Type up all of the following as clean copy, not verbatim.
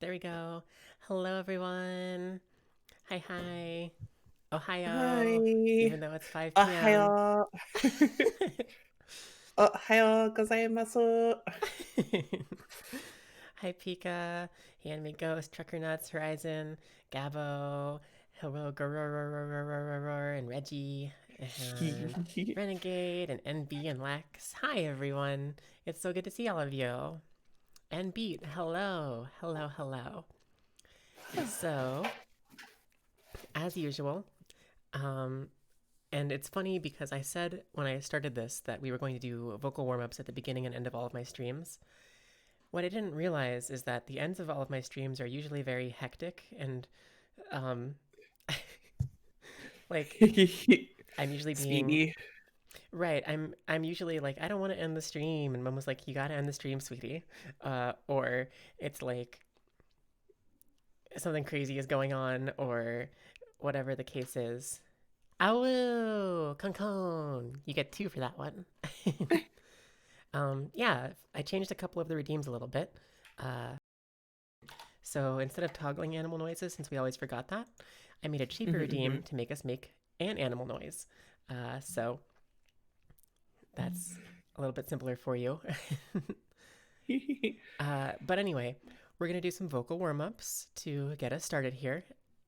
There we go. Hello, everyone. Hi, hi. Ohio, Hi. even though it's 5 p.m. おはよう。おはようございます。Hi, Pika, Handmade Ghost, Trucker Nuts, Horizon, Gabo, hello, and Reggie, and Renegade, and NB, and Lex. Hi, everyone. It's so good to see all of you. And Beat, hello, hello, hello. So, as usual, um, and it's funny because I said when I started this that we were going to do vocal warm ups at the beginning and end of all of my streams. What I didn't realize is that the ends of all of my streams are usually very hectic and um, like I'm usually being Speedy. right. I'm usually like I don't want to end the stream, and Mom was like, "You gotta end the stream, sweetie," or it's like something crazy is going on, or whatever the case is. Ow, con con. You get two for that one. Yeah, I changed a couple of the redeems a little bit. Uh, so instead of toggling animal noises, since we always forgot that, I made a cheaper redeem to make us make an animal noise. So that's a little bit simpler for you. But anyway, we're gonna do some vocal warm ups to get us started here,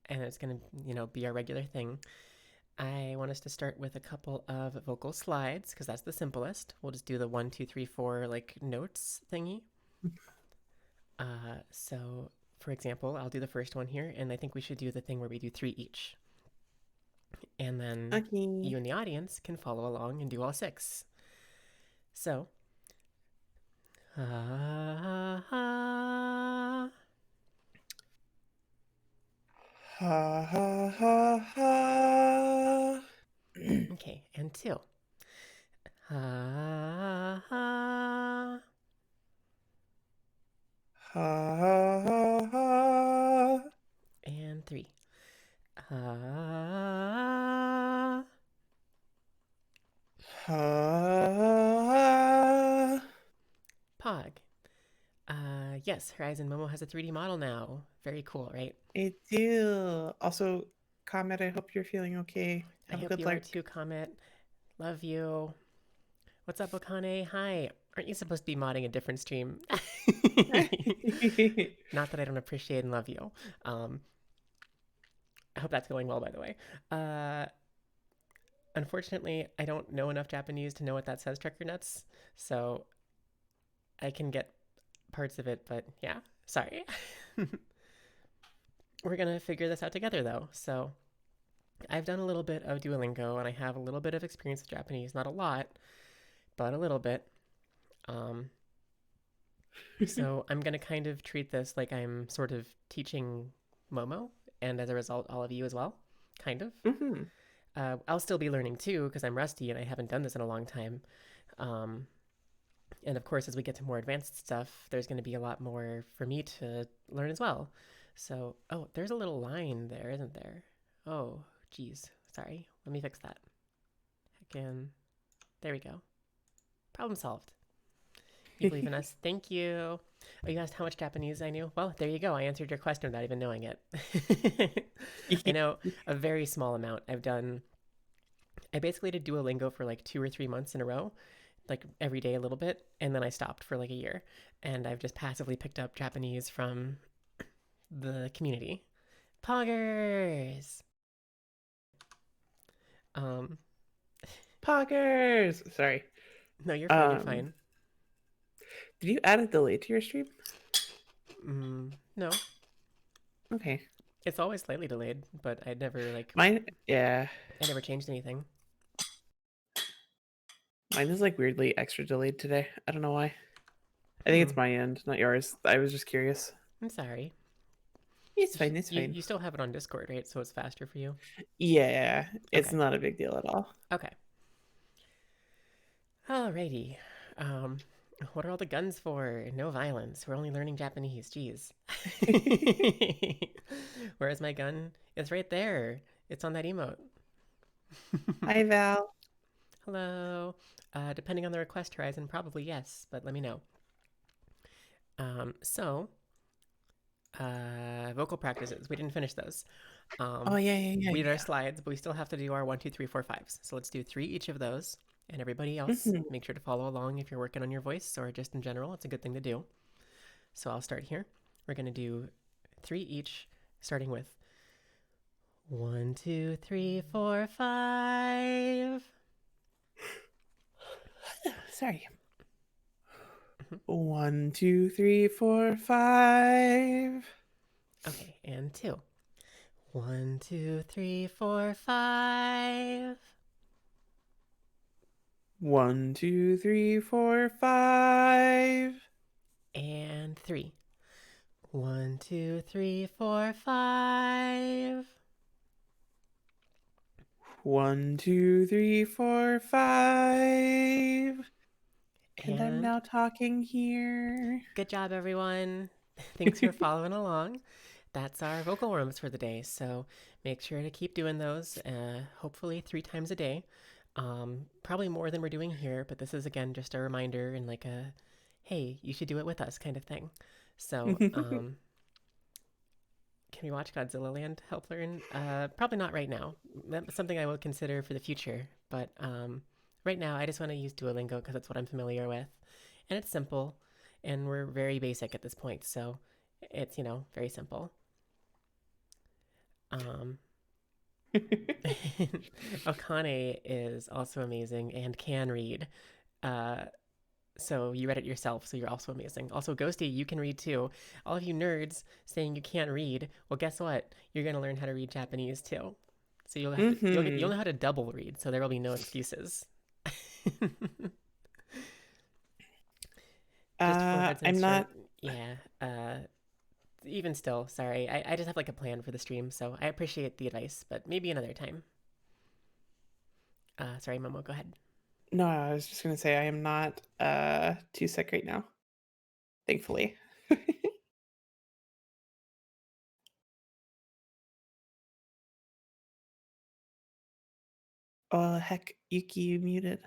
and it's gonna, be our regular thing. I want us to start with a couple of vocal slides because that's the simplest. We'll just do the one, two, three, four like notes thingy. So, for example, I'll do the first one here, and I think we should do the thing where we do three each. And then Okay. you in the audience can follow along and do all six. So, ah, ah. Ha ha ha ha. Okay, and two. Ah, ah. Ha ha ha ha. And three. Ah, Ha. Pog. Yes, Horizon Momo has a 3D model now. Very cool, right? I do. Also, Comet, I hope you're feeling okay. I Have a hope good you are luck. too, Comet. Love you. What's up, Okane? Hi. Aren't you supposed to be modding a different stream? Not that I don't appreciate and love you. Um, I hope that's going well, by the way. Uh, Unfortunately, I don't know enough Japanese to know what that says, Trucker Nuts. So I can get parts of it, but yeah, sorry. We're gonna figure this out together, though. So I've done a little bit of Duolingo, and I have a little bit of experience with Japanese. Not a lot, but a little bit. Um, so I'm gonna kind of treat this like I'm sort of teaching Momo, and as a result, all of you as well. Kind of. Mhm. I'll still be learning too because I'm rusty and I haven't done this in a long time. Um, and of course, as we get to more advanced stuff, there's going to be a lot more for me to learn as well. So, oh, there's a little line there, isn't there? Oh, geez. Sorry. Let me fix that. Again. There we go. Problem solved. You believe in us. Thank you. Oh, you asked how much Japanese I knew? Well, there you go. I answered your question without even knowing it. I know a very small amount. I basically did Duolingo for like 2 or 3 months in a row, like every day a little bit, and then I stopped for like a year. And I've just passively picked up Japanese from the community. Poggers! Um, Poggers. Sorry. no, you're fine, you're Um, fine. did you add a delay to your stream? No, Okay. it's always slightly delayed, but Mine, yeah. I never changed anything. Mine is like weirdly extra delayed today. I don't know why. I think Hmm, it's my end, not yours. I was just curious. I'm sorry. It's fine. It's You, fine. you still have it on Discord, right? So it's faster for you? Yeah, it's Okay, not a big deal at all. okay. Alrighty. Um, what are all the guns for? No violence. We're only learning Japanese. Jeez. Where's my gun? It's right there. It's on that emote. Hi, Val. Hello. Depending on the request horizon, probably yes, but let me know. So Vocal practices. We didn't finish those. Oh Um, yeah, yeah, yeah, we did our yeah. slides, but we still have to do our 1, 2, 3, 4, 5s. So let's do three each of those. And everybody else, Hmm. make sure to follow along if you're working on your voice or just in general. It's a good thing to do. So I'll start here. We're going to do three each, starting with 1, 2, 3, 4, 5. Sorry. 1, 2, 3, 4, 5. Okay, and two. 1, 2, 3, 4, 5. 1, 2, 3, 4, 5. And three. 1, 2, 3, 4, 5. 1, 2, 3, 4, 5. And I'm And now talking here. good job, everyone. Thanks for following along. That's our vocal warm-ups for the day. So make sure to keep doing those, hopefully 3 times a day. Probably more than we're doing here, but this is again just a reminder and like a, hey, you should do it with us kind of thing. So, can we watch Godzilla Land help learn? Probably not right now. That's something I will consider for the future. But right now, I just want to use Duolingo because that's what I'm familiar with. And it's simple. And we're very basic at this point. So it's, very simple. Um, Okane is also amazing and can read. Uh, so you read it yourself, so you're also amazing. Also, Ghosty, you can read too. All of you nerds saying you can't read, well, guess what? You're gonna learn how to read Japanese too. So you'll Hmm. know how to double read, so there will be no excuses. Just for heads and I'm start, not. yeah. Even still, sorry, I just have like a plan for the stream, so I appreciate the advice, but maybe another time. Sorry, Momo, go ahead. No, I was just gonna say I am not too sick right now. Thankfully. Oh heck, Yuki, you muted.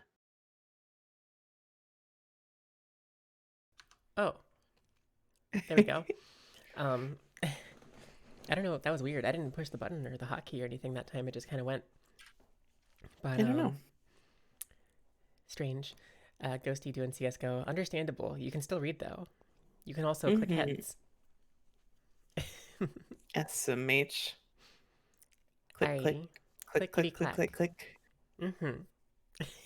Oh, there we go. Um, I don't know. That was weird. I didn't push the button or the hotkey or anything that time. It just kind of went. But I don't know. strange. Ghosty doing CS:GO. Understandable. You can still read though. You can also click Mm-hmm. heads. SMH. Click, click, Alrighty. click, Clickety click, click, click, clack. click. Mm-hmm.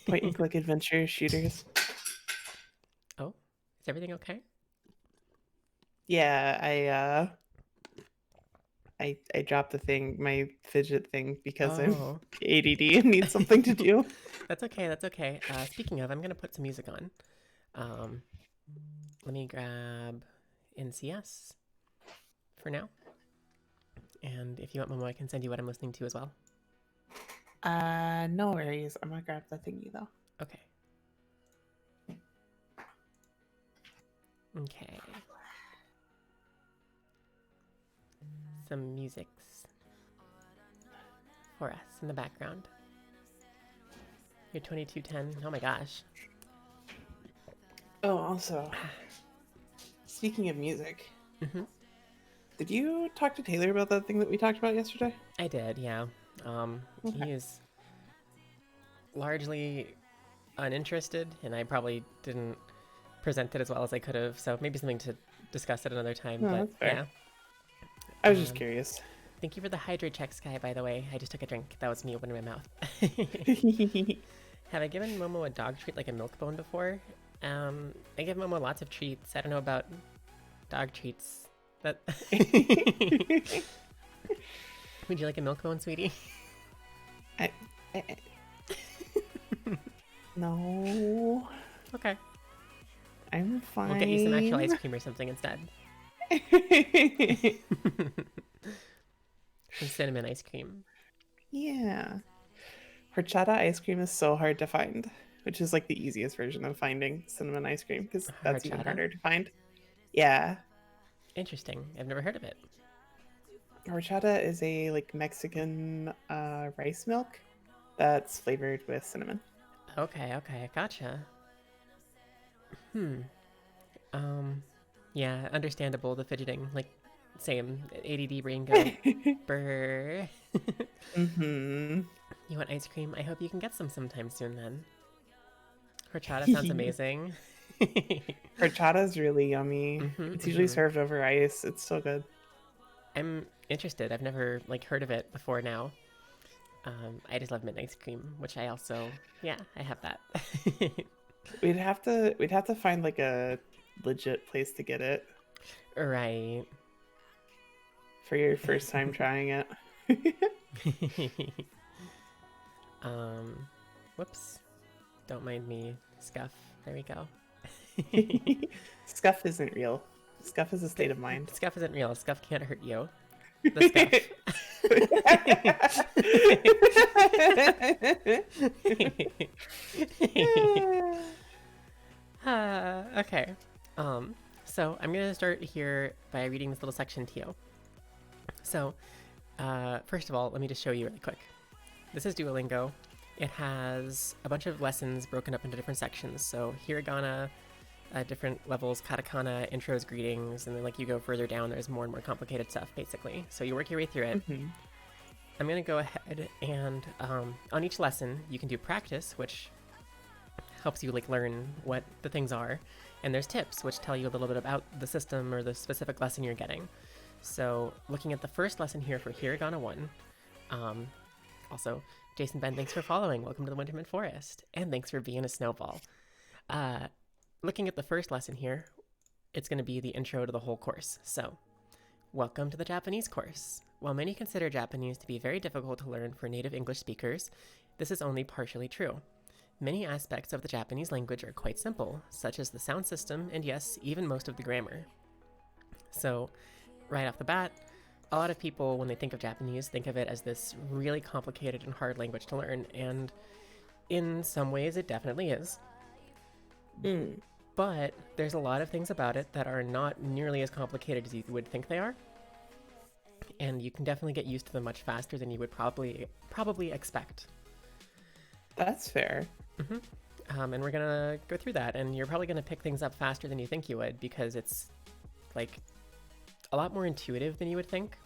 Point and click adventure shooters. Oh, is everything okay? Yeah, I dropped the thing, my fidget thing, because I'm Oh. ADD and need something to do. That's okay. That's okay. Speaking of, I'm gonna put some music on. Um, Let me grab NCS for now. And if you want Momo, I can send you what I'm listening to as well. No worries. I'm gonna grab the thingy though. Okay. Okay. Some musics for us in the background. You're 2210. Oh my gosh. Oh, also, speaking of music, Mm-hmm. did you talk to Taylor about that thing that we talked about yesterday? I did, yeah. Okay. He is largely uninterested, and I probably didn't present it as well as I could have. So maybe something to discuss at another time. No, But that's fair. yeah. I was just Um, curious. Thank you for the hydrate check, Sky. By the way, I just took a drink. That was me opening my mouth. Have I given Momo a dog treat like a milk bone before? I give Momo lots of treats. I don't know about dog treats. But would you like a milk bone, sweetie? I, I, no, Okay. I'm We'll get you some actual ice fine. cream or something instead. Some cinnamon ice cream. Yeah. Horchata ice cream is so hard to find, which is like the easiest version of finding cinnamon ice cream because that's even Horchata? harder to find. Yeah. Interesting. I've never heard of it. Horchata is a like Mexican rice milk that's flavored with cinnamon. Okay, okay, gotcha. Hmm. Um, yeah, understandable, the fidgeting. Like, Same. ADD brain go, brr. Mm-hmm. You want ice cream? I hope you can get some sometime soon then. Horchata sounds amazing. Horchata is really yummy. Mm-hmm, It's usually mm-hmm. served over ice. It's so good. I'm interested. I've never like heard of it before now. I just love mint ice cream, which I also, yeah, I have that. We'd have to find like a legit place to get it Right. for your first time trying it. um, whoops. Don't mind me. Scuff. There we go. Scuff isn't real. Scuff is a state of mind. Scuff isn't real. Scuff can't hurt you. The scuff. Okay. So I'm gonna start here by reading this little section to you. So, first of all, let me just show you really quick. This is Duolingo. It has a bunch of lessons broken up into different sections. So hiragana, different levels, katakana, intros, greetings, and then like you go further down, there's more and more complicated stuff, basically. So you work your way through it. Mm-hmm. I'm gonna go ahead and on each lesson you can do practice, which helps you like learn what the things are, and there's tips which tell you a little bit about the system or the specific lesson you're getting. So looking at the first lesson here for Hiragana 1, also, Jason Ben, thanks for following. Welcome to the Winterman Forest, and thanks for being a snowball. Looking at the first lesson here, it's going to be the intro to the whole course. So, welcome to the Japanese course. While many consider Japanese to be very difficult to learn for native English speakers, this is only partially true. Many aspects of the Japanese language are quite simple, such as the sound system and yes, even most of the grammar. So, right off the bat, a lot of people, when they think of Japanese, think of it as this really complicated and hard language to learn, and in some ways it definitely is. Mm. But there's a lot of things about it that are not nearly as complicated as you would think they are, and you can definitely get used to them much faster than you would probably expect. That's fair. Mm-hmm. And we're gonna go through that, and you're probably gonna pick things up faster than you think you would because it's like a lot more intuitive than you would think.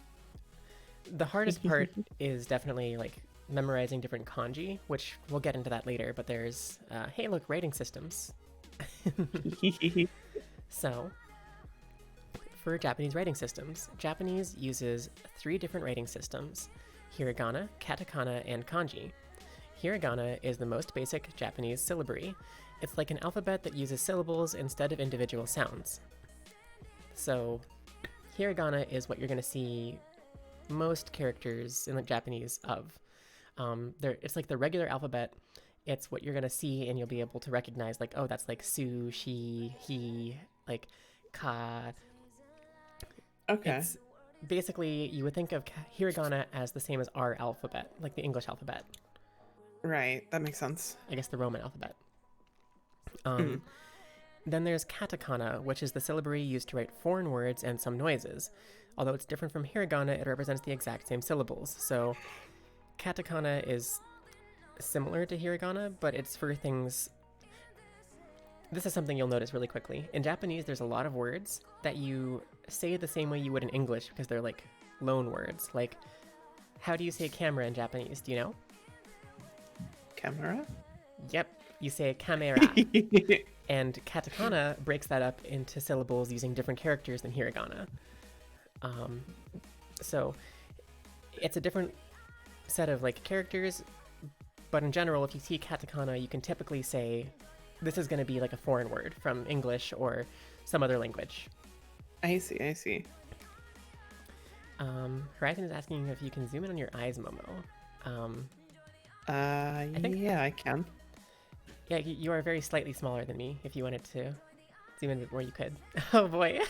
The hardest part is definitely like memorizing different kanji, which we'll get into that later, but there's, hey look, writing systems. So, for Japanese writing systems, Japanese uses 3 different writing systems: hiragana, katakana, and kanji. Hiragana is the most basic Japanese syllabary. It's like an alphabet that uses syllables instead of individual sounds. So, hiragana is what you're going to see most characters in Japanese of. It's like the regular alphabet. It's what you're going to see, and you'll be able to recognize, like, oh, that's like su, she, he, like ka. Okay. It's basically, you would think of hiragana as the same as our alphabet, like the English alphabet. Right. That makes sense. I guess the Roman alphabet. Then there's katakana, which is the syllabary used to write foreign words and some noises. Although it's different from hiragana, it represents the exact same syllables. So katakana is similar to hiragana, but it's for things... This is something you'll notice really quickly. In Japanese, there's a lot of words that you say the same way you would in English because they're like loan words. Like, how do you say camera in Japanese? Do you know? Camera? Yep, you say camera. And katakana breaks that up into syllables using different characters than hiragana. So it's a different set of like characters, but in general, if you see katakana, you can typically say this is going to be like a foreign word from English or some other language. I see. Horizon is asking if you can zoom in on your eyes, Momo. Yeah, I can. Yeah, you are very slightly smaller than me. If you wanted to zoom in a bit more, you could. Oh boy.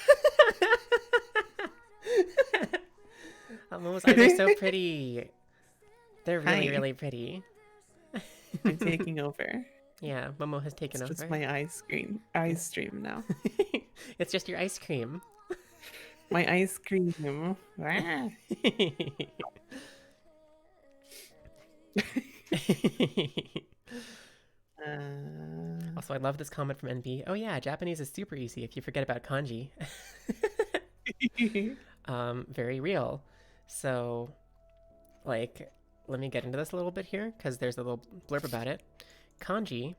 Momo's eyes are so pretty. They're really, Hi. really pretty. I'm taking over. Yeah, Momo has taken It's over. just my ice stream now. It's just your ice cream. My ice cream. Ah. Also, I love this comment from NB. Oh yeah, Japanese is super easy if you forget about kanji. very real. So, like, let me get into this a little bit here because there's a little blurb about it. Kanji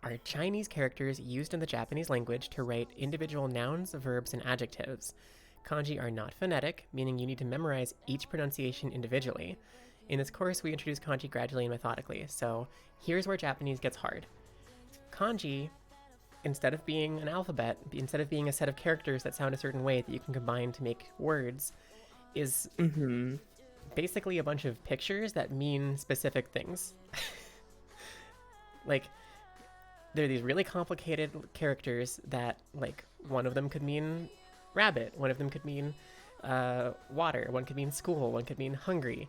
are Chinese characters used in the Japanese language to write individual nouns, verbs, and adjectives. Kanji are not phonetic, meaning you need to memorize each pronunciation individually. In this course, we introduce kanji gradually and methodically, so here's where Japanese gets hard. Kanji, instead of being an alphabet, instead of being a set of characters that sound a certain way that you can combine to make words, is basically a bunch of pictures that mean specific things. Like, they're these really complicated characters that, like, one of them could mean rabbit, one of them could mean water, one could mean school, one could mean hungry.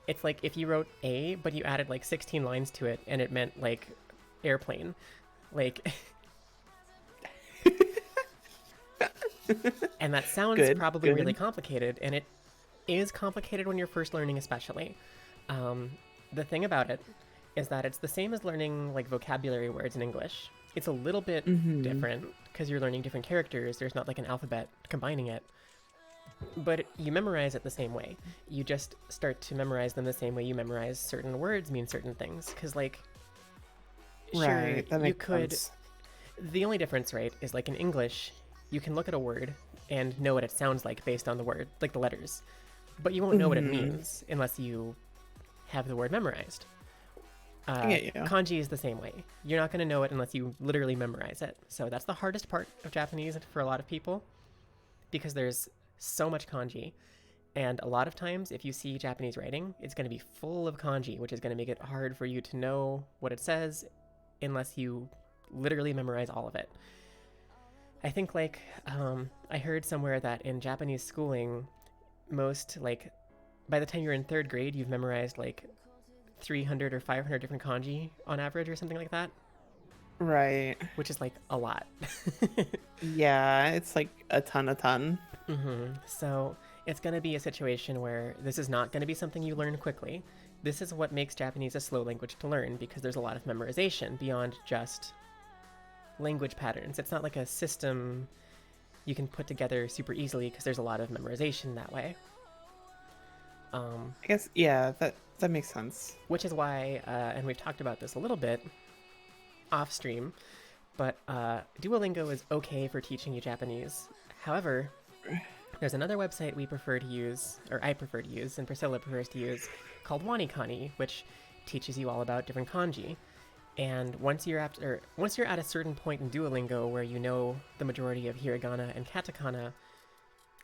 It's like if you wrote A, but you added like 16 lines to it and it meant like airplane. Like, and that sounds probably really complicated, and it is complicated when you're first learning, especially. The thing about it is that it's the same as learning like vocabulary words in English. It's a little bit different because you're learning different characters. There's not like an alphabet combining it. But you memorize it the same way. You just start to memorize them the same way you memorize certain words mean certain things. Because, like, sure, you could. Sense. The only difference, right, is like in English, you can look at a word and know what it sounds like based on the word, like the letters. But you won't know what it means unless you have the word memorized. Kanji is the same way. You're not going to know it unless you literally memorize it. So that's the hardest part of Japanese for a lot of people, because there's so much kanji. And a lot of times, if you see Japanese writing, it's going to be full of kanji, which is going to make it hard for you to know what it says unless you literally memorize all of it. I think, like, I heard somewhere that in Japanese schooling, most, like, by the time you're in third grade, you've memorized, like, 300 or 500 different kanji on average or something like that. Right. Which is, like, a lot. Yeah, it's, like, a ton. So it's going to be a situation where this is not going to be something you learn quickly. This is what makes Japanese a slow language to learn, because there's a lot of memorization beyond just language patterns. It's not like a system you can put together super easily because there's a lot of memorization that way. I guess, yeah, that makes sense. Which is why, and we've talked about this a little bit off stream, but Duolingo is okay for teaching you Japanese. However, there's another website we prefer to use, or I prefer to use, and Priscilla prefers to use, called Wanikani, which teaches you all about different kanji. And once you're at a certain point in Duolingo where you know the majority of hiragana and katakana,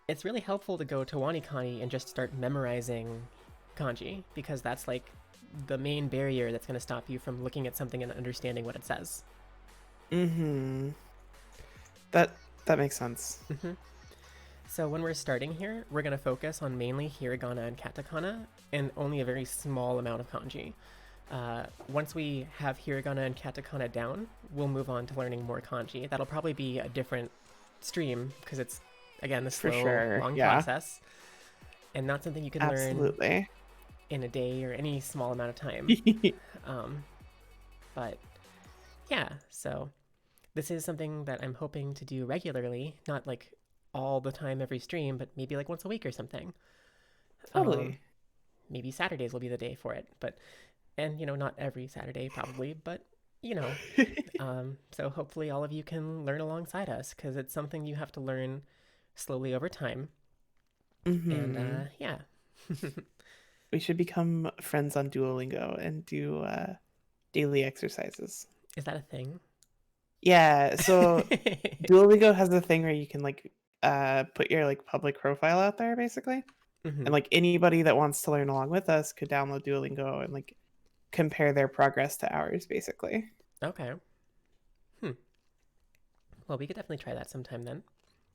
it's really helpful to go to Wanikani and just start memorizing kanji, because that's like the main barrier that's going to stop you from looking at something and understanding what it says. That makes sense. So when we're starting here, we're going to focus on mainly hiragana and katakana and only a very small amount of kanji. Once we have hiragana and katakana down, we'll move on to learning more kanji. That'll probably be a different stream because it's, again, the slow, long process, and not something you can learn in a day or any small amount of time. But yeah, so this is something that I'm hoping to do regularly, not like all the time every stream, but maybe like once a week or something. Totally. Maybe Saturdays will be the day for it, and not every Saturday probably, but so hopefully all of you can learn alongside us, because it's something you have to learn slowly over time. And yeah. We should become friends on Duolingo and do daily exercises. Is that a thing? Yeah, so Duolingo has the thing where you can like put your like public profile out there basically. And like anybody that wants to learn along with us could download Duolingo and like compare their progress to ours basically. Okay. Well, we could definitely try that sometime then.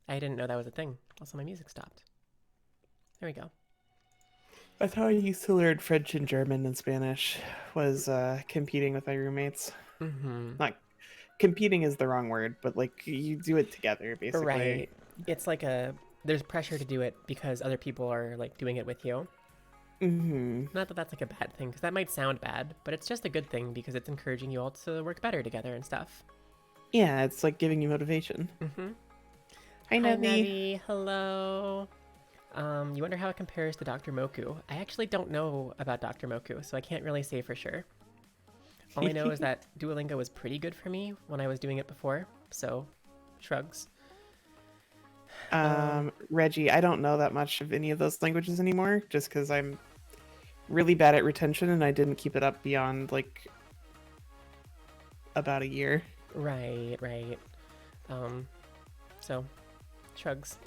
I didn't know that was a thing. Also, my music stopped. There we go. That's how I used to learn French and German and Spanish, was competing with my roommates. Not competing is the wrong word, but like you do it together basically. Right. It's like there's pressure to do it because other people are like doing it with you. Not that that's like a bad thing, because that might sound bad, but it's just a good thing because it's encouraging you all to work better together and stuff. Yeah, it's like giving you motivation. Hi, Nevi. Hello. You wonder how it compares to Dr. Moku. I actually don't know about Dr. Moku, so I can't really say for sure. All I know is that Duolingo was pretty good for me when I was doing it before, so shrugs. Reggie, I don't know that much of any of those languages anymore, just because I'm really bad at retention and I didn't keep it up beyond like about a year. Right, right. Um, so shrugs.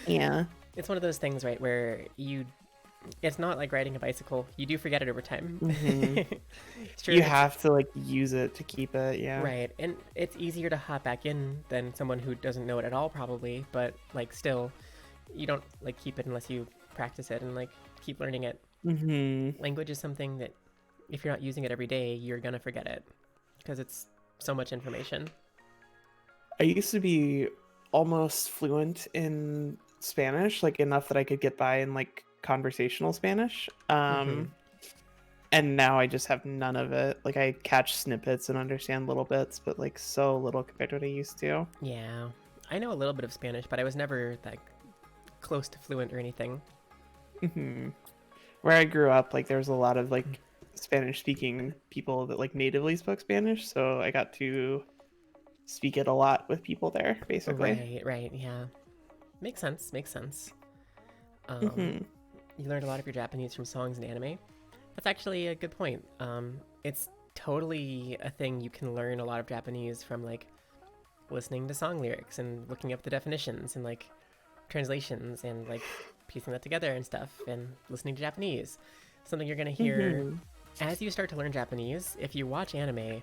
Yeah. It's one of those things, right, where it's not like riding a bicycle. You do forget it over time. Mm-hmm. Sure, You it's have to like use it to keep it. Yeah. right, and it's easier to hop back in than someone who doesn't know it at all, probably. But like, still, you don't like keep it unless you practice it and like keep learning it. Mm-hmm. Language is something that if you're not using it every day, you're gonna forget it because it's so much information. I used to be almost fluent in Spanish, like enough that I could get by in like conversational Spanish. Mm-hmm. And now I just have none of it. Like I catch snippets and understand little bits, but like so little compared to what I used to. Yeah, I know a little bit of Spanish, but I was never like close to fluent or anything. Hmm. Where I grew up, like there was a lot of like Spanish speaking people that like natively spoke Spanish, so I got to speak it a lot with people there, basically. Right, right, yeah. Makes sense, makes sense. Um, Hmm. you learned a lot of your Japanese from songs and anime. That's actually a good point. It's totally a thing you can learn a lot of Japanese from like listening to song lyrics and looking up the definitions and like translations and like piecing that together and stuff and listening to Japanese. Something you're gonna hear Hmm. as you start to learn Japanese. If you watch anime,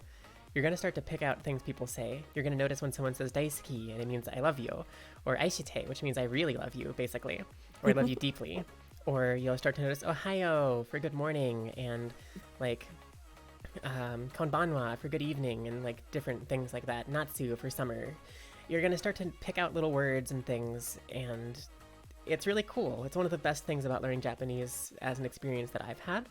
you're gonna start to pick out things people say. You're gonna notice when someone says daisuki and it means I love you, or aishite, which means I really love you, basically, or I love you deeply. Or you'll start to notice Ohio for good morning and like konbanwa for good evening and like different things like that. Natsu for summer. You're gonna start to pick out little words and things, and it's really cool. It's one of the best things about learning Japanese as an experience that I've had.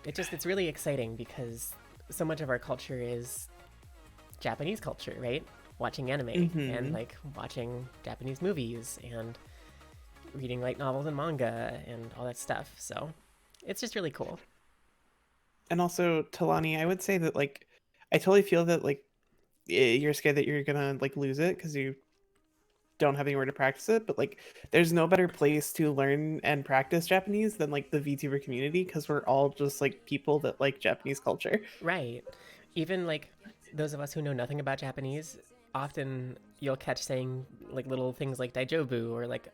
It's really exciting because so much of our culture is Japanese culture, right? Watching anime and Hmm. like watching Japanese movies and reading light novels and manga and all that stuff. So it's just really cool. And also, Talani, I would say that like I totally feel that like you're scared that you're gonna like lose it because you don't have anywhere to practice it, but like there's no better place to learn and practice Japanese than like the VTuber community because we're all just like people that like Japanese culture. Right. Even like those of us who know nothing about Japanese, often you'll catch saying like little things like daijobu or like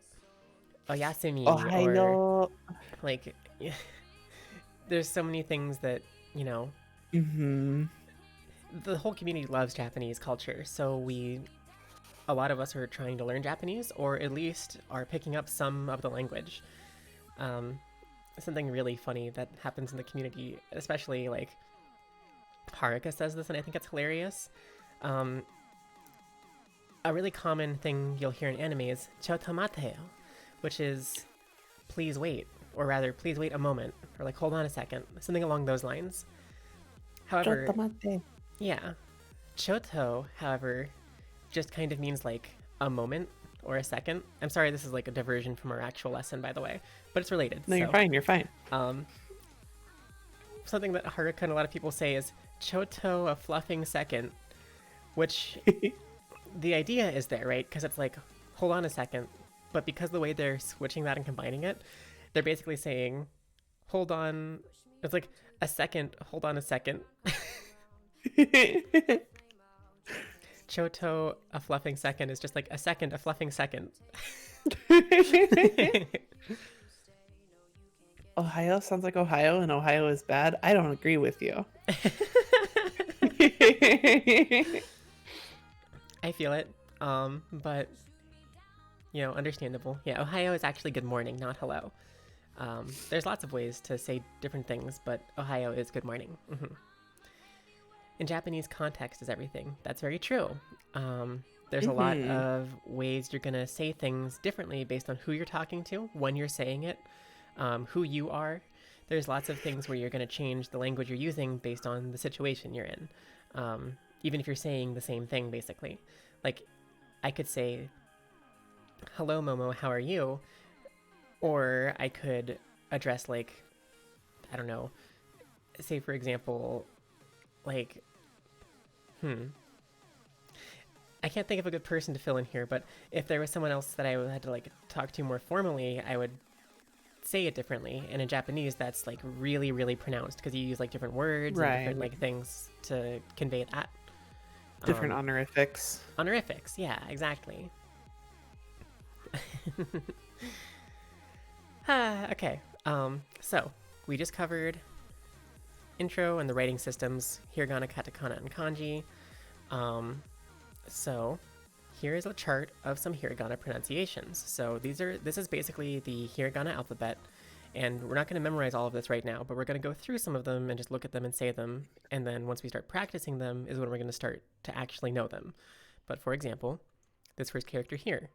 oyasumi or Ohio. like there's so many things that, you know, Hmm. the whole community loves Japanese culture. So a lot of us are trying to learn Japanese or at least are picking up some of the language. Um, Something really funny that happens in the community, especially like Haruka says this, and I think it's hilarious. Um, a really common thing you'll hear in anime is "chotomate," which is "please wait," or rather, "please wait a moment," or like "hold on a second," something along those lines. However, Chotomate. yeah, "choto," however, just kind of means like a moment or a second. I'm sorry, this is like a diversion from our actual lesson, by the way, but it's related. No, you're So, fine. You're fine. um, something that Haruka and a lot of people say is "choto a fluffing second," which the idea is there, right? Because it's like, hold on a second. But because the way they're switching that and combining it, they're basically saying, hold on. It's like a second, hold on a second. Choto, a fluffing second is just like a second, a fluffing second. Ohio sounds like Ohio, and Ohio is bad. I don't agree with you. I feel it. But understandable. Yeah, Ohio is actually good morning, not hello. There's lots of ways to say different things, but Ohio is good morning. In Japanese, context is everything. That's very true. There's a lot Hmm. of ways you're gonna say things differently based on who you're talking to, when you're saying it, who you are. There's lots of things where you're gonna change the language you're using based on the situation you're in. Even if you're saying the same thing, basically. Like, I could say hello, Momo, how are you? Or I could address, like, I don't know, say, for example, like, hmm, I can't think of a good person to fill in here, but if there was someone else that I had to, like, talk to more formally, I would say it differently. And in Japanese, that's, like, really, really pronounced because you use, like, different words and different, Right. like, things to convey that. Different Um, honorifics. honorifics, yeah, exactly. Okay. So we just covered intro and the writing systems, hiragana, katakana, and kanji. Um, so here is a chart of some hiragana pronunciations. So this is basically the hiragana alphabet, and we're not going to memorize all of this right now, but we're going to go through some of them and just look at them and say them. And then once we start practicing them is when we're going to start to actually know them. But for example, this first character here,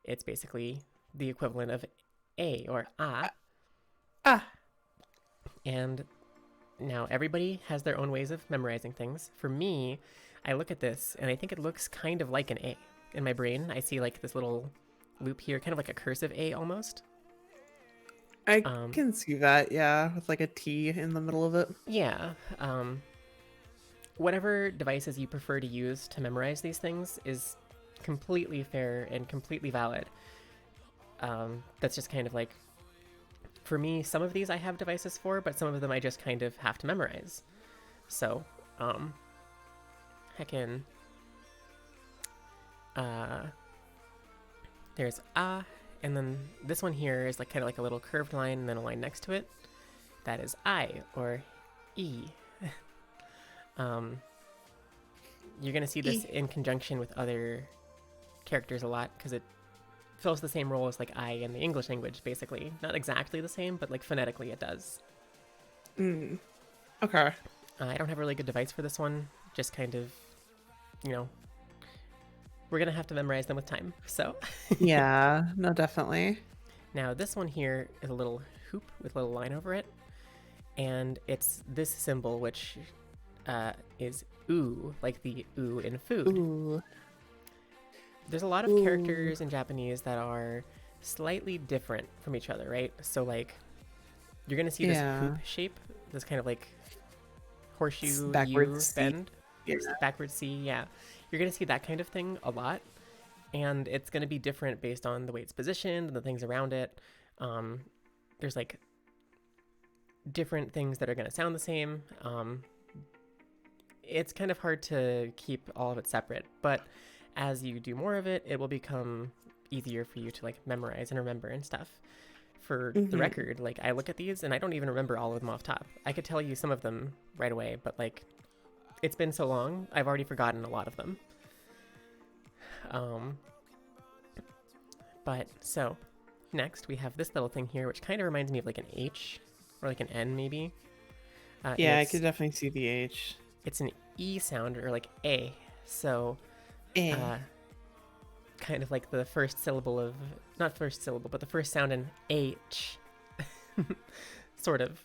it's basically the equivalent of a or a. Ah. And now everybody has their own ways of memorizing things. For me, I look at this and I think it looks kind of like an A. In my brain, I see like this little loop here, kind of like a cursive A almost. I Um, can see that, yeah, with like a T in the middle of it. yeah. Whatever devices you prefer to use to memorize these things is completely fair and completely valid. That's just kind of like, for me, some of these I have devices for, but some of them I just kind of have to memorize. So, heckin', there's a, and then this one here is like kind of like a little curved line and then a line next to it. That is I or E. um, you're gonna see this E. in conjunction with other characters a lot because it fills the same role as like I in the English language, basically. Not exactly the same, but like phonetically it does. Mm. Okay. I don't have a really good device for this one. Just kind of, you know, we're gonna have to memorize them with time. So Yeah, no, definitely. now this one here is a little hoop with a little line over it, and it's this symbol which is oo, like the oo in food. Ooh. There's a lot of Ooh. characters in Japanese that are slightly different from each other, right? So like you're gonna see this hoop Yeah. shape, this kind of like horseshoe Backwards U C. bend, Yeah. backwards C, yeah. You're gonna see that kind of thing a lot, and it's gonna be different based on the way it's positioned and the things around it. Um, there's like different things that are gonna sound the same. It's kind of hard to keep all of it separate, but as you do more of it, it will become easier for you to like memorize and remember and stuff. For the Mm-hmm. record, like I look at these and I don't even remember all of them off top. I could tell you some of them right away, but like it's been so long, I've already forgotten a lot of them. Um, but so next we have this little thing here, which kind of reminds me of like an H or like an N maybe, and Yeah, I could definitely see the H. it's an E sound or like A. So Eh. uh, kind of like the first syllable of, not first syllable, but the first sound in H, sort of.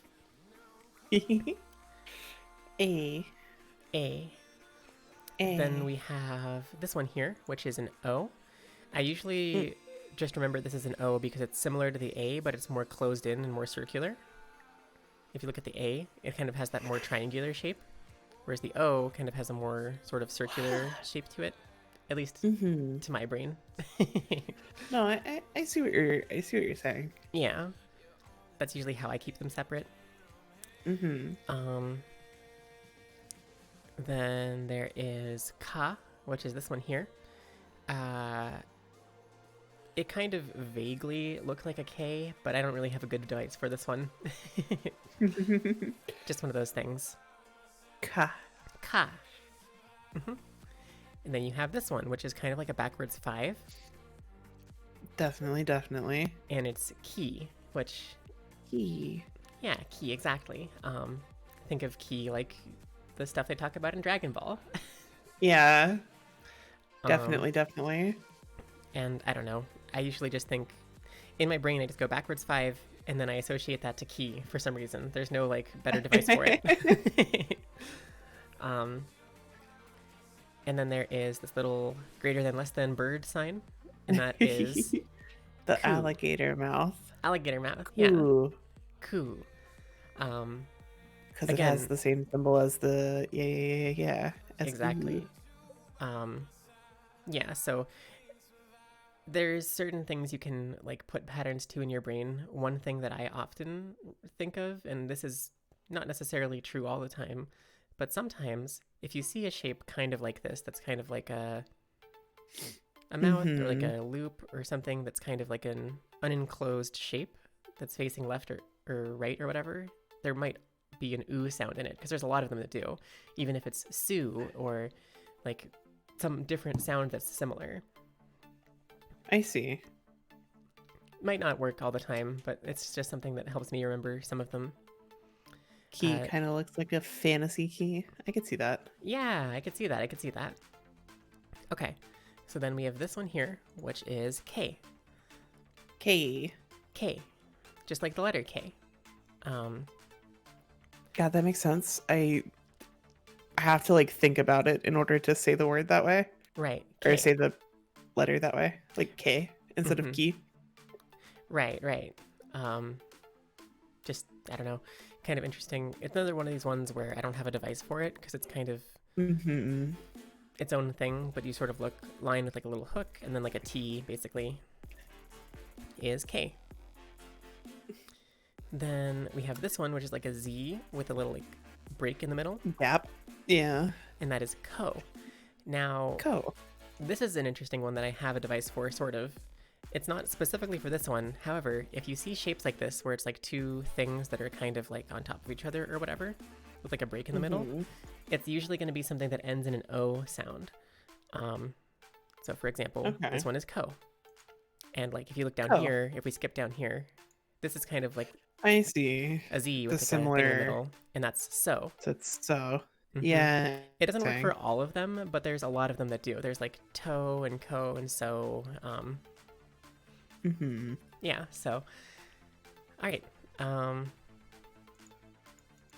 A. A. Then A. we have this one here, which is an O. I Mm. usually just remember this as an O because it's similar to the A, but it's more closed in and more circular. If you look at the A, it kind of has that more triangular shape, whereas the O kind of has a more sort of circular shape to it, at least Mm-hmm. to my brain. No, I see what you're saying. Yeah, that's usually how I keep them separate. Mm-hmm. Um, then there is Ka, which is this one here. Uh, it kind of vaguely looked like a K, but I don't really have a good device for this one. Just one of those things. Ka. Ka. Mhm. And then you have this one, which is kind of like a backwards 5, Definitely, definitely. and it's Ki, which, He. yeah, Ki, exactly. Think of Ki like the stuff they talk about in Dragon Ball. Yeah, Um, definitely, definitely. and I don't know. I usually just think in my brain, I just go backwards 5, and then I associate that to Ki for some reason. There's no like better device for it. um, and then there is this little greater than less than bird sign and that is The ku. alligator mouth. Alligator mouth. Yeah. Ooh. Ku. Um, Because it has again, the same symbol as the yeah. As ooh. exactly. Um, yeah, so there's certain things you can like put patterns to in your brain. One thing that I often think of, and this is not necessarily true all the time, but sometimes if you see a shape kind of like this, that's kind of like a mouth or like Mm-hmm. a loop or something that's kind of like an unenclosed shape that's facing left or right or whatever, there might be an ooh sound in it because there's a lot of them that do, even if it's sue or like some different sound that's similar. I see. Might not work all the time, but it's just something that helps me remember some of them. Key kind of looks like a fantasy key. I could see that. Yeah, I could see that. I could see that. Okay, so then we have this one here, which is K. K. K, just like the letter K. God, that makes sense. I have to like think about it in order to say the word that way, Right, or K. say the letter that way, like K instead of key. Right, right. Um, just, I don't know, kind of interesting. It's another one of these ones where I don't have a device for it because it's kind of Mm-hmm. its own thing, but you sort of look line with like a little hook and then like a T basically is K. Then we have this one, which is like a Z with a little like break in the middle, Yep. Yeah. and that is ko. Now, Co. this is an interesting one that I have a device for, sort of. It's not specifically for this one. However, if you see shapes like this, where it's like two things that are kind of like on top of each other or whatever, with like a break in the middle, it's usually going to be something that ends in an O sound. So for example, this one is ko. And like if you look down here, if we skip down here, this is kind of like I see a Z the with like similar. a thing in the middle, and that's so. So it's so. Mm-hmm. Yeah. It doesn't work for all of them, but there's a lot of them that do. There's like toe and ko and so. Yeah, so. All right.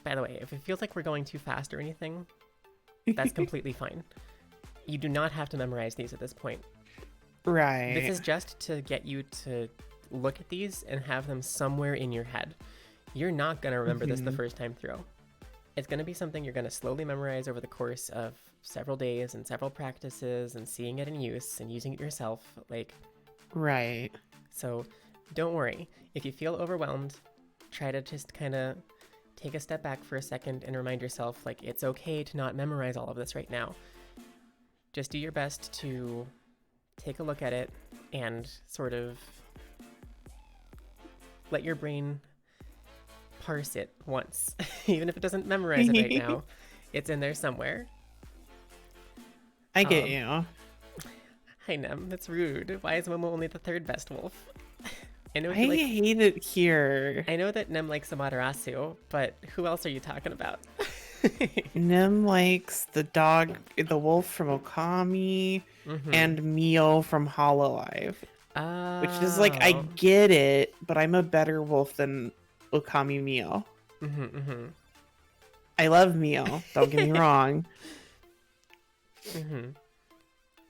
By the way, if it feels like we're going too fast or anything, that's completely fine. You do not have to memorize these at this point. Right. This is just to get you to look at these and have them somewhere in your head. You're not going to remember this the first time through. It's going to be something you're going to slowly memorize over the course of several days and several practices and seeing it in use and using it yourself. Like, right. So don't worry. If you feel overwhelmed, try to just kind of take a step back for a second and remind yourself, like, it's okay to not memorize all of this right now. Just do your best to take a look at it and sort of let your brain parse it once. Even if it doesn't memorize it right now, it's in there somewhere. I get you. Hi, Nem. That's rude. Why is Momo only the third best wolf? I hate it here. I know that Nem likes Amaterasu, but who else are you talking about? Nem likes the dog, the wolf from Okami, and Mio from Hololive. Which is like, I get it, but I'm a better wolf than Okami Mio. I love Mio, don't get me wrong.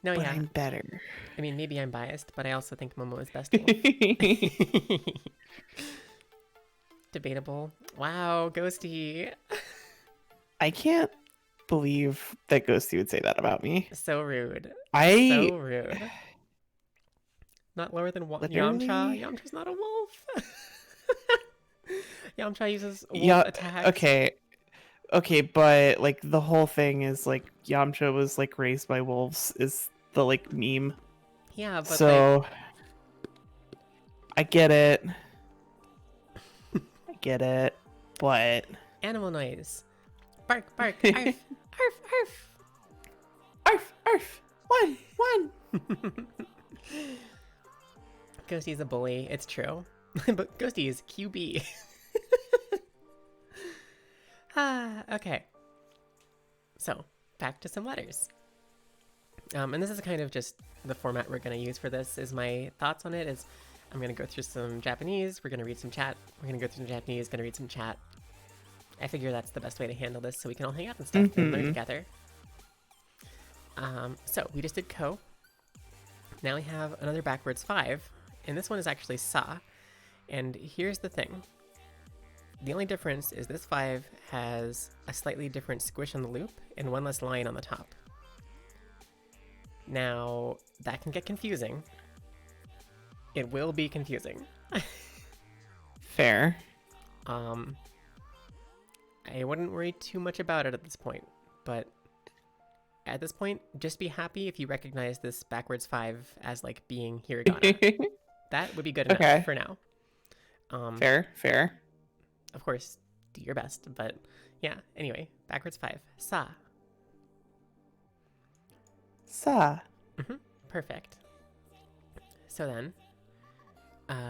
No, but yeah. I'm better. I mean, maybe I'm biased, but I also think Momo is best wolf. Debatable. Wow, Ghosty. I can't believe that Ghosty would say that about me. So rude. So rude. Not lower than literally... Yamcha. Yamcha's not a wolf. Yamcha uses wolf attacks. Okay, but like the whole thing is like Yamcha was like raised by wolves is the like meme. Yeah, but so like... I get it. I get it, but animal noise. Bark, bark, arf, arf, arf. Arf, arf. One. Ghosty's a bully, it's true. But Ghosty is QB. Okay. So, back to some letters. And this is kind of just the format we're going to use for this. Is my thoughts on it is I'm going to go through some Japanese, we're going to read some chat, we're going to go through some Japanese, going to read some chat. I figure that's the best way to handle this so we can all hang out and stuff and learn together. So we just did ko. Now we have another backwards 5, and this one is actually sa. And here's the thing. The only difference is this 5 has a slightly different squish on the loop and one less line on the top. Now, that can get confusing. It will be confusing. Fair. I wouldn't worry too much about it at this point, but at this point, just be happy if you recognize this backwards 5 as like being hiragana. That would be good enough for now. Fair. Of course, do your best, but yeah, anyway, backwards 5. Sa. Sa. Perfect. So then,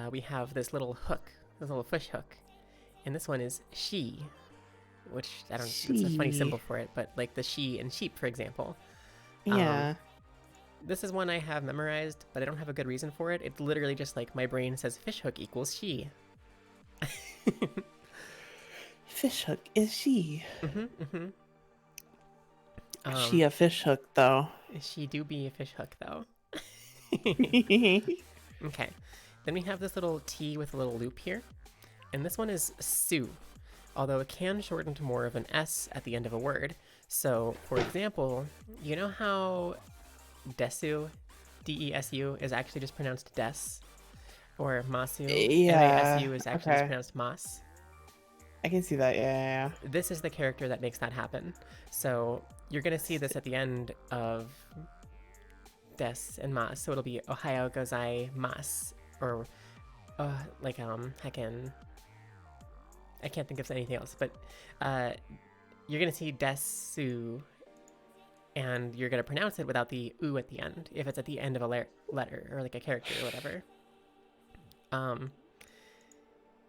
we have this little hook, this little fish hook, and this one is she, which I don't know, it's a funny symbol for it, but like the she in sheep, for example. Yeah. This is one I have memorized, but I don't have a good reason for it. It's literally just like my brain says fish hook equals she. Fish hook is she. She Um, a fish hook though. she do be a fish hook though. Okay, then we have this little T with a little loop here, and this one is su, although it can shorten to more of an S at the end of a word. So, for example, you know how desu, D-E-S-U, is actually just pronounced des? Or masu, M-A-S-U, is actually just pronounced mas? I can see that, yeah. This is the character that makes that happen. So, you're going to see this at the end of des and mas, so it'll be Ohio gozaimasu, or I can't think of anything else, but you're gonna see desu, and you're gonna pronounce it without the u at the end if it's at the end of a letter or like a character or whatever.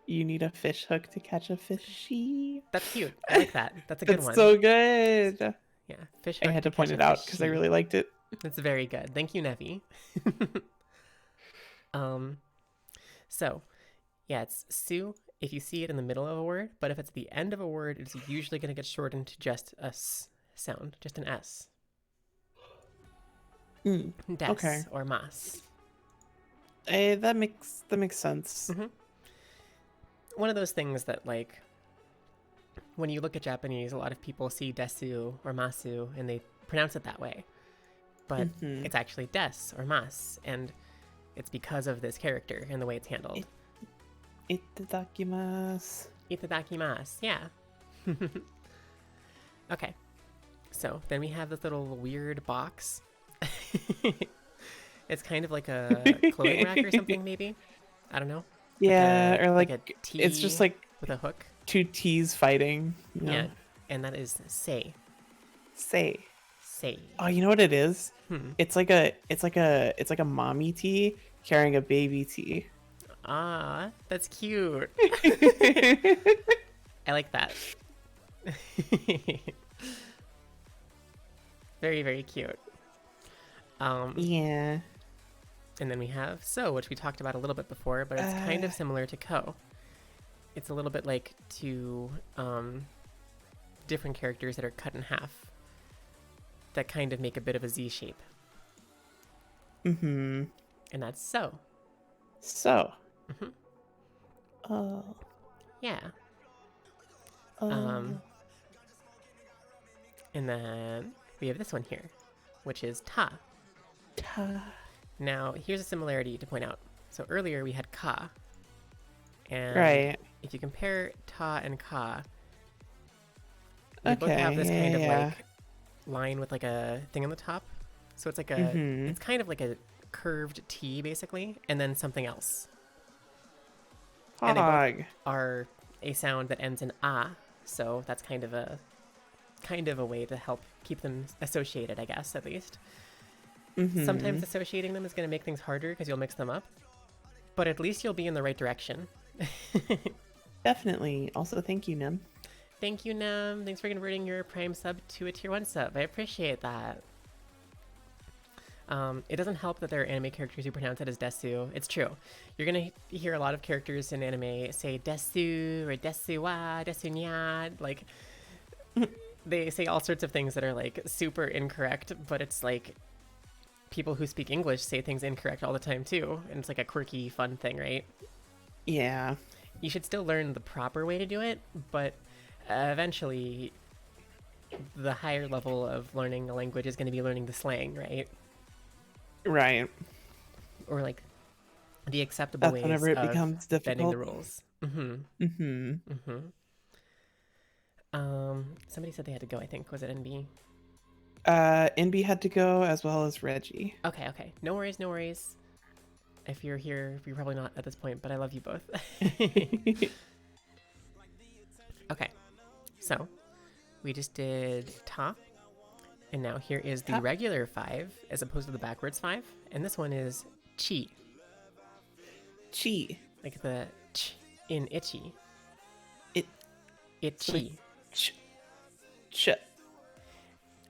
You need a fish hook to catch a fishy. That's cute. I like that. That's a good one. That's so good. Yeah, fish hook. I had to point it out because I really liked it. It's very good. Thank you, Nevi. So, yeah, it's su if you see it in the middle of a word, but if it's at the end of a word, it's usually going to get shortened to just a s sound, just an S. Des or mas. That makes sense. One of those things that, like, when you look at Japanese, a lot of people see desu or masu and they pronounce it that way. But it's actually des or mas, and it's because of this character and the way it's handled. Itadakimasu. Itadakimasu, yeah. Okay, so then we have this little weird box. It's kind of like a clothing rack or something, maybe? I don't know. Yeah, or like a T it's just like with a hook. Two T's fighting. You know? Yeah, and that is sei. Sei. Oh, you know what it is? It's like a mommy T carrying a baby T. Ah, that's cute. I like that. Very, very cute. Yeah. And then we have so, which we talked about a little bit before, but it's kind of similar to ko. It's a little bit like two different characters that are cut in half that kind of make a bit of a Z shape. And that's so. So. Oh. Yeah. And then we have this one here, which is ta. Now, here's a similarity to point out. So earlier we had ka. And if you compare ta and ka, they both have this kind of like line with like a thing on the top. So it's like a, it's kind of like a curved T basically, and then something else. And they both are a sound that ends in a, so that's kind of a way to help keep them associated, I guess, at least. Sometimes associating them is going to make things harder because you'll mix them up, but at least you'll be in the right direction. Definitely. Also, thank you, Nem. Thank you, Nem. Thanks for converting your Prime sub to a Tier 1 sub. I appreciate that. It doesn't help that there are anime characters who pronounce it as desu. It's true. You're gonna hear a lot of characters in anime say desu or desuwa, desunya. Like, they say all sorts of things that are like super incorrect, but it's like people who speak English say things incorrect all the time too, and it's like a quirky, fun thing, right? Yeah. You should still learn the proper way to do it, but eventually, the higher level of learning a language is going to be learning the slang, right? Right. Or like the acceptable That's ways whenever it of becomes bending the difficult. rules. Mm-hmm. Mm-hmm. Mm-hmm. Somebody said they had to go. I think was it NB. NB had to go as well as Reggie. Okay, okay. No worries, no worries. If you're here, you're probably not at this point, but I love you both. Okay, so we just did ta, and now here is the Ta. regular 5 as opposed to the backwards 5, and this one is chi, Chi. like the ch in itchy. It. Itchy. Ch. Ch.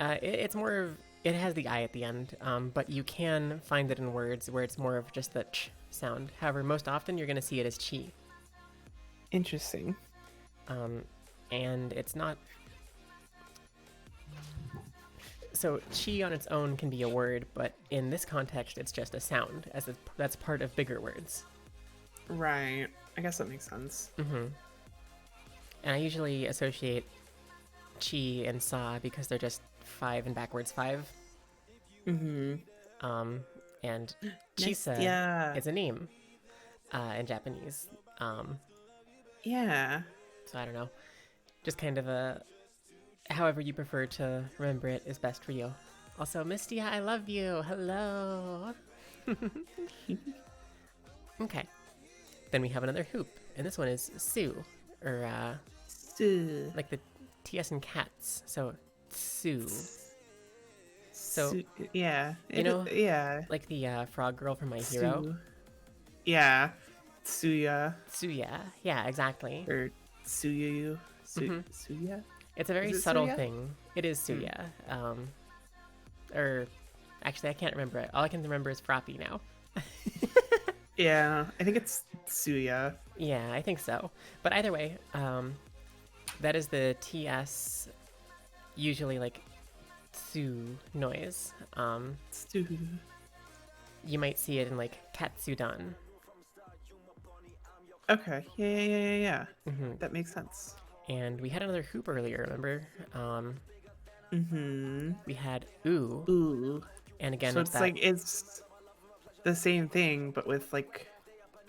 It's more of, it has the I at the end, but you can find it in words where it's more of just the ch sound. However, most often you're going to see it as chi. Interesting. And it's not. So chi on its own can be a word, but in this context, it's just a sound, as that's part of bigger words. Right. I guess that makes sense. Mm-hmm. And I usually associate chi and sa because they're just 5 and backwards 5. Mm-hmm. And chisa Yeah. is a name in Japanese. Yeah. So I don't know. Just kind of a, however you prefer to remember it is best for you. Also, Misty, I love you. Hello. Okay. Then we have another hoop, and this one is Sue, or like the TS in cats. So Sue. So yeah. you know, yeah. like the frog girl from My Hero. Su. Yeah. Suya. Suya. Yeah, exactly. Or Suyu. Mhm. Suya? It's a very Is it subtle Suya? thing. It is Suya. Or actually, I can't remember it. All I can remember is Froppy now. Yeah, I think it's Suya. Yeah, I think so. But either way, that is the TS, usually like tsu noise. Su. You might see it in like Katsudan. Okay. Yeah. Hmm. That makes sense. And we had another hoop earlier, remember? Mm-hmm. We had ooh. Ooh. And again, So it's it's that. like it's the same thing, but with like,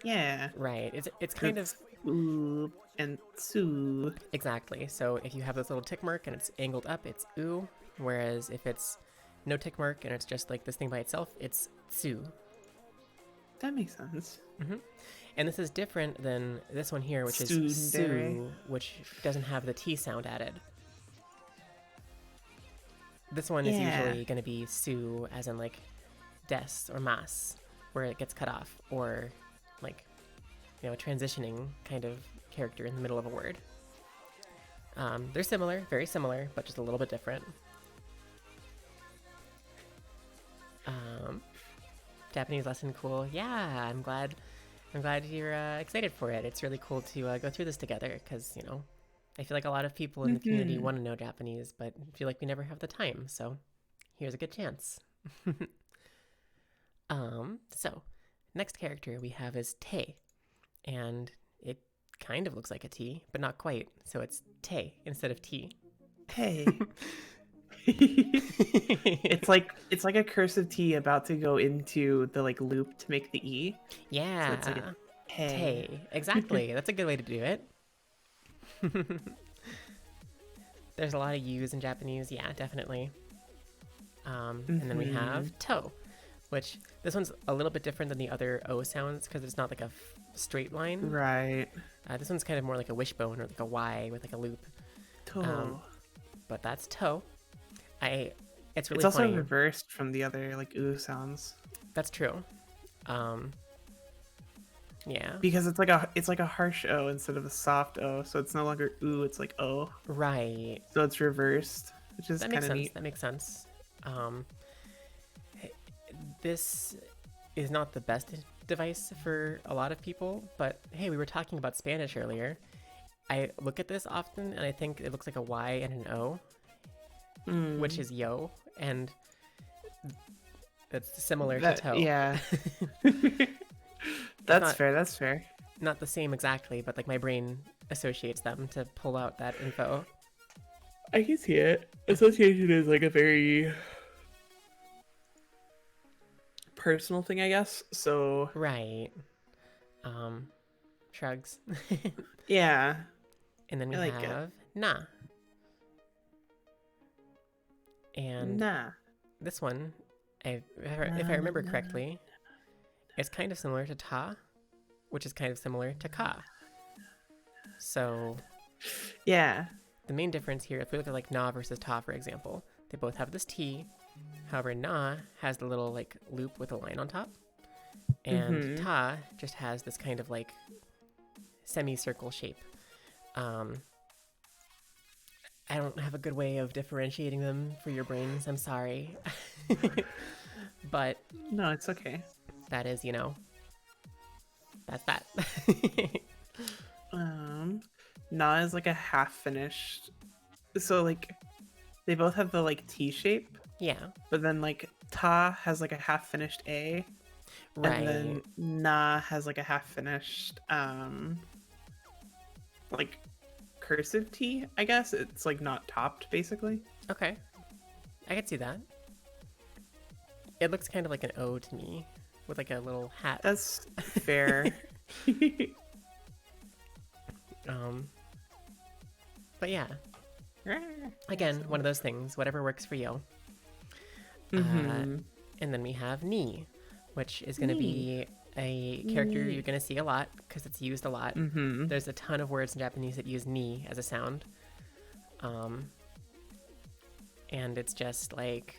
yeah. Right. It's kind of. Ooh and Su. Exactly. So if you have this little tick mark and it's angled up, it's ooh. Whereas if it's no tick mark and it's just like this thing by itself, it's tsu. That makes sense. Mm-hmm. And this is different than this one here, which is Tsundere. su, which doesn't have the T sound added. This one is Yeah. usually going to be su, as in like des or mas, where it gets cut off, or like, you know, a transitioning kind of character in the middle of a word. They're similar, very similar, but just a little bit different. Japanese lesson, cool. Yeah, I'm glad you're excited for it. It's really cool to go through this together because, you know, I feel like a lot of people in the community want to know Japanese, but feel like we never have the time. So here's a good chance. So next character we have is Te, and it kind of looks like a T, but not quite. So it's Te instead of T. Hey. it's like a cursive T about to go into the like loop to make the E. Yeah. So it's like a hey. Te. Exactly. That's a good way to do it. There's a lot of U's in Japanese. Yeah, definitely. And then we have to, which this one's a little bit different than the other O sounds because it's not like a straight line. Right. This one's kind of more like a wishbone or like a Y with like a loop. To. But that's to. It's really It's also funny. reversed from the other like ooh sounds. That's true. Yeah. Because it's like a harsh O instead of a soft O, so it's no longer ooh, it's like O. Right. So it's reversed, which is That kind makes of sense. neat. That makes sense. This is not the best device for a lot of people, but hey, we were talking about Spanish earlier. I look at this often and I think it looks like a Y and an O, which is yo, and It's similar to That toe. yeah. It's That's not fair. That's fair. not the same exactly, but like my brain associates them to pull out that info. I can see it. Association is like a very personal thing, I guess. So Right. Um, shrugs. yeah, And then we I like it. have na. And Nah. this one, if I Nah, nah, remember nah. correctly, it's kind of similar to ta, which is kind of similar to ka. So Yeah. the main difference here, if we look at like na versus ta, for example, they both have this T. However, na has the little like loop with a line on top, and Mm-hmm. ta just has this kind of like semicircle shape. Um, I don't have a good way of differentiating them for your brains. I'm sorry. But No, it's okay. that is, that's that. Um, Na is like a half finished. So like they both have the like T shape, Yeah, but then like Ta has like a half finished A, and right. then Na has like a half finished like cursive T, I guess. It's like not topped basically. Okay, I could see that. It looks kind of like an O to me, with like a little hat. That's fair. um, but yeah, again, one of those things. Whatever works for you. Uh, Mm-hmm. and then we have ni, which is going to Ni. be a character Ni. you're going to see a lot because it's used a lot. Mm-hmm. There's a ton of words in Japanese that use ni as a sound. And it's just like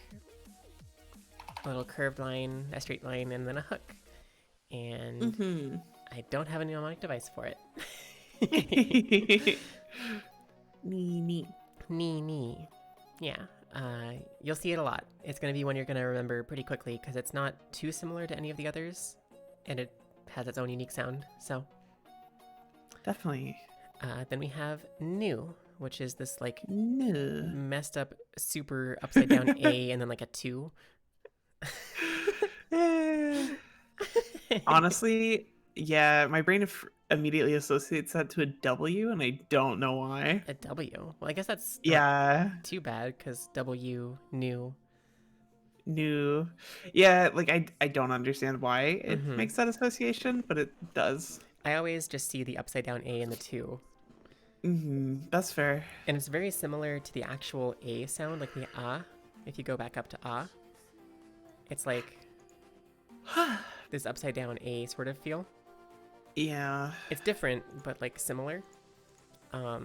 a little curved line, a straight line, and then a hook. And Mm-hmm. I don't have a mnemonic device for it. Ni ni. Ni. Yeah. You'll see it a lot. It's going to be one you're going to remember pretty quickly because it's not too similar to any of the others, and it has its own unique sound. So, Definitely. then we have new, which is this like No. messed up, super upside down A and then like a 2. Honestly, yeah, my brain immediately associates that to a W, and I don't know why. A W. Well, I guess that's not Yeah, too bad because W, new. new. Yeah, like I don't understand why it Mm-hmm. makes that association, but it does. I always just see the upside down A and the 2. That's fair. And it's very similar to the actual A sound, like the ah. If you go back up to ah, it's like this upside down A sort of feel. Yeah. It's different, but like similar. I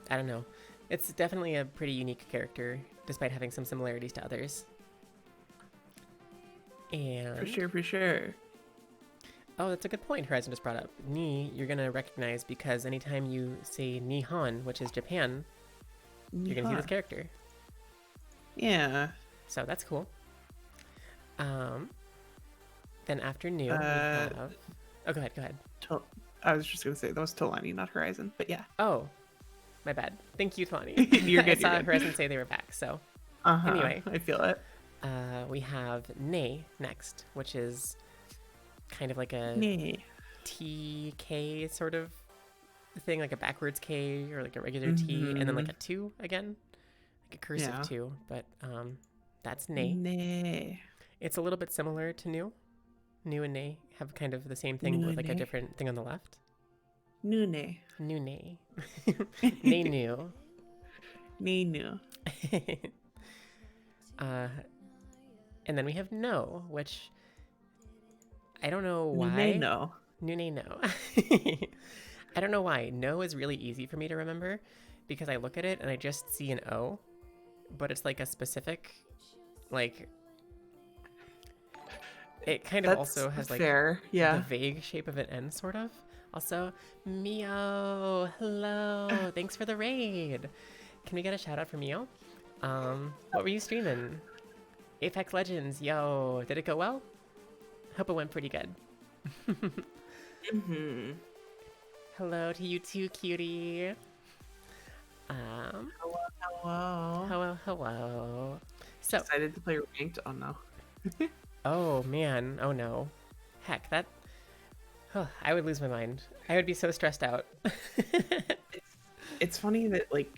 don't know. It's definitely a pretty unique character, despite having some similarities to others. And For sure, for sure. oh, that's a good point Horizon just brought up. Ni, you're gonna recognize because anytime you say Nihon, which is Japan, you're gonna see this character. Yeah. So that's cool. Then after new, we have. Oh, go ahead. I was just gonna say that was Tolani, not Horizon, but yeah. Oh, my bad. Thank you, Tawny. You're good. I saw You're good. Horizon say they were back. So anyway, I feel it. we have Ne next, which is kind of like a Nee. TK sort of thing, like a backwards K or like a regular T, and then like a 2 again, like a cursive 2. But that's Ne. Nee. It's a little bit similar to New. New and Ne have kind of the same thing, but with like a different thing on the left. Nune. New Ne. Ne new. Nee nu. And then we have no, which I don't know why. Nune no. Nune no. I don't know why. No is really easy for me to remember because I look at it and I just see an O, but it's like a specific, like, it kind of also has like fair. Yeah. the vague shape of an N sort of. Also, Mio, hello, thanks for the raid. Can we get a shout out for Mio? What were you streaming? Apex Legends, yo, did it go well? Hope it went pretty good. Hello to you too, cutie. Hello. Hello. So, Excited to play ranked? Oh no. Oh man. Oh no. Heck, that. Oh, I would lose my mind. I would be so stressed out. It's funny that like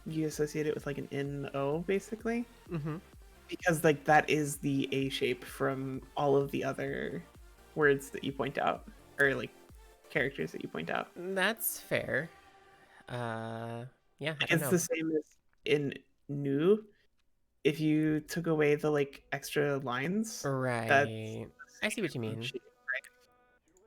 you associate it with like an N-O basically, Mm-hmm. because like that is the A shape from all of the other words that you point out, or like characters that you point out. That's fair. Uh, yeah, I Like don't it's know. the same as in new. If you took away the like extra lines, that's Right. the I see what you same mean. shape,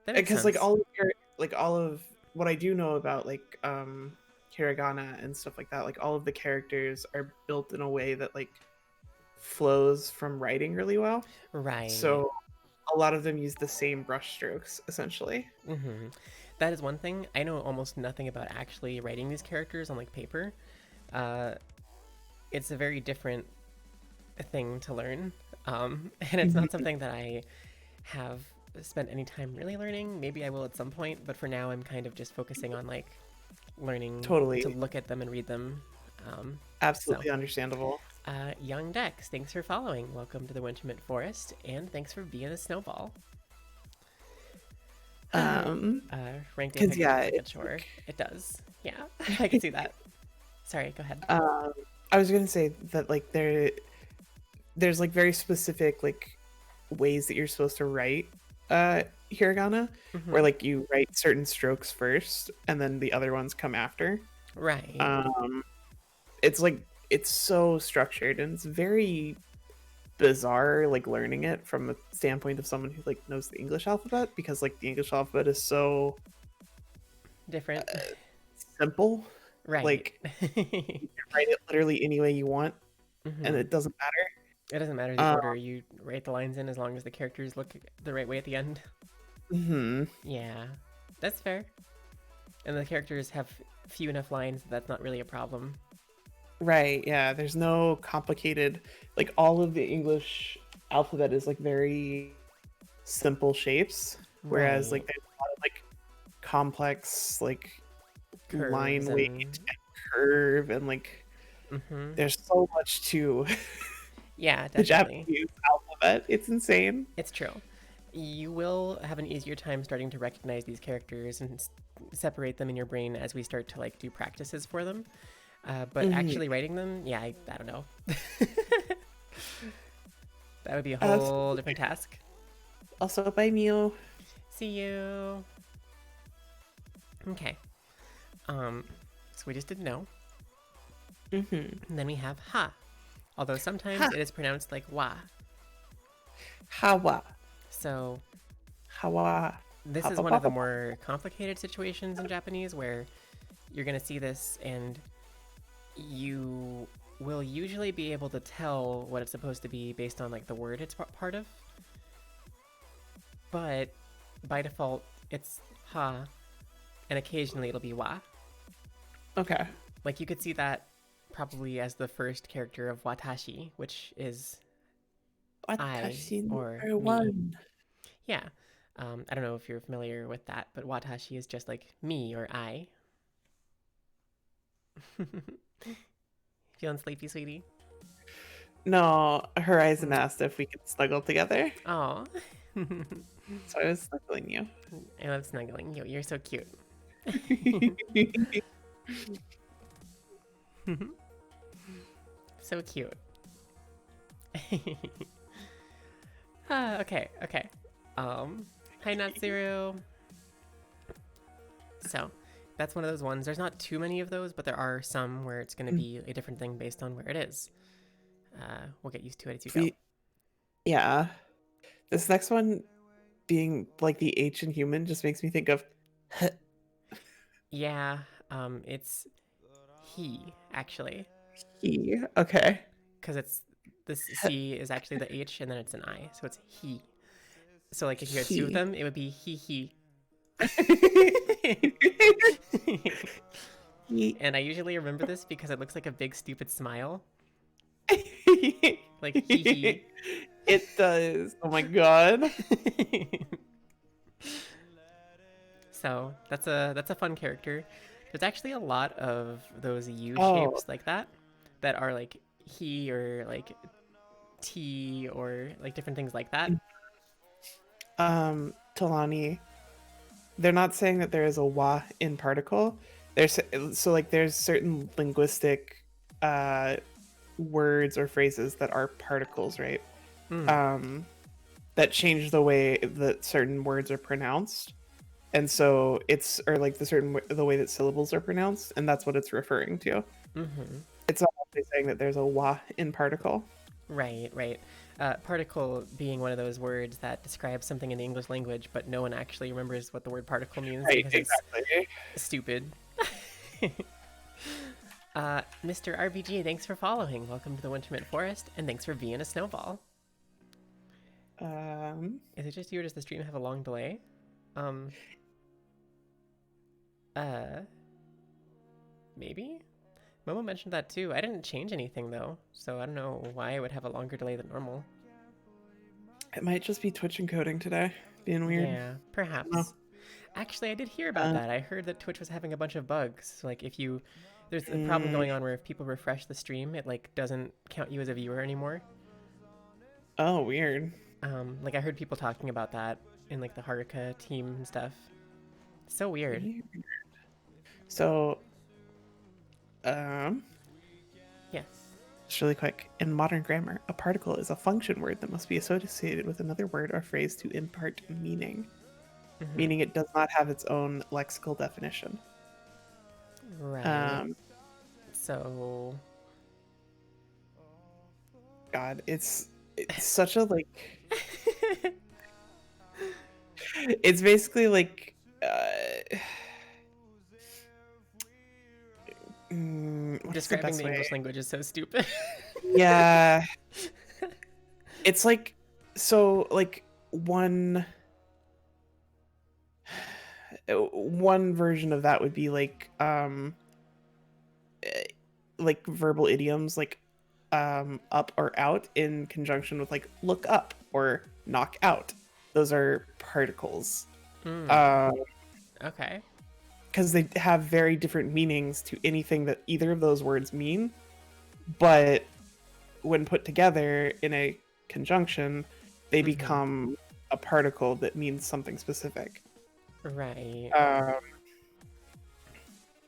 That right? makes Because like sense. all of what I do know about like hiragana and stuff like that, like all of the characters are built in a way that like flows from writing really well. Right. So a lot of them use the same brush strokes essentially. Mm-hmm. That is one thing. I know almost nothing about actually writing these characters on like paper. Uh, it's a very different thing to learn. And it's not Mhm. something that I have spent any time really learning. Maybe I will at some point, but for now I'm kind of just focusing on like learning to Totally. look at them and read them. Um, so, Absolutely understandable. Young Dex, thanks for following. Welcome to the Wintermint Forest, and thanks for being a snowball. Um, Ranked because Apex yeah, feels like a it's chore. like It does. Yeah, I can see that. Sorry, go ahead. um, I was gonna say that like there's like very specific like ways that you're supposed to write hiragana, where Mm-hmm. like you write certain strokes first and then the other ones come after. Right. Um, it's like it's so structured and it's very bizarre like learning it from a standpoint of someone who like knows the English alphabet, because like the English alphabet is so Different. simple. Right. Like you can write it literally any way you want and Mm-hmm. it doesn't It doesn't matter the matter. order you write the lines in as long as the characters look the right way at the end. Mhm. Yeah, that's fair. And the characters have few enough lines that that's not really a problem. Right, yeah, there's no complicated, like all of the English alphabet is like very simple shapes, whereas Right. like there's a lot of like complex like line Curves weight and. and curve and like Mm-hmm. there's so much to Yeah, the definitely. Japanese alphabet. It's insane. It's true. You will have an easier time starting to recognize these characters and separate them in your brain as we start to like do practices for them. But Mhm. actually writing them, yeah, I don't know. That would be a whole Absolutely. different task. Also by Mew. See you. Okay. Um, so we just did no. Mhm. And then we have ha. Although Ha, sometimes it is pronounced like wa. hawa, So hawa, this is haba one of the baba. more complicated situations in Japanese where you're going to see this and you will usually be able to tell what it's supposed to be based on like the word it's part of, but by default it's ha, and occasionally it'll be wa. Okay. Like you could see that probably as the first character of watashi, which is I Watashi or number me. one. Yeah. I don't know if you're familiar with that, but watashi is just like me or I. Feeling sleepy, sweetie? No, Horizon Mm. asked if we could snuggle together, Oh. so I was snuggling you. I love snuggling you. You're so cute. So cute. Okay, okay. Hi Natsuru. So, that's one of those ones. There's not too many of those, but there are some where it's going to be a different thing based on where it is. We'll get used to it as you go. We, yeah. This next one being like the H in human just makes me think of Yeah, it's he actually, he. Okay. because it's this C is actually the H and then it's an I, so it's he. So like if you had two of He. them, it would be he. He. And I usually remember this because it looks like a big stupid smile, like he. It does. Oh my god. So that's a fun character. There's actually a lot of those U Oh, shapes like that that are like he or like T or like different things like that? Talani, they're not saying that there is a wa in particle. There's so like there's certain linguistic uh words or phrases that are particles, right? Mm. Um that change the way that certain words are pronounced. And so it's or like the way that syllables are pronounced, and that's what it's referring to. Mm-hmm. It's not actually saying that there's a wa in particle. Right, right. Particle being one of those words that describes something in the English language, but no one actually remembers what the word particle means Right, because it's exactly. stupid. Mr. RBG, thanks for following. Welcome to the Wintermint Forest, and thanks for being a snowball. Um, Is it just you or does the stream have a long delay? Um, uh, maybe? Momo mentioned that too. I didn't change anything though, so I don't know why it would have a longer delay than normal. it might just be Twitch encoding today, being weird. Yeah, I don't know. perhaps. Actually, I did hear about Uh, that. I heard that Twitch was having a bunch of bugs. Like if you there's a problem mm, going on where if people refresh the stream, it like doesn't count you as a viewer anymore. oh, weird. Like I heard people talking about that in like the Haruka team and stuff. So weird. Weird. So, um, Yes. just really quick. In modern grammar, a particle is a function word that must be associated with another word or phrase to impart meaning, Mm-hmm. meaning it does not have its own lexical definition. Right. Um, So God, it's such a like it's basically like what's the describing best the way? English language is so stupid. Yeah, it's like so like one version of that would be like verbal idioms like up or out in conjunction with like look up or knock out. Those are particles. Hmm. Um Okay. because they have very different meanings to anything that either of those words mean, but when put together in a conjunction, they Mm-hmm. become a particle that means something specific. Right. Um,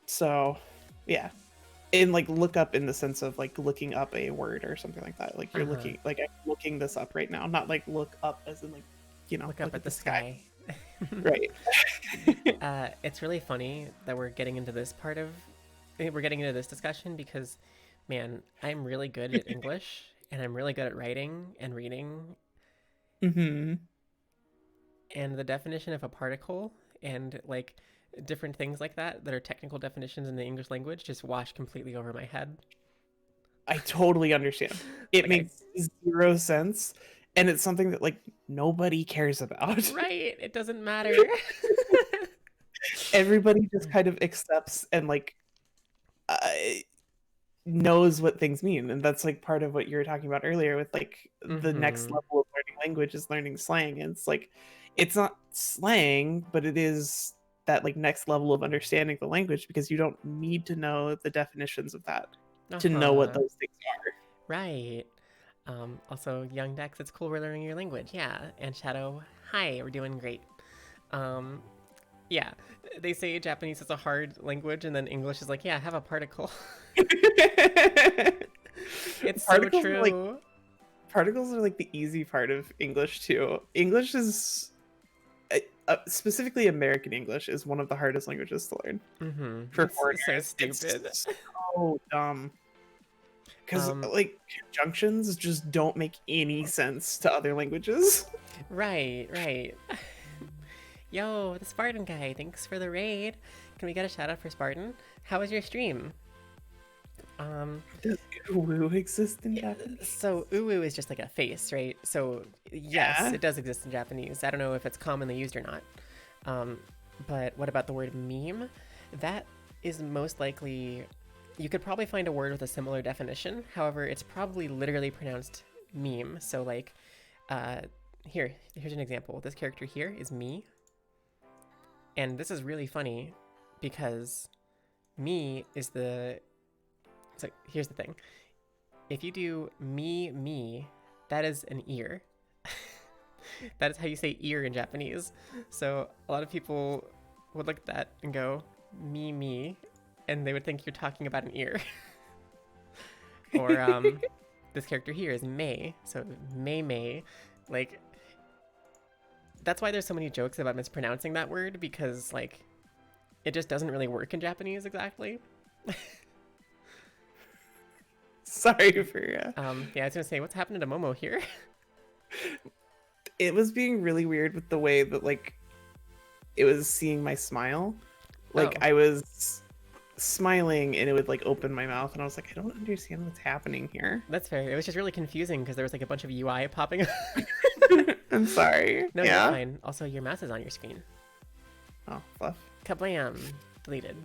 so, yeah, and like look up in the sense of like looking up a word or something like that. Like Uh you're huh. looking, like I'm looking this up right now, not like look up as in like Look up look at at the the sky. sky. Right. It's really funny that we're getting into this part of we're getting into this discussion because, man, I'm really good at English and I'm really good at writing and reading, hmm and the definition of a particle and like different things like that are technical definitions in the English language just wash completely over my head. I totally understand. It Like I makes zero sense, and it's something that like nobody cares about. right, it doesn't matter. Everybody just kind of accepts and like uh, knows what things mean, and that's like part of what you were talking about earlier with like the next Mm-hmm. level of learning language is learning slang. And it's like it's not slang, but it is that like next level of understanding the language because you don't need to know the definitions of that to know what Uh-huh. those things Right. Also, Young Dex, it's cool we're learning your language. Yeah. And Shadow, hi, we're doing great. Um, yeah. They say Japanese is a hard language, and then English is like, yeah, have a particle. are. It's so particles are like true. particles are like the easy part of English too. English is specifically American English is one of the hardest languages to learn Mm-hmm. for It's so foreigners. stupid. It's so dumb because Um, like conjunctions just don't make any sense to other languages. right, right. Yo, the Spartan guy, thanks for the raid. Can we get a shout out for Spartan? How was your stream? Um, Does woo exist in Japanese? So uwu is just like a face, right? So yes, Yeah. it does exist in Japanese. I don't know if it's commonly used or not. Um, but what about the word meme? That is most likely you could probably find a word with a similar definition. However, it's probably literally pronounced meme. So like uh here's an example. This character here is me. And this is really funny because me is the so here's the thing. If you do me, that is an ear. That is how you say ear in Japanese. So a lot of people would look at that and go, me, and they would think you're talking about an ear. Or this character here is Mei, so Mei. Like, that's why there's so many jokes about mispronouncing that word, because like it just doesn't really work in Japanese exactly. Sorry for yeah, I was gonna say, what's happening to Momo here? It was being really weird with the way that like it was seeing my smile. Like Oh. I was smiling and it would like open my mouth and I was like, I don't understand what's happening here. That's fair. It was just really confusing because there was like a bunch of UI popping up. I'm sorry. No, you're Yeah. fine. Also, your mouse is on your screen. Oh, fluff. Kablam! Deleted.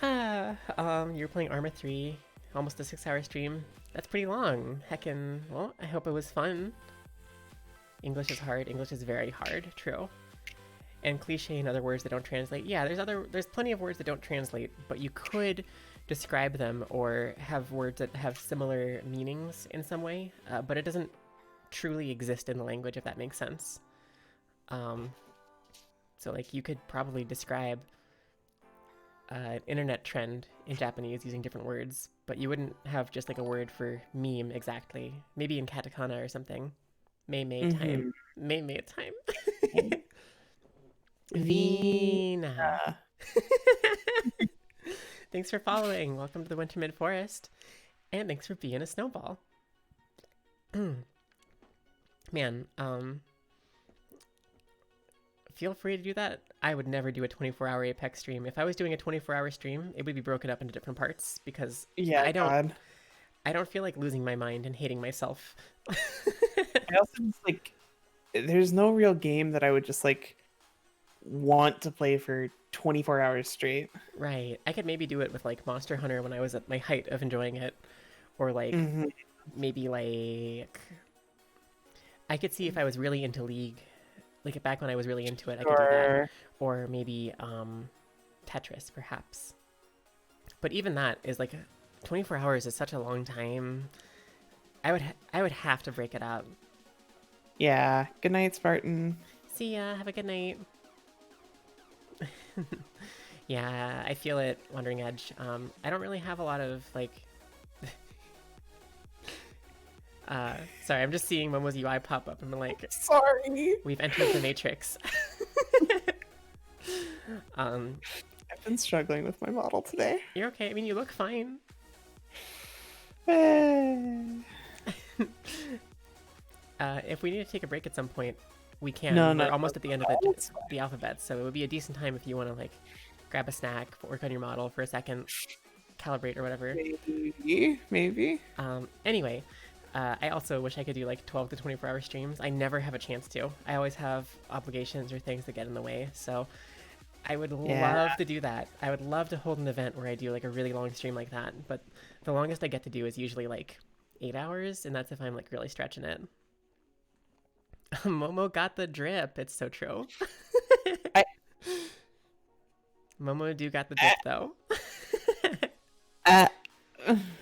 You're playing Arma 3, almost a 6-hour stream. That's pretty long. Heckin', well, I hope it was fun. English is hard. English is very hard. True. And cliche in other words that don't translate. Yeah, there's plenty of words that don't translate, but you could describe them or have words that have similar meanings in some way, but it doesn't truly exist in the language, if that makes sense. So like you could probably describe an internet trend in Japanese using different words, but you wouldn't have just like a word for meme exactly. Maybe in katakana or something. Mei time. Mei time. Vina. Thanks for following. Welcome to the Winter Mid Forest. And thanks for being a snowball. Man, feel free to do that. I would never do a 24-hour Apex stream. If I was doing a 24-hour stream, it would be broken up into different parts because I don't feel like losing my mind and hating myself. I also just like there's no real game that I would just like want to play for 24 hours straight. Right. I could maybe do it with like Monster Hunter when I was at my height of enjoying it, or like maybe like I could see if I was really into League, like back when I was really into it, I could do that. Or maybe Tetris, perhaps. But even that is like 24 hours is such a long time. I would have to break it up. Yeah. Good night, Spartan. See ya. Have a good night. Yeah, I feel it, Wandering Edge. I don't really have a lot of like. Sorry, I'm just seeing Momo's UI pop up and I'm like, sorry, we've entered the Matrix. I've been struggling with my model today. You're okay. I mean, you look fine. If we need to take a break at some point, we can. We're almost at the end of the alphabet, so it would be a decent time if you want to like grab a snack, work on your model for a second, calibrate or whatever. Maybe. Anyway, I also wish I could do like 12 to 24-hour streams. I never have a chance to. I always have obligations or things that get in the way, so I would love to do that. I would love to hold an event where I do like a really long stream like that, but the longest I get to do is usually like 8 hours, and that's if I'm like really stretching it. Momo got the drip. It's so true. Momo do got the drip though.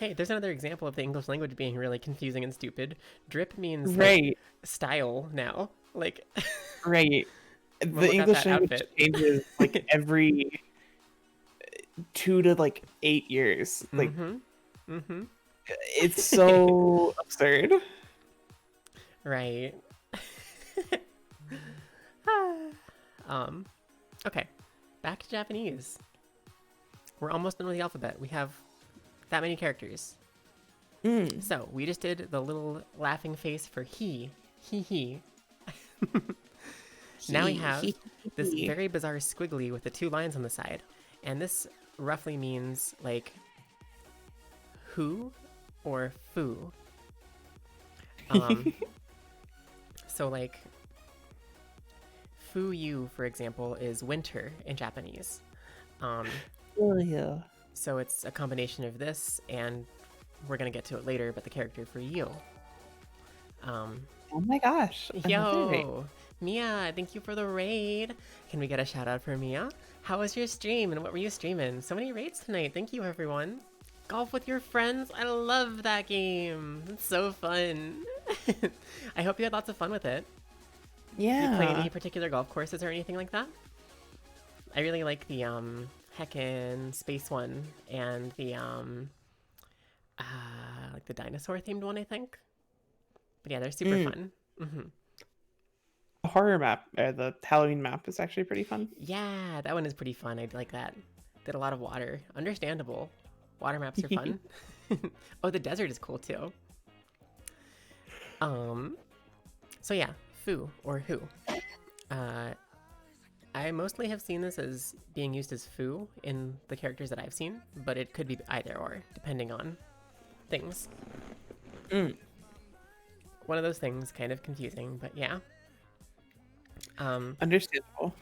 Hey, there's another example of the English language being really confusing and stupid. Drip means like, style now. Like right. The English language changes like every 2 to like 8 years. Like it's so absurd. Right. Okay, back to Japanese. We're almost done with the alphabet. We have that many characters. So we just did the little laughing face for he. Now we have this very bizarre squiggly with the 2 lines on the side, and this roughly means like who or foo. So like Fuyu, for example, is winter in Japanese. So it's a combination of this, and we're gonna get to it later, but the character for you. Oh my gosh. Yo, Mia, thank you for the raid. Can we get a shout out for Mia? How was your stream and what were you streaming? So many raids tonight. Thank you, everyone. Golf with your friends? I love that game. It's so fun. I hope you had lots of fun with it. Do you play any Yeah. particular golf courses or anything like that? I really like the Heckin Space one and the like the dinosaur themed one, I think. But yeah, they're super Mm. fun. The horror map, or the Halloween map, is actually pretty fun. Yeah, that one is pretty fun. I like that. Did a lot of water. Understandable. Water maps are fun. Oh, the desert is cool too. Um, so yeah, foo or who. Uh, I mostly have seen this as being used as foo in the characters that I've seen, but it could be either or, depending on things. Mm. One of those things, kind of confusing, but yeah. Understandable.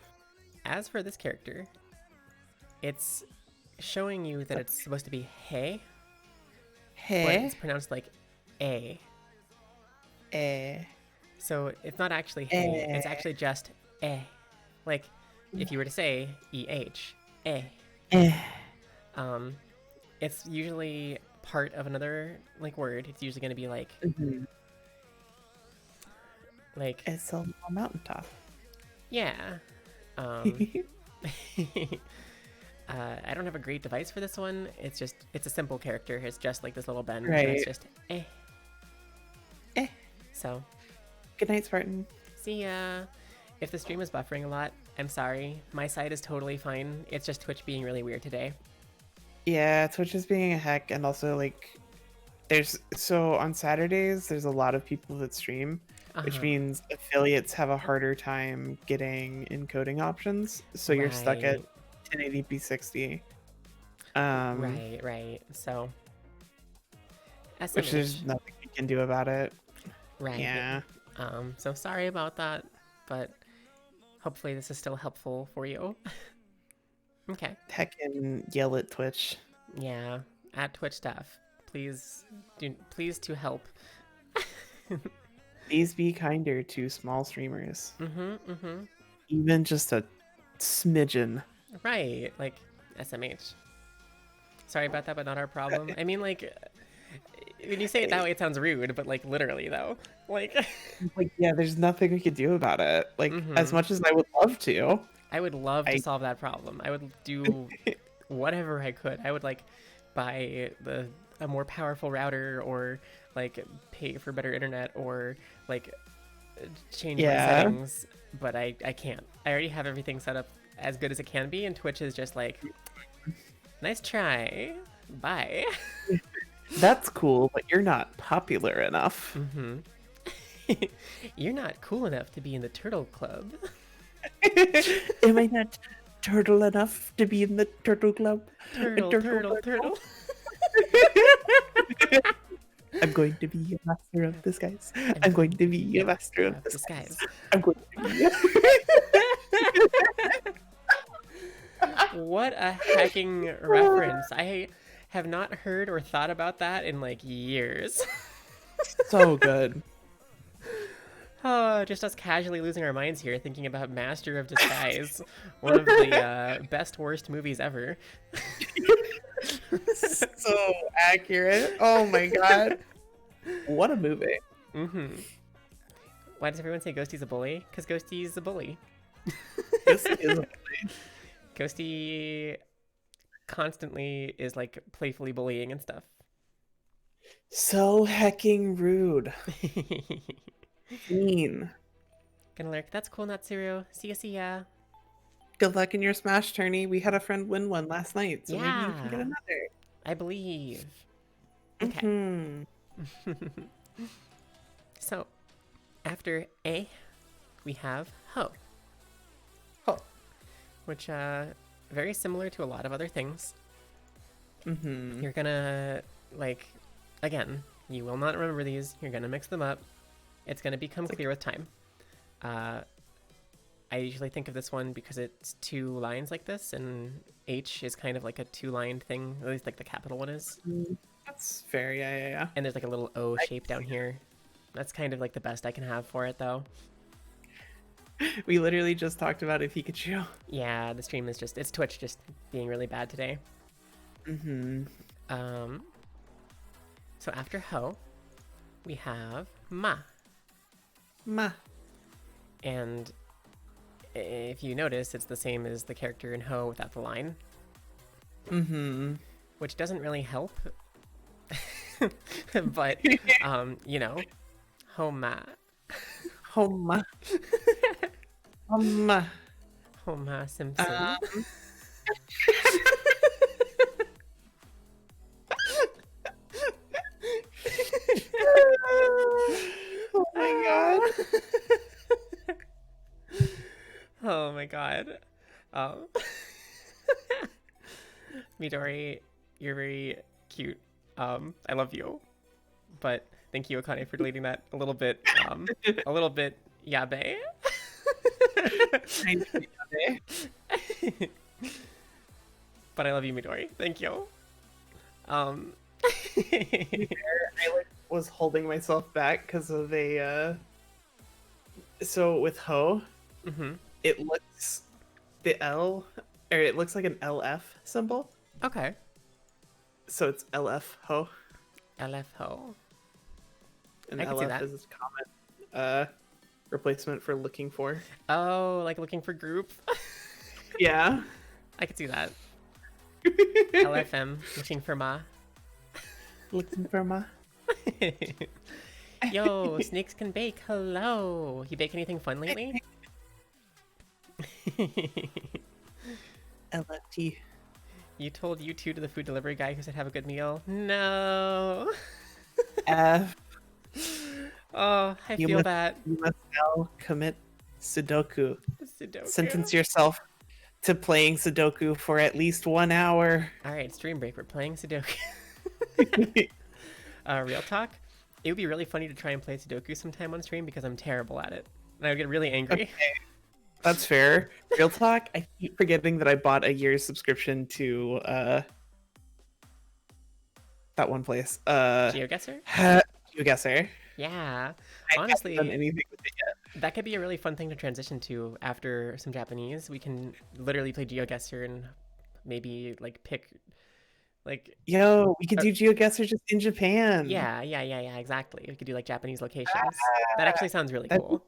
As for this character, it's showing you that it's supposed to be hey, but Hey. it's pronounced like a. Eh. So it's not actually hey, Eh. it's actually just eh. Like if you were to say eh, eh. Eh. Um, it's usually part of another like word. It's usually going to be Mm-hmm. like It's a little mountaintop. yeah. Um, I don't have a great device for this one. It's a simple character. It's just like this little bend, and it's Right. just eh. Eh. So Good night, Spartan. see ya. If the stream is buffering a lot, I'm sorry. My side is totally fine. It's just Twitch being really weird today. Yeah, Twitch is being a heck, and also like on Saturdays there's a lot of people that stream, which Uh-huh. means affiliates have a harder time getting encoding options. So you're stuck at Right. 1080p 60. Right. So Which there's SMH. nothing you can do about it. Right. Yeah. So sorry about that, but hopefully this is still helpful for you. Okay. Heck and yell at Twitch. Yeah. At Twitch staff, please to help. Please be kinder to small streamers. Mm-hmm. Even just a smidgen. Right. Like SMH. Sorry about that, but not our problem. I mean, like, when you say it that way, it sounds rude, but like literally though, like, Like, yeah, there's nothing we could do about it. Like, as mm-hmm. much as I would love to, I would love to I solve that problem. I would do whatever I could. I would like buy a more powerful router or like pay for better internet or like change my yeah. settings, but I can't. I already have everything set up as good as it can be, and Twitch is just like, nice try, bye. That's cool, but you're not popular enough. Mm-hmm. You're not cool enough to be in the Turtle Club. Am I not turtle enough to be in the turtle club? Turtle. I'm going to be a master of disguise. I'm going to be a master of disguise. I'm going to be. What a hacking reference. I have not heard or thought about that in like years. So good. Oh, just us casually losing our minds here thinking about Master of Disguise, one of the best worst movies ever. So accurate. Oh my god. What a movie. Mm-hmm. Why does everyone say Ghosty's a bully? Because Ghosty's a bully. This is Ghosty constantly is like playfully bullying and stuff. so hecking rude. Mean. Gonna lurk. That's cool, Natsuru. See ya. Good luck in your Smash tourney. We had a friend win one last night, so maybe you can get Yeah. another. I believe. Okay. Mm-hmm. So, after A, we have Ho. Ho. Which, very similar to a lot of other things. Mm-hmm. You're gonna, like, again, you will not remember these. You're gonna mix them up. It's gonna become clear with time. I usually think of this one because it's two lines like this, and H is kind of like a two-lined thing, at least like the capital one is. That's fair, yeah. And there's like a little O shape down here. That's kind of like the best I can have for it, though. We literally just talked about a Pikachu. Yeah, the stream is just, it's Twitch just being really bad today. Mm-hmm. Um, so after ho, we have ma. Ma. And if you notice, it's the same as the character in ho without the line. Mm-hmm. Which doesn't really help. But, you know, ho ma. Homa. Homa. Homer Simpson. Oh my god. Oh my god. Um, Midori, you're very cute. I love you. But thank you, Akane, for deleting that a little bit yabe. But I love you, Midori. Thank you. Um, I like was holding myself back because of so with Ho, mm-hmm. it looks the L or it looks like an LF symbol. Okay. So it's LF Ho. LFO. And I can see LF that. is a common replacement for looking for. Oh, like looking for group? Yeah. I can see that. LFM, looking for ma. Looking for ma. Yo, snakes can bake. Hello. You bake anything fun lately? LFT. You told you two to the food delivery guy who said have a good meal? No. F. Oh, I feel that. You must now commit Sudoku. Sudoku. Sentence yourself to playing Sudoku for at least 1 hour. All right, stream break. We're playing Sudoku. Real talk. It would be really funny to try and play Sudoku sometime on stream because I'm terrible at it. And I would get really angry. Okay. That's fair. Real talk, I keep forgetting that I bought a year's subscription to that one place. GeoGuessr? GeoGuessr. Yeah. I Honestly, haven't done anything with it yet. that could be a really fun thing to transition to after some Japanese. We can literally play GeoGuessr and maybe like pick like Yo, we could do GeoGuessr just in Japan. yeah, exactly. We could do like Japanese locations. That actually sounds really That'd cool.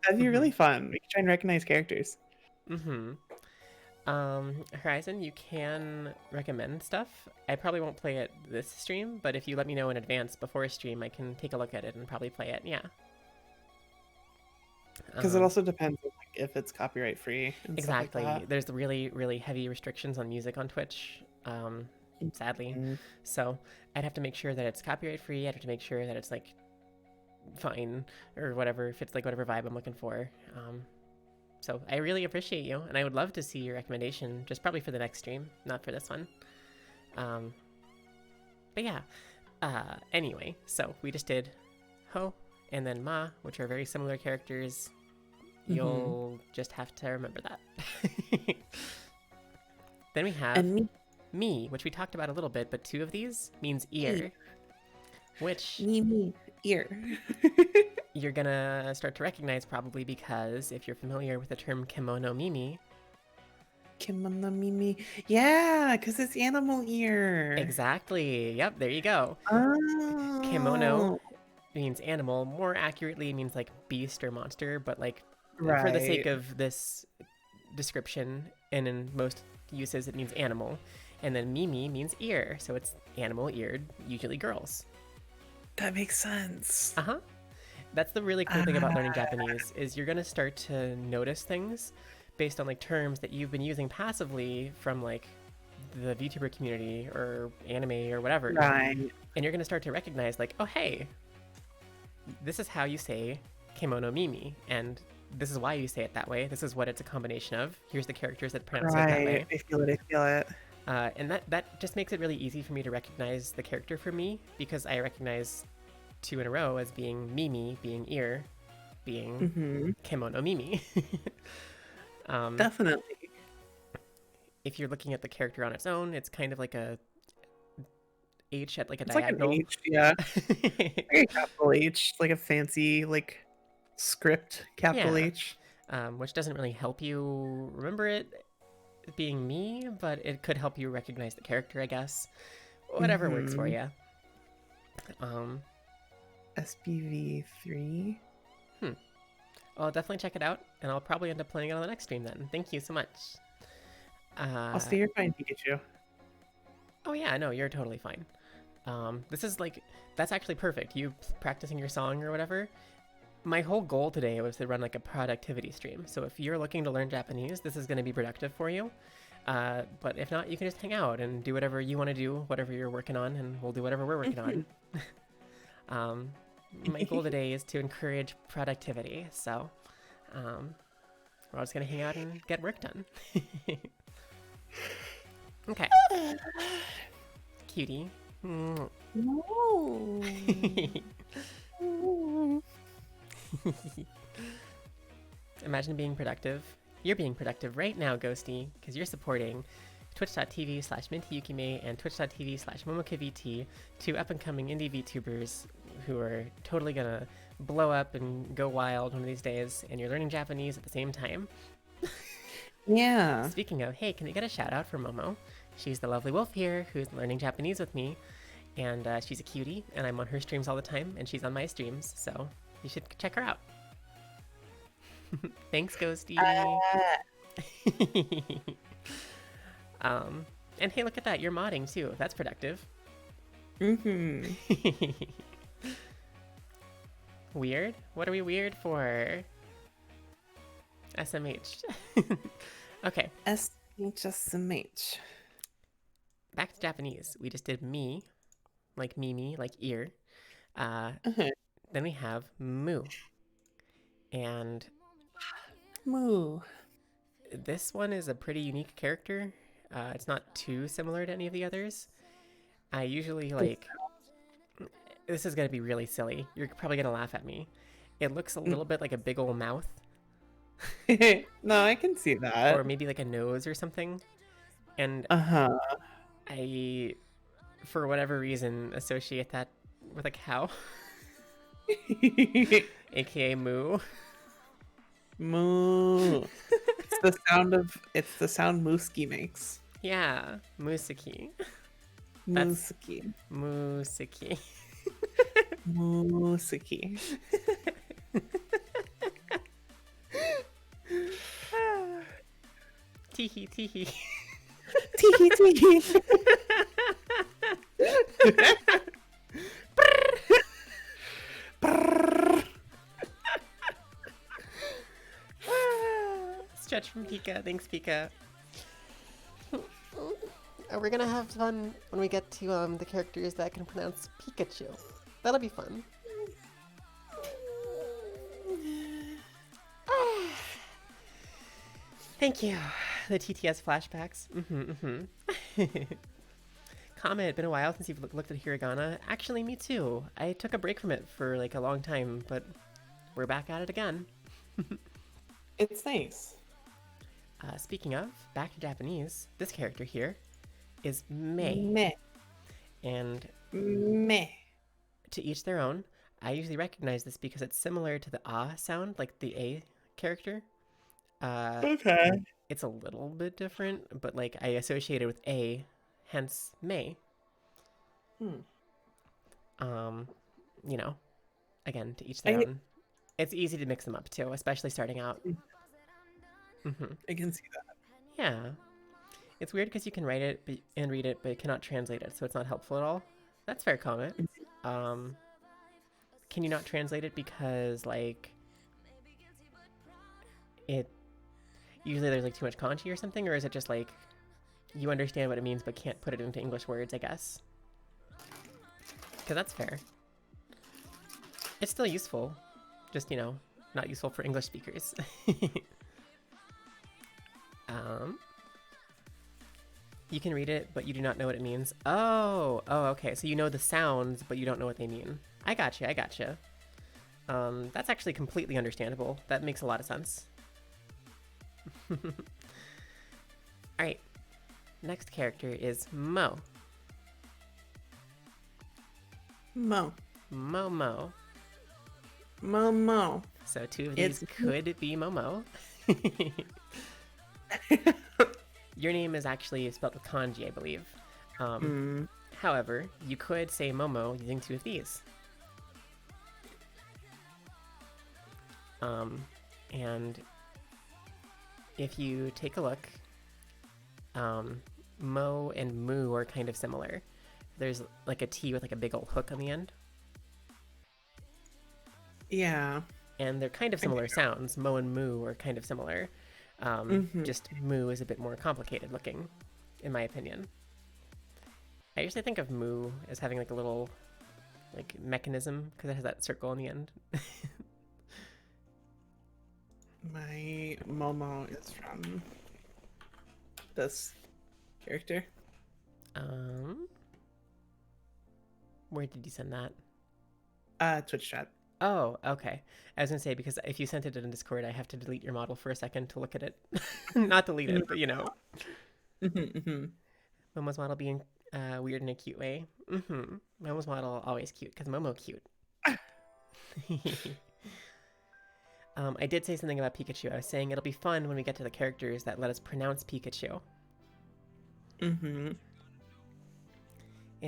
That'd be really fun. We could try and recognize characters. Mm-hmm. Horizon, you can recommend stuff. I probably won't play it this stream, but if you let me know in advance before a stream, I can take a look at it and probably play it. Yeah. Because it also depends on, like, if it's copyright free. And Exactly. Stuff like that. There's really, really heavy restrictions on music on Twitch. Sadly. Mm. So I'd have to make sure that it's copyright free. I'd have to make sure that it's like fine or whatever, if it's like whatever vibe I'm looking for. So I really appreciate you, and I would love to see your recommendation, just probably for the next stream, not for this one. But yeah. Anyway, so we just did Ho and then Ma, which are very similar characters. You'll just have to remember that. Then we have And me, which we talked about a little bit, but two of these means ear, which me, ear. you're gonna start to recognize probably because if you're familiar with the term kimono mimi. Kimono mimi. Yeah, because it's animal ear. Exactly. Yep, there you go. Oh. Kimono means animal. More accurately, it means like beast or monster, but like for the sake of this description and in most uses, it means animal. And then mimi means ear, so it's animal-eared, usually girls. That makes sense. Uh-huh. That's the really cool thing about learning Japanese, is you're gonna start to notice things based on like terms that you've been using passively from like the VTuber community or anime or whatever. Right. And you're gonna start to recognize like, oh hey, this is how you say kimono mimi, and this is why you say it that way. This is what it's a combination of. Here's the characters that pronounce it that way. I feel it. And that just makes it really easy for me to recognize the character for me, because I recognize two in a row as being Mimi, being ear, being kimono Mimi. Definitely. If you're looking at the character on its own, it's kind of like a H at like a It's diagonal. like an H, yeah. Like a capital H, like a fancy like script capital H. Which doesn't really help you remember it being me, but it could help you recognize the character, I guess. whatever works for you. Um, SPV3. I'll definitely check it out, and I'll probably end up playing it on the next stream then. Thank you so much. I'll stay your fine, Pikachu. Oh yeah, no, you're totally fine. This is like, that's actually perfect. You practicing your song or whatever. My whole goal today was to run like a productivity stream. So if you're looking to learn Japanese, this is going to be productive for you. But if not, you can just hang out and do whatever you want to do, whatever you're working on, and we'll do whatever we're working on. My goal today is to encourage productivity. So we're all just going to hang out and get work done. Okay. Cutie. No. Imagine being productive. You're being productive right now, Ghosty, because you're supporting twitch.tv/mintyyukime and twitch.tv/momokavt, two up-and-coming indie VTubers who are totally gonna blow up and go wild one of these days, and you're learning Japanese at the same time. Yeah. Speaking of, hey, can we get a shout out for Momo? She's the lovely wolf here who's learning Japanese with me, and she's a cutie, and I'm on her streams all the time, and she's on my streams, so you should check her out. Thanks, Ghosty. And hey, look at that, you're modding too. That's productive. Weird? What are we weird for? SMH. Okay. SHSMH. Back to Japanese. We just did me, like Mimi, like ear. Then we have moo. And moo. This one is a pretty unique character. It's not too similar to any of the others. I usually like... This is going to be really silly. You're probably going to laugh at me. It looks a little bit like a big old mouth. No, I can see that. Or maybe like a nose or something. And I, for whatever reason, associate that with a cow. AKA moo. Moo. It's the sound Mooski makes. Yeah, Musiki. Mooski. Musiki. Mooski. Teehee, teehee. Teehee, teehee. Stretch from Pika. Thanks, Pika. We're gonna have fun when we get to the characters that can pronounce Pikachu. That'll be fun. Thank you. The TTS flashbacks. Comet, been a while since you've looked at Hiragana. Actually, me too. I took a break from it for like a long time, but we're back at it again. It's nice. Speaking of, back to Japanese, this character here is Mei. Meh. And Meh. To each their own. I usually recognize this because it's similar to the ah sound, like the A character. Okay. It's a little bit different, but like I associate it with A, hence Mei. You know, again, to each their own. It's easy to mix them up too, especially starting out. I can see that. Yeah. It's weird because you can write it and read it, but you cannot translate it, so it's not helpful at all. That's fair comment. Can you not translate it because, like, it... Usually there's, like, too much kanji or something? Or is it just, like, you understand what it means but can't put it into English words, I guess? Because that's fair. It's still useful. Just, you know, not useful for English speakers. You can read it, but you do not know what it means. Oh, okay. So you know the sounds, but you don't know what they mean. I gotcha. That's actually completely understandable. That makes a lot of sense. Alright. Next character is Mo. Mo. Momo. Momo. So two of these could be Momo. Your name is actually spelled with kanji, I believe. And However, you could say Momo using two of these. And if you take a look, Mo and Moo are kind of similar. There's like a T with like a big old hook on the end. Yeah. And they're kind of similar sounds. Mo and Moo are kind of similar. Just Moo is a bit more complicated looking, in my opinion. I usually think of Moo as having like a little like mechanism because it has that circle on the end. My Momo is from this character. Where did you send that? Twitch chat. Oh, okay. I was gonna say, because if you sent it in Discord, I have to delete your model for a second to look at it. Not delete it, but you know. Momo's model being weird in a cute way. Momo's model always cute because Momo cute. I did say something about Pikachu. I was saying it'll be fun when we get to the characters that let us pronounce Pikachu. And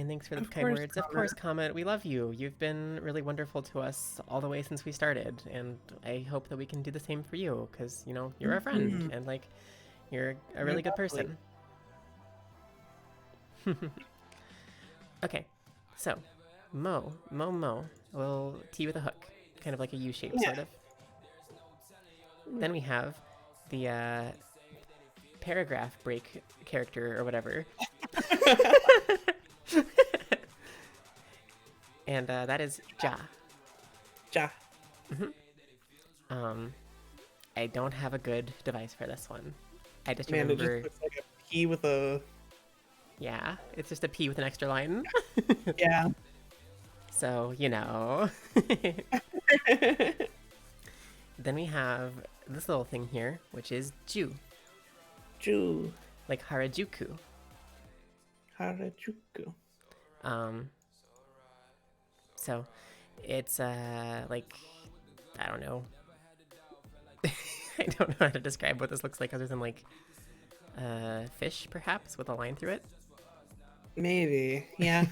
thanks for the kind words. Of course, Comet, we love you. You've been really wonderful to us all the way since we started, and I hope that we can do the same for you, because, you know, you're our friend, and, like, you're a really good person. Okay, so, Mo, a little T with a hook, kind of like a U shape, sort of. Then we have the paragraph break character, or whatever. And that is Ja. Ja. I don't have a good device for this one. I just Man, remember. it just looks like a P with a. Yeah, it's just a P with an extra line. Yeah. So, you know. Then we have this little thing here, which is Ju. Ju. Like Harajuku. Harajuku. So, it's like, I don't know. I don't know how to describe what this looks like other than like fish, perhaps, with a line through it. Maybe, yeah.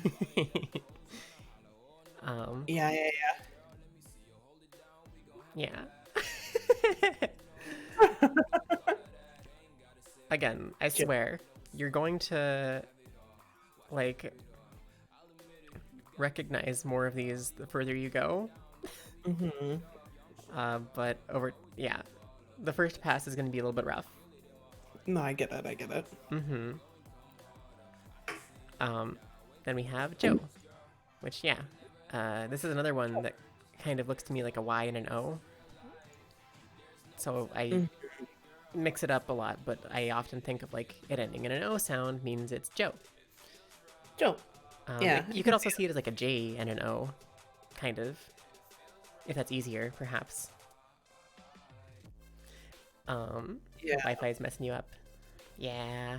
Yeah. Again, I swear, you're going to like recognize more of these the further you go. But the first pass is going to be a little bit rough. No, I get it. Then we have Joe, which, this is another one that kind of looks to me like a Y and an O. So I mix it up a lot, but I often think of like it ending in an O sound means it's Joe. Joe. Yeah. You could also see it as like a J and an O, kind of, if that's easier, perhaps. Yeah. Wi-Fi is messing you up. Yeah.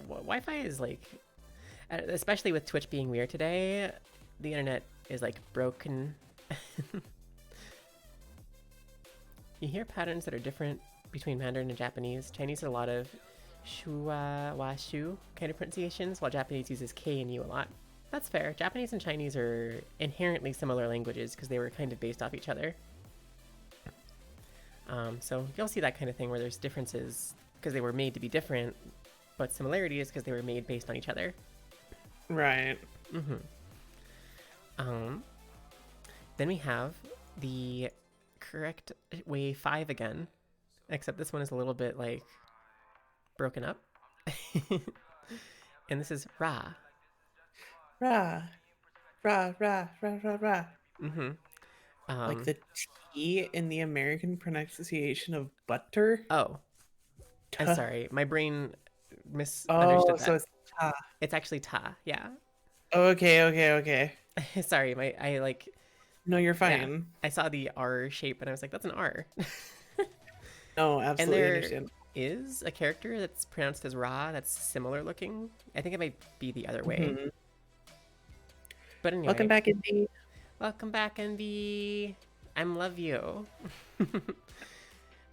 Wi-Fi is like, especially with Twitch being weird today, the internet is like broken. You hear patterns that are different between Mandarin and Japanese. Chinese has a lot of shua wa shu kind of pronunciations, while Japanese uses K and U a lot. That's fair. Japanese and Chinese are inherently similar languages because they were kind of based off each other. So you'll see that kind of thing where there's differences because they were made to be different, but similarities because they were made based on each other. Right. Then we have the correct way 5 again, except this one is a little bit like broken up. And this is Ra. Ra. Like the T in the American pronunciation of butter. Oh, I'm sorry. My brain misunderstood that. So it's ta. It's actually ta, yeah. Okay. Sorry, No, you're fine. Yeah, I saw the R shape and I was like, that's an R. No, absolutely and there understand. Is a character that's pronounced as Ra that's similar looking. I think it might be the other way. But anyway. Welcome back, Envy. Welcome back, Envy. I'm love you. You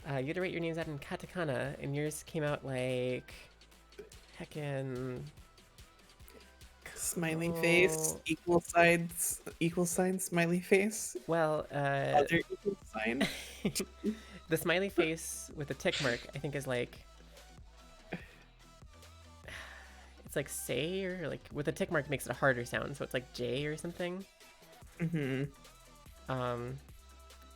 had to write your names out in katakana, and yours came out like heckin' Smiley face, Oh, equal sign, smiley face, well, other equal sign. the smiley face with the tick mark, I think, is like it's like say or like with the tick mark makes it a harder sound, so it's like J or something. Mm-hmm. Um,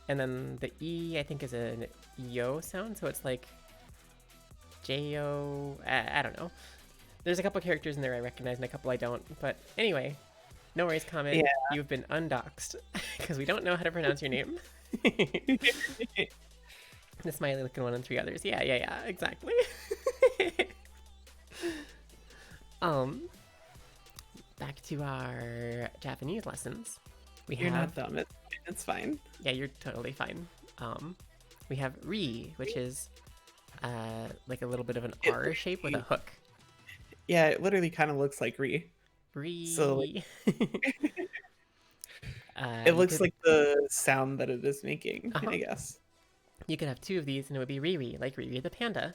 and then the E I think is an yo sound, so it's like J O. I don't know. There's a couple characters in there I recognize and a couple I don't. But anyway, no worries, Comet. Yeah. You've been undoxed because we don't know how to pronounce your name. The smiley looking one and three others. Yeah, yeah, yeah, exactly. um, Back to our Japanese lessons. We You're have not dumb. It's fine. yeah, you're totally fine. We have Ri, which is like a little bit of an It R shape with a literally, hook. yeah, it literally kind of looks like Re. So like, Ri. it You looks could like the sound that it is making, uh-huh. I guess. You could have two of these and it would be Riri, like Riri the panda.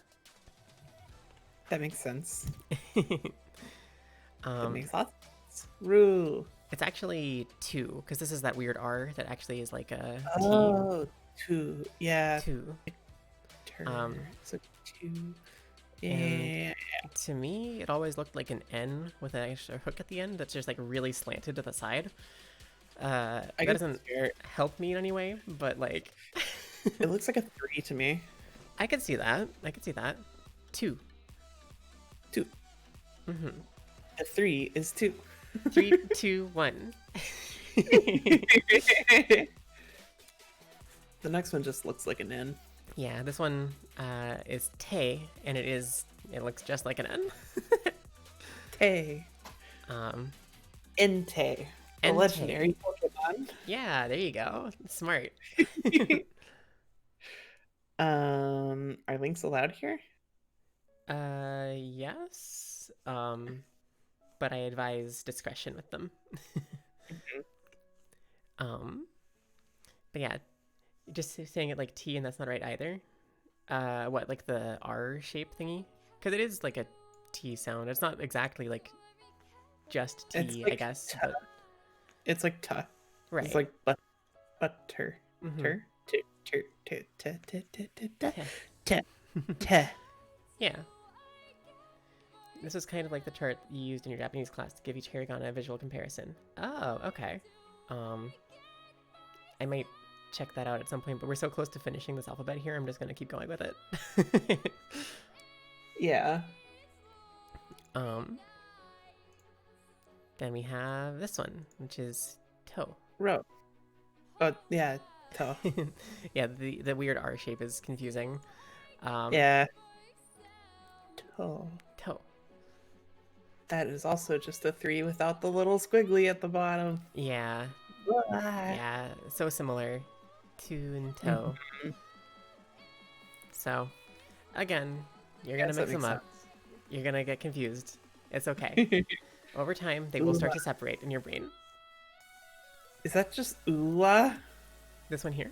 That makes sense. That um, makes lots of sense. Rue. it's actually two, because this is that weird R that actually is like a T. Oh, two. Yeah. Two. Turner. So two. And Yeah. to me, it always looked like an N with an extra hook at the end that's just like really slanted to the side. I That guess doesn't it's fair. help me in any way, but like, It looks like a three to me. I could see that. I could see that. Two. Two. Mm-hmm. A three is two. 3, 2, 1. The next one just looks like an N. Yeah, this one is Te, and it looks just like an N. Te. um, Entei. A Entei. legendary Pokemon. Yeah, there you go. Smart. Are links allowed here? Yes. But I advise discretion with them. um, but yeah, just saying it like T and that's not right either. What, like the R shape thingy? Because it is like a T sound. It's not exactly like just It's T, I like guess. ta. But It's like ta. right. It's like butter. Mm-hmm. Tur. Tur. Tur. Tur. Tur. Tur. Tur. Tur. Tur. Yeah. This is kind of like the chart you used in your Japanese class to give each hiragana a visual comparison. Oh, okay. I might check that out at some point, but we're so close to finishing this alphabet here, I'm just going to keep going with it. Yeah. Then we have this one, which is toe. Ro. Oh, yeah. Toe. Yeah, the weird R shape is confusing. Yeah. Toe. Toe. That is also just a three without the little squiggly at the bottom. Yeah. Yeah, so similar to and toe. Mhm. So, again, you're gonna mix them up. You're gonna get confused. It's okay. Over time, they will start to separate in your brain. Is that just ooh-ah? This one here?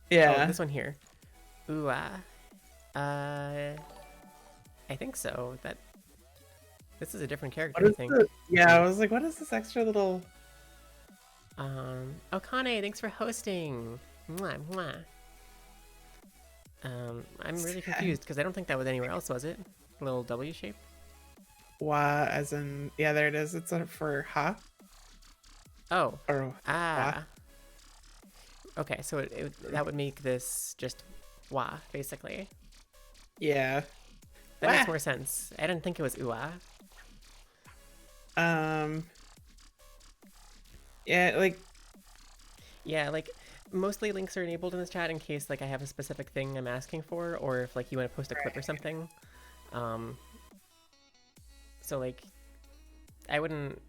Yeah. Oh, this one here. Ooh, I think so. This is a different character, What I is think. yeah, I was like, what is this extra little... Oh, Kane, thanks for hosting. Mwah, mwah. I'm really confused because I don't think that was anywhere else, was it? A little W shape? Wa, as in... Yeah, there it is. It's for ha. Oh. Or Ah. Okay, so that would make this just wa, basically. yeah. That makes more sense. I didn't think it was ua. Yeah, like... Yeah, like, mostly links are enabled in this chat in case, like, I have a specific thing I'm asking for, or if, like, you want to post a clip or something. So, like, I wouldn't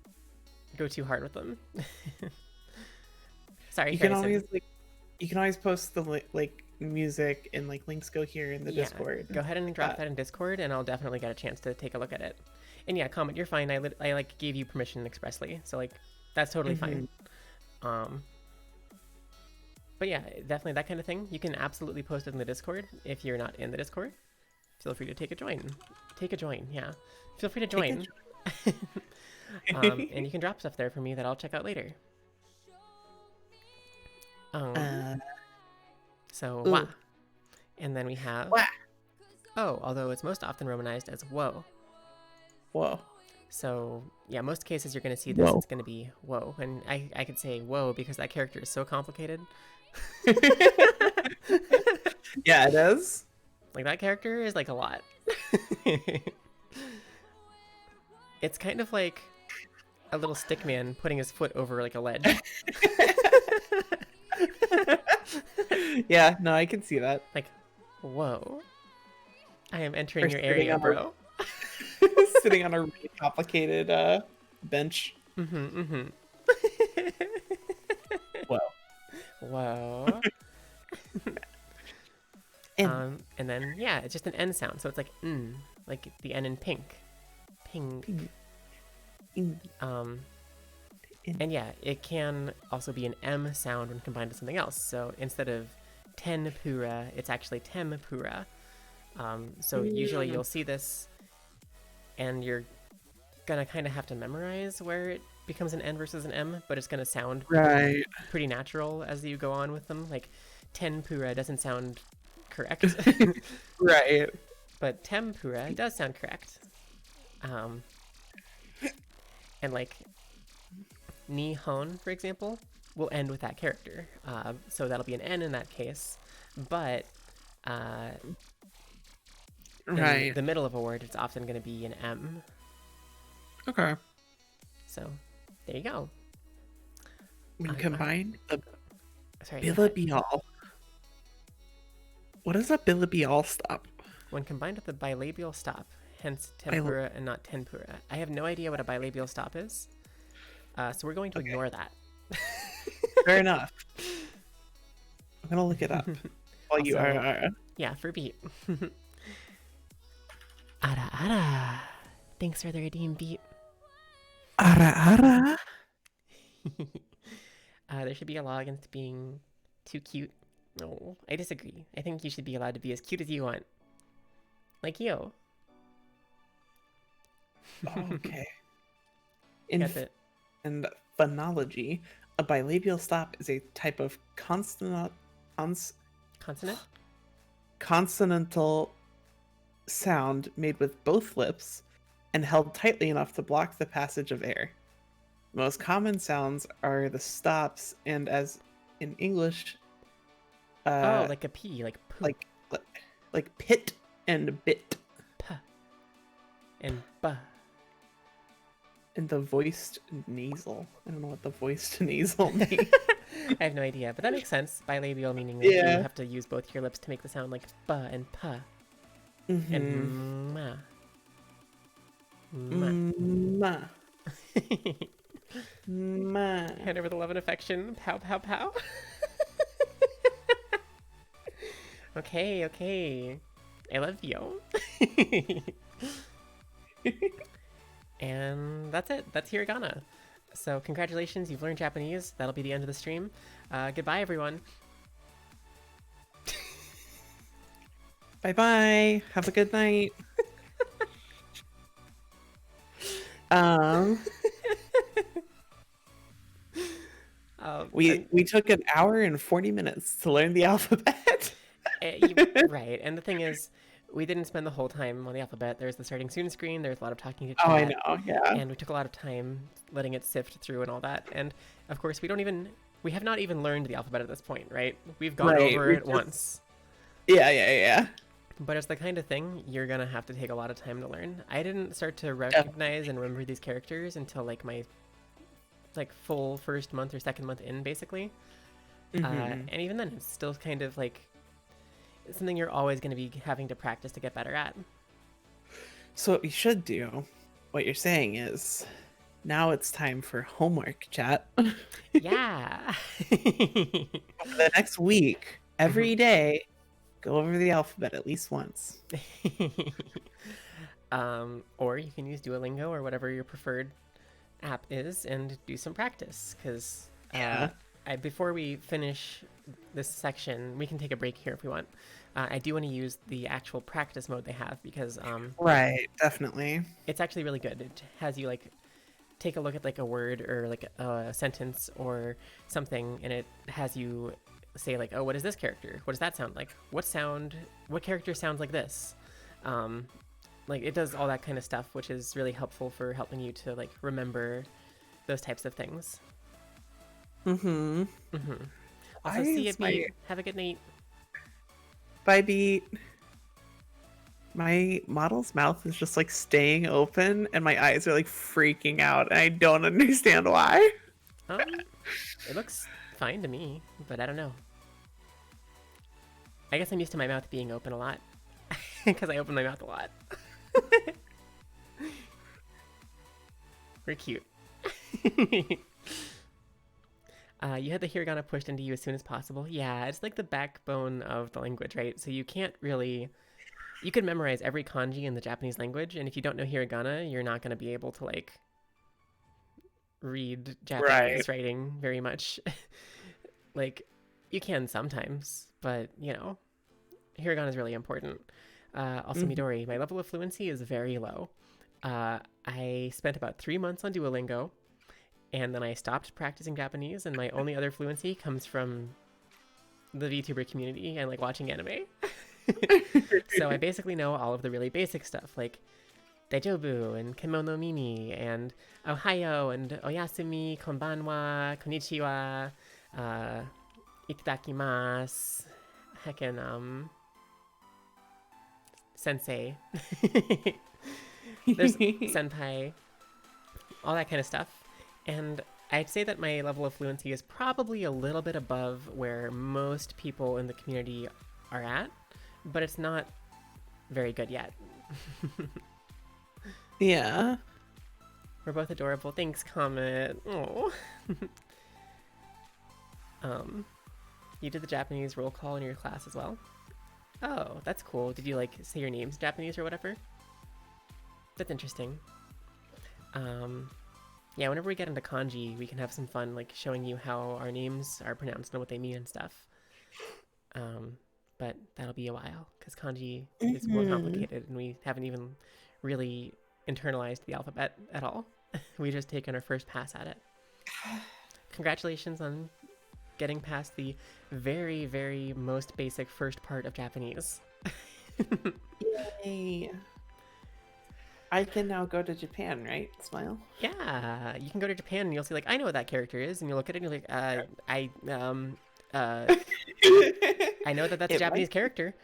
go too hard with them. Sorry, you can always, like, you can always post the, like, music and, like, links go here in the Discord. Go ahead and drop that in Discord, and I'll definitely get a chance to take a look at it. And yeah, Comment, you're fine. I like, gave you permission expressly, so, like, that's totally fine. But yeah, definitely that kind of thing. You can absolutely post it in the Discord. If you're not in the Discord, feel free to take a join. Take a join, yeah. Feel free to join. And you can drop stuff there for me that I'll check out later. uh, So wa, ooh, and then we have wow, oh, although it's most often romanized as whoa. whoa, So yeah, most cases you're gonna see this, whoa. it's gonna be whoa, and I could say whoa because that character is so complicated. Yeah, it is. Like that character is like a lot. It's kind of like a little stick man putting his foot over like a ledge. Yeah, no, I can see that. Like, whoa. I am Or entering your area, bro. sitting on a really complicated bench. Mm-hmm, mm-hmm. Whoa. Whoa. And And then yeah, it's just an N sound, so it's like the N in pink. Pink. in, And yeah, it can also be an M sound when combined with something else. So instead of ten pura, it's actually tempura. So usually you'll see this, and you're gonna kind of have to memorize where it becomes an N versus an M, but it's gonna sound right. pretty natural as you go on with them. Like tempura doesn't sound correct, Right. but tempura does sound correct. And like Nihon, for example, will end with that character. So that'll be an N in that case. But Right. in the middle of a word, it's often going to be an M. Okay. So there you go. When combined, the Sorry. bilabial. What is a bilabial stop? When combined with a bilabial stop, hence tempura and not tempura. I have no idea what a bilabial stop is. So we're going to ignore that. Fair enough. I'm gonna look it up while you Also, are. Yeah, for beat. Ara ara. Thanks for the redeem beat. Ara ara. There should be a law against being too cute. No, I disagree. I think you should be allowed to be as cute as you want. Like you. Okay. That's it. In phonology, a bilabial stop is a type of Consonant? consonantal sound made with both lips and held tightly enough to block the passage of air. The most common sounds are the stops, and as in English, Like a P, like poo. like pit and bit, P. And buh. and the voiced nasal. I don't know what the voiced nasal means. I have no idea, but that makes sense. Bilabial meaning that you have to use both your lips to make the sound like buh and puh. And ma. Ma. Ma. Hand over the love and affection. Pow, pow, pow. Okay. I love you. And that's it. That's hiragana. So congratulations, you've learned Japanese. That'll be the end of the stream. Goodbye, everyone. Bye-bye. Have a good night. We took an hour and 40 minutes to learn the alphabet. Right, and the thing is, we didn't spend the whole time on the alphabet. There's the starting soon screen, there's a lot of talking to chat. Oh, I know, yeah. And we took a lot of time letting it sift through and all that. And of course, we have not even learned the alphabet at this point, right? We've gone over it once. Yeah. But it's the kind of thing you're gonna have to take a lot of time to learn. I didn't start to recognize and remember these characters until like my full first month or second month in, basically. And even then, it's still kind of like something you're always going to be having to practice to get better at. So what we should do, what you're saying is, now it's time for homework, chat. Yeah. For the next week, every day, go over the alphabet at least once. Or you can use Duolingo or whatever your preferred app is and do some practice, because before we finish this section, we can take a break here if we want. I do want to use the actual practice mode they have, because right, definitely, it's actually really good. It has you like take a look at like a word or like a sentence or something, and it has you say like, oh, what is this character? What does that sound like? What character sounds like this? Um, like it does all that kind of stuff, which is really helpful for helping you to like remember those types of things. Mm-hmm. Mm-hmm. Also, Why see you, is my Beat. Have a good night. Bye beat? My model's mouth is just like staying open and my eyes are like freaking out and I don't understand why. It looks fine to me, but I don't know. I guess I'm used to my mouth being open a lot because I open my mouth a lot. We're cute. You had the hiragana pushed into you as soon as possible. Yeah, it's like the backbone of the language, right? So you can't really. You can memorize every kanji in the Japanese language, and if you don't know hiragana, you're not going to be able to like read Right. Japanese writing very much. Like, you can sometimes, but you know, hiragana is really important. Also, Mhm. Midori, my level of fluency is very low. I spent about 3 months on Duolingo, and then I stopped practicing Japanese, and my only other fluency comes from the VTuber community and like watching anime. So I basically know all of the really basic stuff, like Daijoubu and Kemono Mimi and Ohayo and Oyasumi, Konbanwa, Konnichiwa, uh, Itadakimasu, heckin' Sensei. There's Senpai, all that kind of stuff. And I'd say that my level of fluency is probably a little bit above where most people in the community are at, but it's not very good yet. Yeah. We're both adorable. Thanks, Comet. Oh. You did the Japanese roll call in your class as well? Oh, that's cool. Did you like say your names Japanese or whatever? That's interesting. Yeah, whenever we get into kanji, we can have some fun, like showing you how our names are pronounced and what they mean and stuff. But that'll be a while because kanji is more Mhm. complicated, and we haven't even really internalized the alphabet at all. We just taken our first pass at it. Congratulations on getting past the very, very most basic first part of Japanese. Yay. I can now go to Japan, right? Smile. Yeah, you can go to Japan and you'll see like I know what that character is, and you look at it and you're like, uh, I know that that's a It Japanese might character.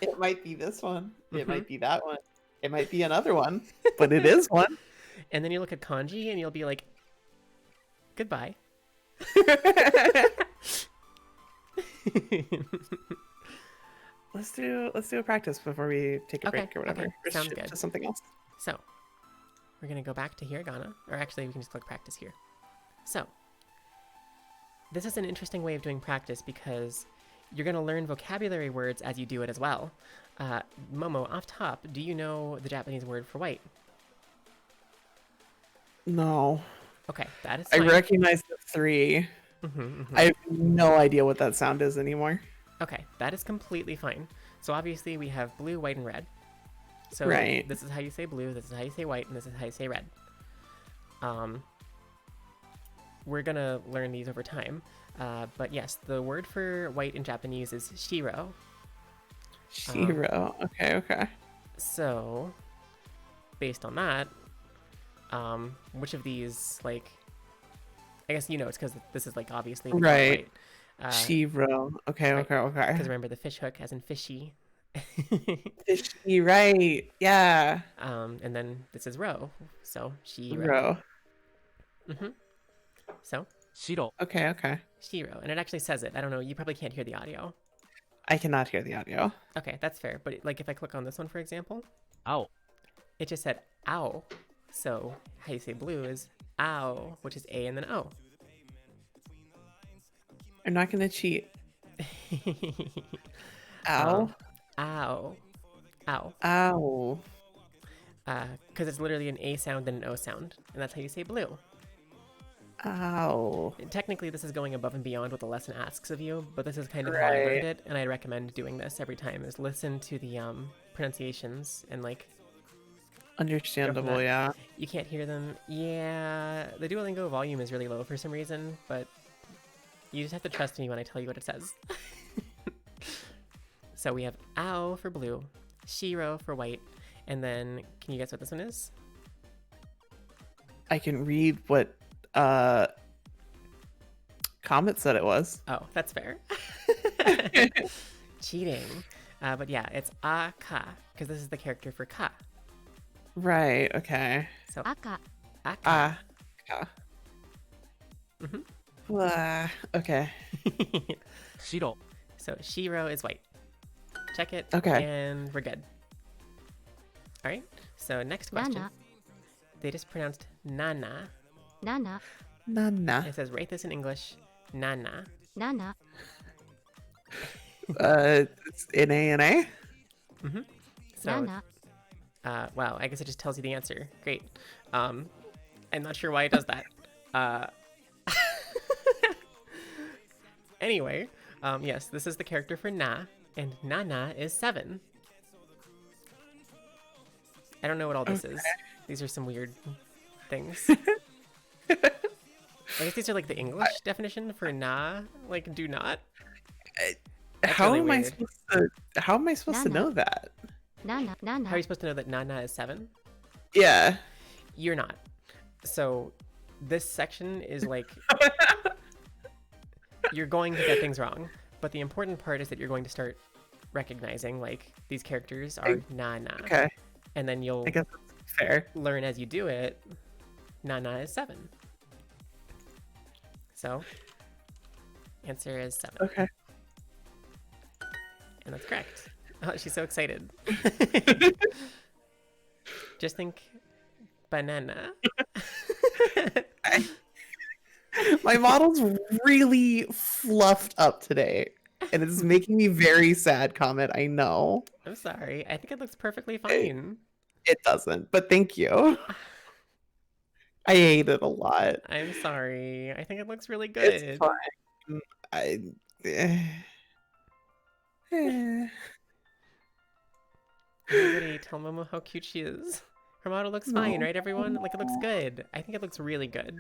it might be this one. It Hmm. might be that one. It might be another one, but it is one. And then you look at kanji and you'll be like, goodbye. Let's do a practice before we take a Okay, break or whatever. okay, Or sounds shift good. to something else. So we're gonna go back to hiragana, or actually we can just click practice here. So this is an interesting way of doing practice because you're gonna learn vocabulary words as you do it as well. Momo, off top, do you know the Japanese word for white? No. Okay, that is I fine. recognize the three. Mm-hmm. I have no idea what that sound is anymore. Okay, that is completely fine. So obviously we have blue, white, and red. So Right. this is how you say blue, this is how you say white, and this is how you say red. Um, we're gonna learn these over time. But yes, the word for white in Japanese is shiro. Um, Shiro. Okay, okay. so based on that, which of these, like, I guess you know it's because this is like obviously the color Right. white. Shiro. Okay, Right, okay, okay. because remember the fish hook as in fishy. Fishy, right. Yeah. And then this is row, so shiro. Ro. Mm-hmm. So 白 Okay, okay. shiro, and it actually says it. I don't know. You probably can't hear the audio. I cannot hear the audio. Okay, that's fair. But like if I click on this one, for example, 青 it just said ow. So how you say blue is ow, which is A and then O. I'm not gonna cheat. um, Ow. ow, ow. Ow. Because it's literally an A sound and an O sound, and that's how you say blue. Ow. And technically, this is going above and beyond what the lesson asks of you, but this is kind of how I Right. learned it, and I recommend doing this every time. Is listen to the pronunciations and like Go from Understandable, that. yeah. You can't hear them. Yeah, the Duolingo volume is really low for some reason, but you just have to trust me when I tell you what it says. So we have Ao for blue, Shiro for white, and then can you guess what this one is? I can read what uh Comet said it was. Oh, that's fair. Cheating. But yeah, it's Aka, because this is the character for Ka. Right, okay. So Aka. Aka. Ah. Yeah. Okay. Shiro. So Shiro is white. Check it. Okay. And we're good. All right. So next question. Nana. They just pronounced Nana. Nana. Nana. It says write this in English. Nana. Nana. It's N-A-N-A? So, Nana. wow, I guess it just tells you the answer. Great. I'm not sure why it does that. Anyway, yes, this is the character for Na, and Nana is 7. I don't know what all this is. These are some weird things. I guess these are like the English definition for Na, like do not. That's How really am I weird. supposed to Nana. know that? Nana. How are Nana. you supposed to know that Nana is 7? Yeah. You're not. So this section is like you're going to get things wrong, but the important part is that you're going to start recognizing like these characters are Nana, Okay. and then you'll I guess that's fair. learn as you do it. Nana is 7. So answer is 7, Okay. and that's correct. Oh, she's so excited. Just think banana. My model's really fluffed up today, and it's making me very sad, Comet. I know. I'm sorry. I think it looks perfectly fine. It doesn't, but thank you. I hate it a lot. I'm sorry. I think it looks really It's good. fine. I. Everybody tell Momo how cute she is. Her model looks fine, No. right, everyone? Like, it looks good. I think it looks really good.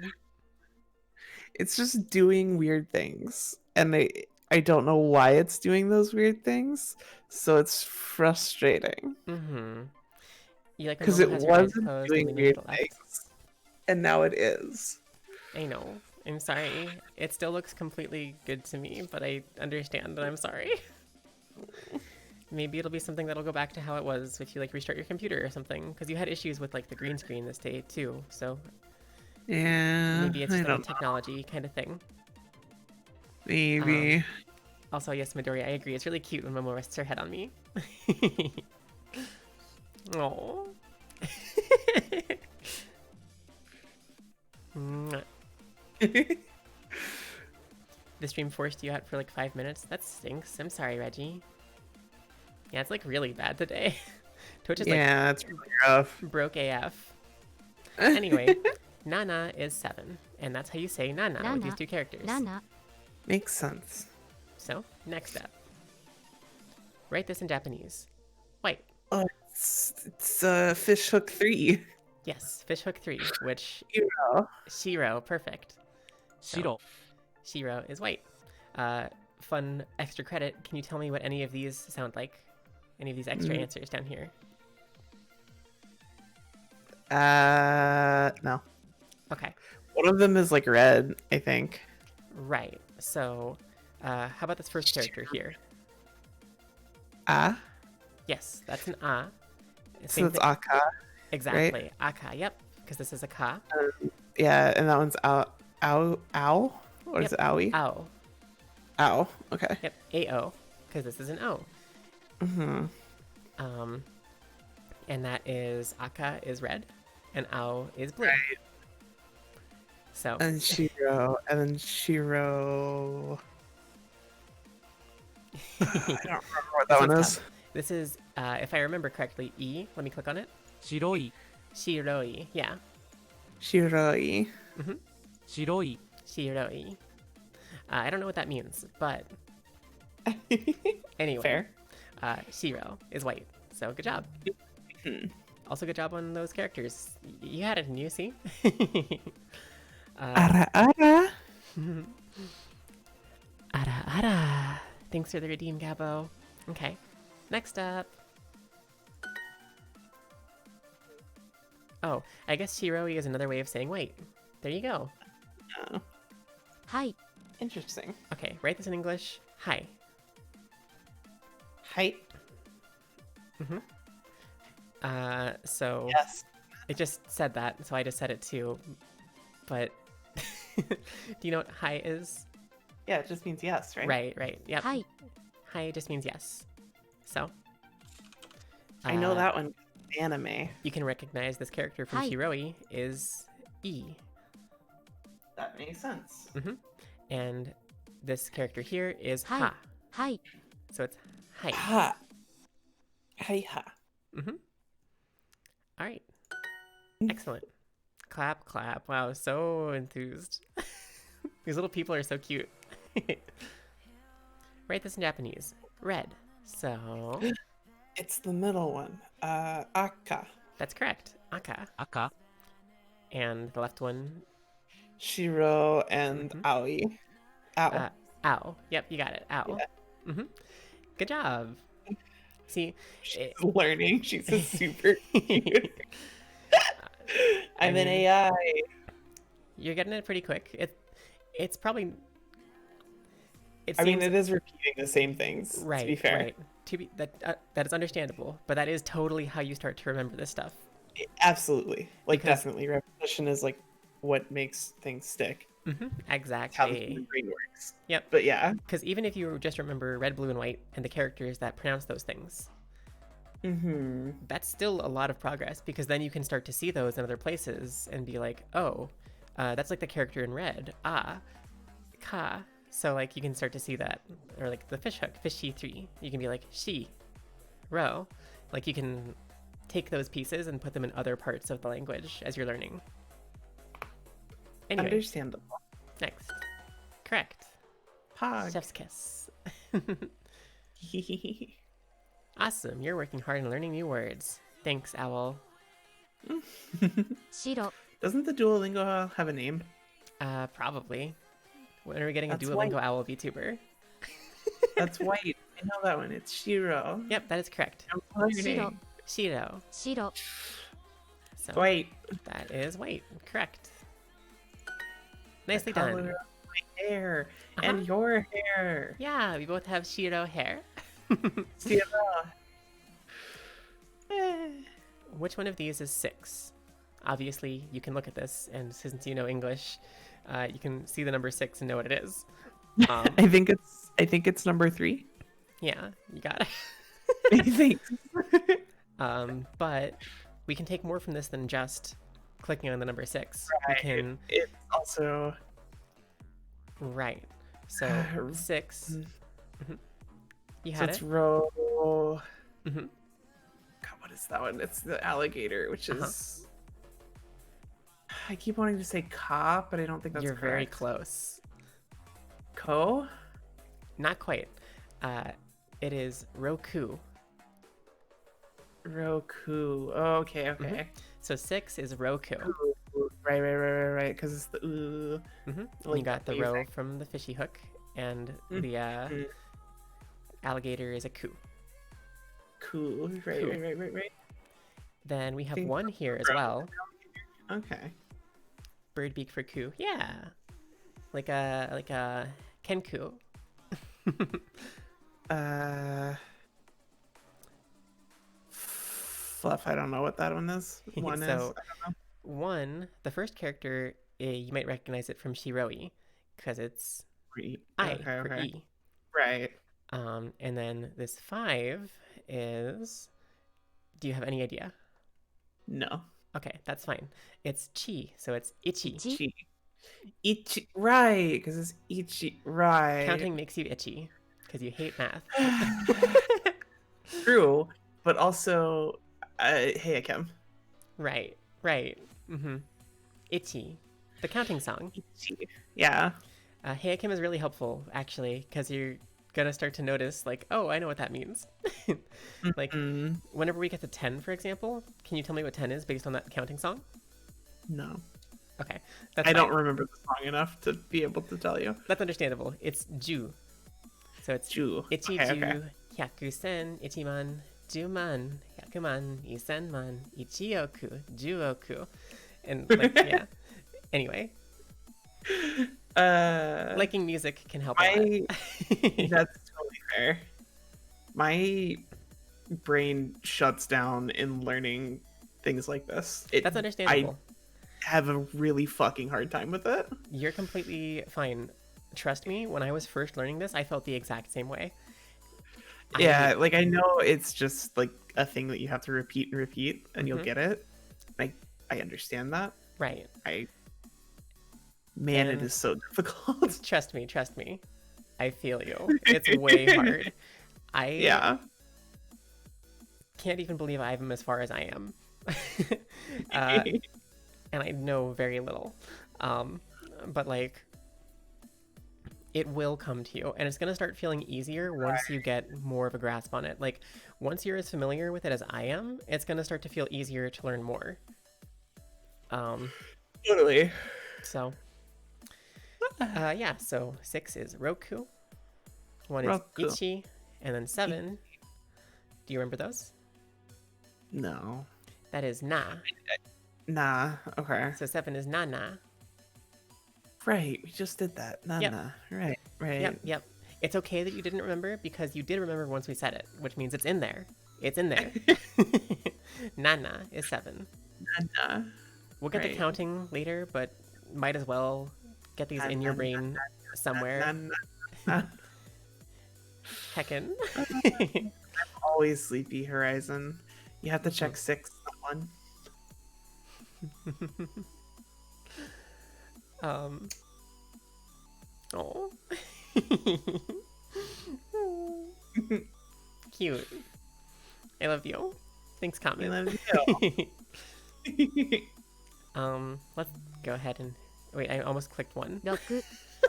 It's just doing weird things, and I don't know why it's doing those weird things, so it's frustrating Mm-hmm. You like when because Momo it has her eyes wasn't closed and doing leaning to weird the left? things, and now it is. I know. I'm sorry. It still looks completely good to me, but I understand and I'm sorry. Maybe it'll be something that'll go back to how it was if you like restart your computer or something, because you had issues with like the green screen this day too. So Yeah, maybe it's I just like don't a technology kind of thing. maybe. Also, yes, Midori, I agree. It's really cute when Momo rests her head on me. Oh. The stream forced you out for like 5 minutes. That stinks. I'm sorry, Reggie. Yeah, it's like really bad today. Twitch is Yeah, it's really rough. like broke AF. Anyway, Nana is 7, and that's how you say Nana with these Nana. two characters. Nana. Makes sense. So, next up. Write this in Japanese. White. Oh, it's Fish Hook 3. Yes, Fishhook 3, which Hero. Shiro, perfect. Shiro. Shiro is white. Fun extra credit. Can you tell me what any of these sound like? Any of these extra answers down here? No. Okay, One of them is like red, I think. right. So, how about this first character here? Ah, Yes, that's an A. so Same it's thing- Aka. Exactly. Aka, yep. Because this is a ka. Yeah, and that one's ow. Or is Yep. it owie? Ow. Ow. Okay. Yep. AO. Because this is an O. Mm-hmm. And that is Aka is red, and Ao is blue. Right. So, And then Shiro. I don't remember what that this one one's is. tough. This is, if I remember correctly, E. Let me click on it. Shiroi. Shiroi. Yeah. Shiroi. Shiroi. Shiroi. I don't know what that means, but anyway. Fair. Shiro is white. So good job. Also, good job on those characters. You had it, didn't you? See? Ara ara. Ara ara. Thanks for the redeem, Gabo. Okay. Next up. Oh, I guess Shiroi is another way of saying wait. There you go. Oh, はい interesting. Okay, write this in English. Hi. Height. So Yes. it just said that, so I just said it too. But do you know what hi is? Yeah, it just means yes, right? Right. Yep. はい Hi just means yes. So I know that one. Anime. you can recognize this character from Hi. Shiroi is E. That makes sense. And this character here is Hi. Ha. はい So it's hi. Ha. Hi ha. All right. Excellent. Clap, clap. Wow, so enthused. These little people are so cute. Write this in Japanese. Red. So It's the middle one. Aka. that's correct. Aka. 赤 And the left one, Shiro and Aoi. Ow. ow. Yep, you got it. Ow. Good job. See, She's learning. She's a super cute. I'm an mean, AI. you're getting it pretty quick. It's probably. It I mean, seems it is repeating the same things. right. To be fair. Right. That is understandable, but that is totally how you start to remember this stuff. Absolutely. Like, Because- definitely. Repetition is like what makes things stick. It's how the Exactly. human brain works. Yep. But yeah. Because even if you just remember red, blue, and white and the characters that pronounce those things, that's still a lot of progress because then you can start to see those in other places and be like, oh, that's like the character in red. Ah, ka. So like you can start to see that. Or like the fish hook, fishy 3. You can be like, she, ro. Like you can take those pieces and put them in other parts of the language as you're learning. Anyway, Understandable. next. Correct. Pog. Chef's kiss. Awesome, you're working hard on learning new words. Thanks, Owl. 白 Doesn't the Duolingo have a name? Probably. When are we getting That's a Duolingo Owl VTuber? That's white. I know that one. It's Shiro. Yep, that is correct. I'm learning. Shiro. Shiro. 白 So White. that is white. Correct. Nicely The color done. of my hair and your hair. Yeah, we both have Shiro hair. Shiro. Which one of these is 6? Obviously, you can look at this, and since you know English, you can see the number 6 and know what it is. I think it's number 3. Yeah, you got it. I think. But we can take more from this than just clicking on the number 6. Right. We can It's also right. So 6. You so had it's it. row. Mhm. God, what is that one? It's the alligator, which is. I keep wanting to say ka, but I don't think that's You're very correct. close. Ko? Not quite. It is Roku. Roku. Oh, okay. So 6 is Roku. Right. Because it's the ooh. And Like you got the what you row think. from the fishy hook, and the alligator is a ku. Cool. Right. Then we have Think 1 here as row. well. Okay. Bird beak for ku. Yeah. Like a kenku. Fluff. I don't know what that one is. One So- is. I don't know. 1, the first character, you might recognize it from Shiroi, because it's I for E. Right. And then this 5 is. Do you have any idea? No. Okay, that's fine. It's chi, so it's itchy. 1 Ichi. Ichi. Right. Because it's Ichi. Right. Counting makes you itchy because you hate math. True. But also, hey, Akem. Right. Itchy. The counting song. Ichi. Yeah. Hey Kim is really helpful actually because you're gonna start to notice, like, oh, I know what that means. Like, Mm, whenever we get to 10, for example, can you tell me what 10 is based on that counting song? no. Okay, that's I fine. don't remember the song enough to be able to tell you. That's understandable. It's ju. So it's Ju. ichi Okay, ju, okay. hyakusen, ichiman, juman, hyakuman, isenman, ichioku, juoku. And, like, yeah. Anyway, liking music can help a lot. That's totally fair. My brain shuts down in learning things like this. That's understandable. I have a really fucking hard time with it. You're completely fine. Trust me, when I was first learning this, I felt the exact same way. Yeah, like I know it's just like a thing that you have to repeat and repeat and you'll Mhm. get it. I understand that. Right. Man, it And- is so difficult. Trust me. I feel you. It's way hard. I Yeah. can't even believe I'm as far as I am. uh, and I know very little. But like, it will come to you, and it's gonna start feeling easier once you get more of a grasp on it. Like, once you're as familiar with it as I am, it's gonna start to feel easier to learn more. Totally. So, yeah. So 6 is Roku, 1 is Roku. Ichi, and then 7. Do you remember those? No. That is Na. Nah. Okay. So 7 is Nana. Right. We just did that. Nah, Yep. nah. Right. Right. Yep. It's okay that you didn't remember because you did remember once we said it, which means it's in there. It's in there. Nana is 7. Nah. We'll get the Right. counting later, but might as well get these in your brain somewhere. Nah. Heckin'. Always sleepy, Horizon. You have to check 6, not 1. Oh. Cute. I love you. Thanks, I comment. love you. Let's go ahead and wait. I almost clicked 1. 6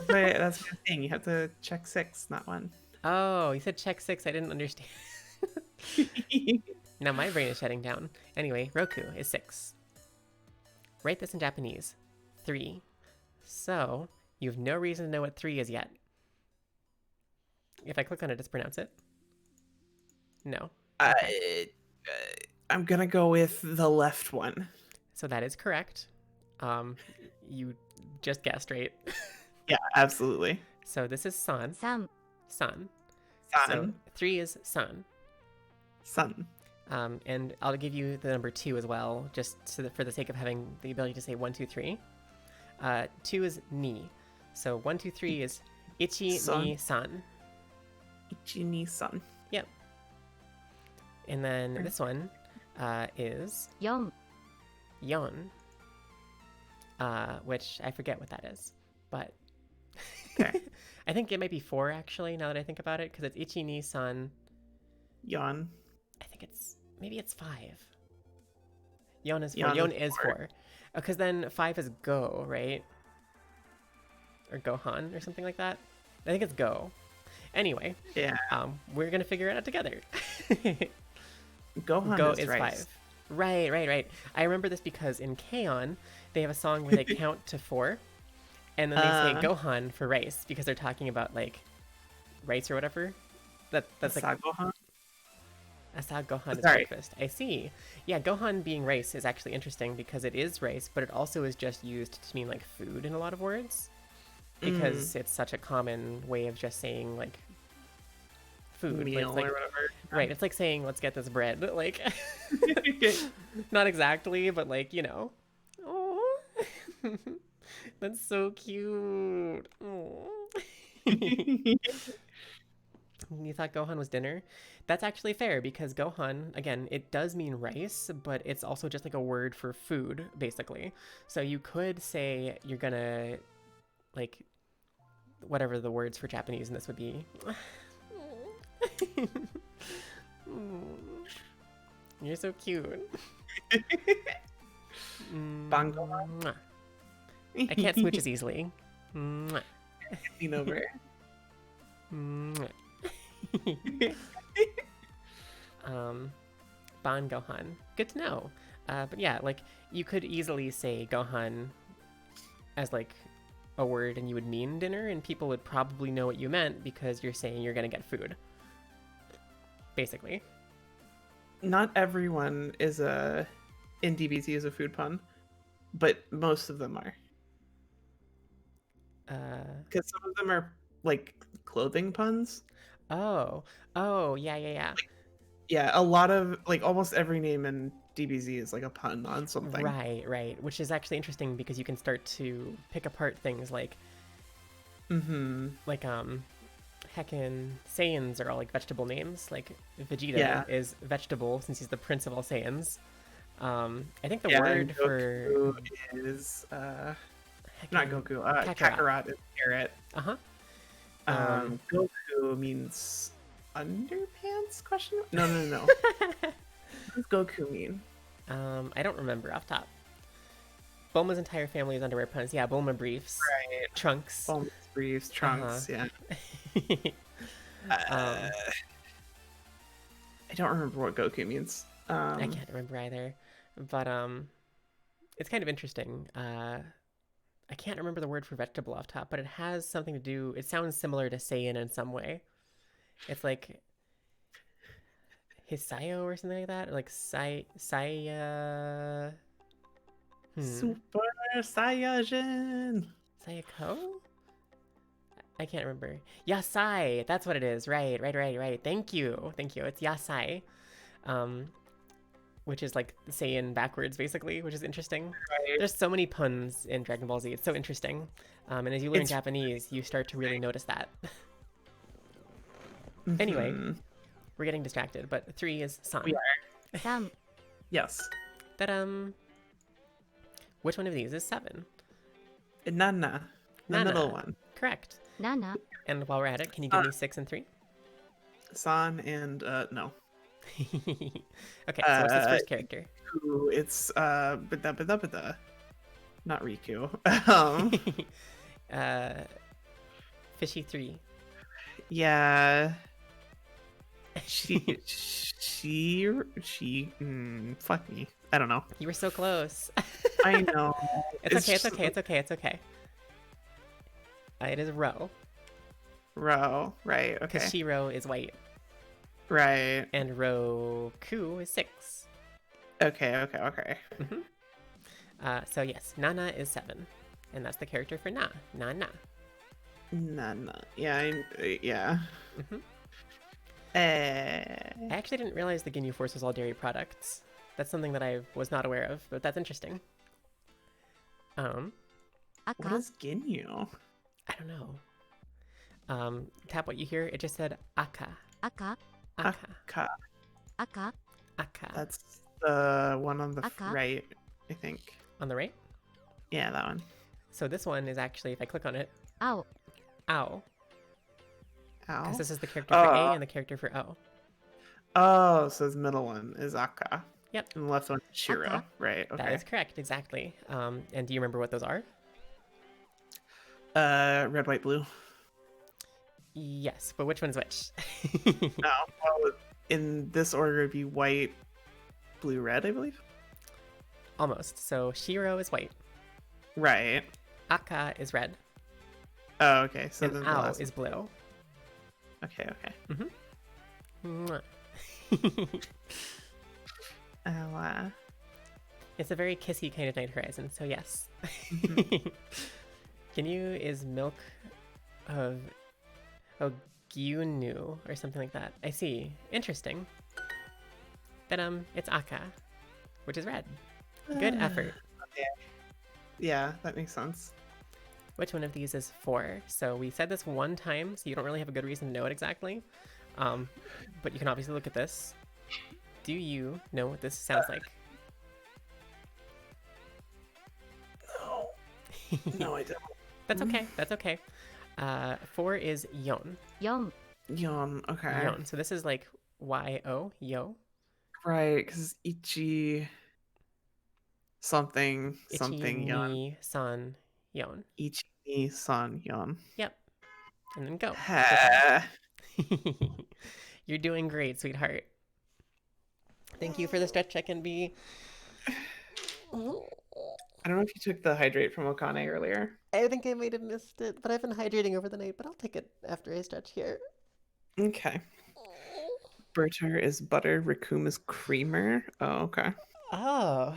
But that's my thing. You have to check 6, not 1. Oh, you said check 6. I didn't understand. Now my brain is shutting down. Anyway, Roku is 6. Write this in Japanese. 3. So, you have no reason to know what 3 is yet. If I click on it, just pronounce it. No. I'm gonna go with the left one. So that is correct. You just guessed, right? Yeah, absolutely. So this is san. 3 San. So Sun. 3 is san. Sun. And I'll give you the number 2 as well, just so that for the sake of having the ability to say 1, 2, 3. 2 is ni. So 1, 2, 3 is ichi San. ni san. Ichini Sun. Yep. And then this one is 4 yon, which I forget what that is, but Okay. I think it might be 4 actually. Now that I think about it, because it's ichi ni san. Yon. I think maybe it's 5. Yon is 4. Yon Yon is is 4. 4. Because then 5 is go, right? Or Gohan or something like that. I think it's go. Anyway, Yeah. we're gonna figure it out together. Gohan Go is, is rice. 5. Right. I remember this because in K-On! They have a song where they count to 4, and then they say Gohan for rice because they're talking about like rice or whatever. That's like Gohan. Asad Gohan is Sorry. breakfast. I see. Yeah, Gohan being rice is actually interesting because it is rice, but it also is just used to mean like food in a lot of words because it's such a common way of just saying like food. Like, Meal it's like, or whatever. right, it's like saying let's get this bread. Like not exactly, but like, you know. Oh. That's so cute. Oh. You thought Gohan was dinner? That's actually fair because Gohan, again, it does mean rice, but it's also just like a word for food, basically. So you could say you're gonna, like, whatever the words for Japanese in this would be. You're so cute. Bongo. Mwah. I can't smooch as easily. Mwah. Lean over. Mwah. Ban Gohan. Good to know. But yeah, like you could easily say Gohan as like a word and you would mean dinner, and people would probably know what you meant because you're saying you're gonna get food. Basically. Not everyone is in DBZ is a food pun, but most of them are. Because some of them are like clothing puns. Oh, yeah. Yeah, a lot of like almost every name in DBZ is like a pun on something. Right. Which is actually interesting because you can start to pick apart things like, heckin' Saiyans are all like vegetable names. Like Vegeta is vegetable since he's the prince of all Saiyans. I think the word for Goku is not Goku. Kakarot is carrot. Goku means underpants? Question? No. What does Goku mean? I don't remember off top. Bulma's entire family is underwear puns. Yeah, Bulma briefs. Right. Trunks. Bulma's briefs, trunks. Yeah. I don't remember what Goku means. I can't remember either, but it's kind of interesting. I can't remember the word for vegetable off top, but it has something to do. It sounds similar to Saiyan in some way. It's like Hisayo or something like that, or like Saya. Super Saiyajin. Sayako? I can't remember. Yasai. That's what it is. Right. Thank you. It's Yasai. Which is like Saiyan backwards, basically, which is interesting. Right. There's so many puns in Dragon Ball Z. It's so interesting. And as you learn Japanese, you start to really notice that. Anyway, we're getting distracted, but 3 is San. We are. San. Yes. But, which one of these is 7? Nana. The middle one. Correct. Nana. And while we're at it, can you give me 6 and 3? San and, no. Okay, so what's this first character? It's Bada. Not Riku. Fishy 3. Yeah. She fuck me. I don't know. You were so close. I know. It's okay. It is Ro. Ro, right, okay. Because Shiro is white. Right. And Roku is 6. Okay. So yes, Nana is 7. And that's the character for Nana. Nana. Yeah, yeah. I actually didn't realize the Ginyu Force was all dairy products. That's something that I was not aware of, but that's interesting. What is Ginyu? I don't know. Tap what you hear. It just said Aka. Aka. That's the one on the right, I think. On the right? Yeah, that one. So this one is actually, if I click on it, Ao. Because this is the character for A and the character for O. Oh, so the middle one is Aka. Yep. And the left one is Shiro. Aka. Right, okay. That is correct, exactly. And do you remember what those are? Red, white, blue. Yes, but which one's which? No, well, in this order, it'd be white, blue, red, I believe. Almost. So Shiro is white. Right. Aka is red. Oh, okay. So and then Ao is blue. Okay. Mwah. It's a very kissy kind of Night Horizon, so yes. Ginyu is milk of Gyunu or something like that. I see. Interesting. But it's Aka, which is red. Good effort. Okay. Yeah, that makes sense. Which one of these is 4? So we said this one time, so you don't really have a good reason to know it exactly. But you can obviously look at this. Do you know what this sounds like? No. No, I don't. That's okay. 4 is Yon. Yon. Okay. Yon. So this is like Y-O, yo. Right, because Ichi something Yon. Ichi, San, Yon. Ichi ni san Yon. Yep. And then go. You're doing great, sweetheart. Thank you for the stretch check and B. I don't know if you took the hydrate from Okane earlier. I think I might have missed it, but I've been hydrating over the night, but I'll take it after I stretch here. Okay. Burtar is butter, Raccoon is creamer. Oh, okay. Oh,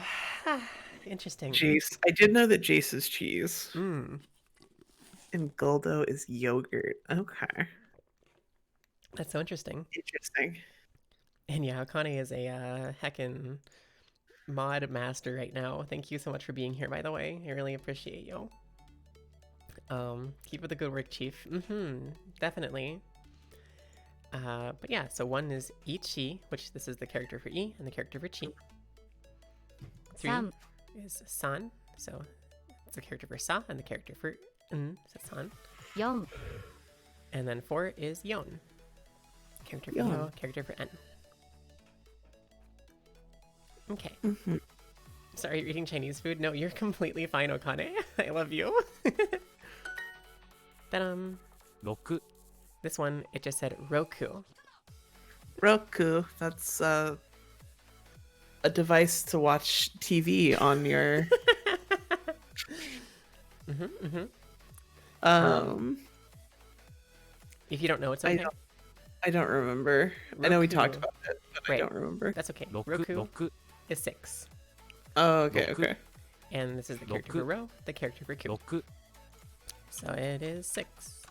interesting. Jace. I did know that Jace is cheese. Mm, And Guldo is yogurt. Okay. that's so interesting. Interesting. And yeah, Akane is a heckin' mod master right now. Thank you so much for being here, by the way. I really appreciate you. Keep up the good work, Chief. Definitely. But yeah, so one is Ichi, which this is the character for E and the character for Chi. 3 San. is San, so it's the character for Sa and the character for N, so San. 4 And then 4 is Yon, character for Yon. Yo, character for N. Okay. Sorry, you're eating Chinese food? No, you're completely fine, Okane. I love you. Then, 6 this one, it just said Roku. Roku. That's a device to watch TV on your. If you don't know, it's okay. I don't remember. I know we Roku. talked about it, but I Right. don't remember. That's okay. 6 Roku 6 is 6. Oh, okay, Roku. okay. And this is the character for Roku. Ro, the character for Q. 6 So it is 6.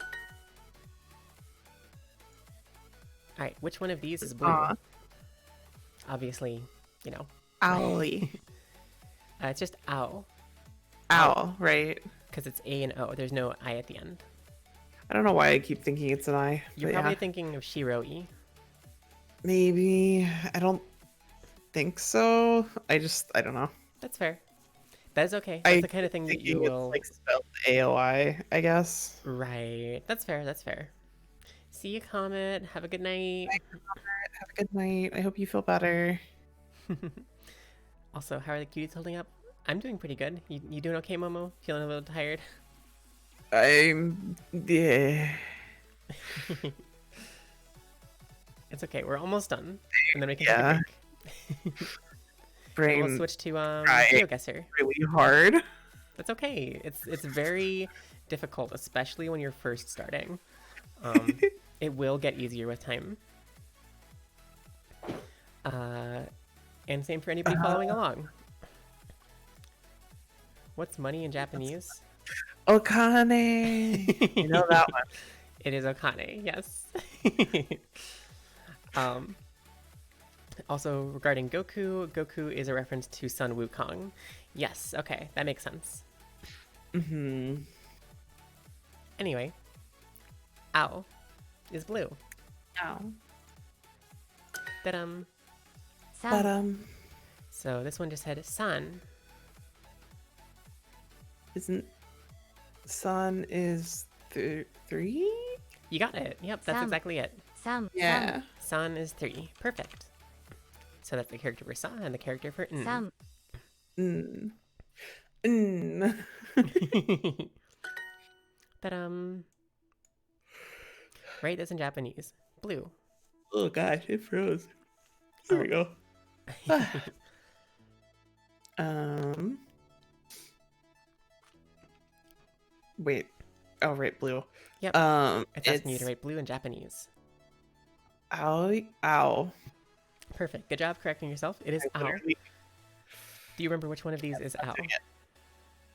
Alright, which one of these is blue? Aw. Obviously, you know. Owly. It's just owl, Owl, right? because it's A and O. There's no I at the end. I don't know why I keep thinking it's an I. You're but probably yeah. thinking of Shiroi. Maybe. I don't think so. I don't know. That's fair. That is okay. That's I the kind of thing that Thinking you will... it's like spelled AOI, I guess. Right. That's fair. That's fair. See you, Comet. Have a good night. Have a good night. I hope you feel better. Also, how are the cuties holding up? I'm doing pretty good. You doing okay, Momo? Feeling a little tired? Yeah. It's okay. We're almost done. And then we can Yeah. take a break. Brain We'll switch to right. GeoGuessr. really hard. That's okay. It's very difficult, especially when you're first starting. It will get easier with time. And same for anybody following along. What's money in Japanese? Okane. You know that one. It is Okane, yes. Also, regarding Goku, Goku is a reference to Sun Wukong. Yes, okay, that makes sense. Mm-hmm. Anyway, owl is blue. Ow. Ta-dum. 3 But So this one just said sun. isn't sun is 3? You got it. Yep, that's Sun. exactly it. 3 Yeah. Sun is 3. Perfect. So that's the character for Sa and the character for N. 3 Ta-dum. Write this in Japanese. Blue. Oh gosh, it froze. There we go. Wait. Oh, right, blue. Yep. It's asking you to write blue in Japanese. Ow. Perfect. Good job correcting yourself. It is owl. Do you remember which one of these is owl?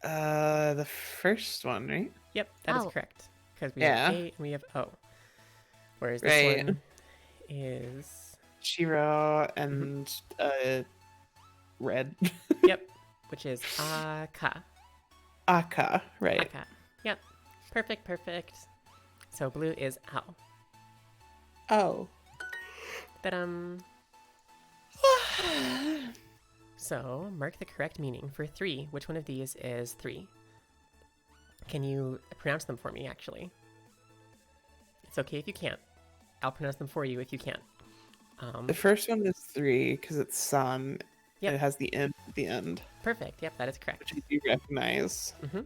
The first one, right? Yep, that is Owl. correct. Because we have Yeah. A and we have O. Whereas this Right. one is... Shiro and red. Yep, which is Aka. Aka, right. Aka. Yep. Perfect, perfect. So blue is owl. Oh. Ta-dum. So, mark the correct meaning for 3. Which one of these is 3? Can you pronounce them for me, actually? It's okay if you can't. I'll pronounce them for you if you can't. The first one is 3 because it's sun. Yep. It has the M at the end, Perfect. Yep, that is correct. which I do recognize. Mm-hmm.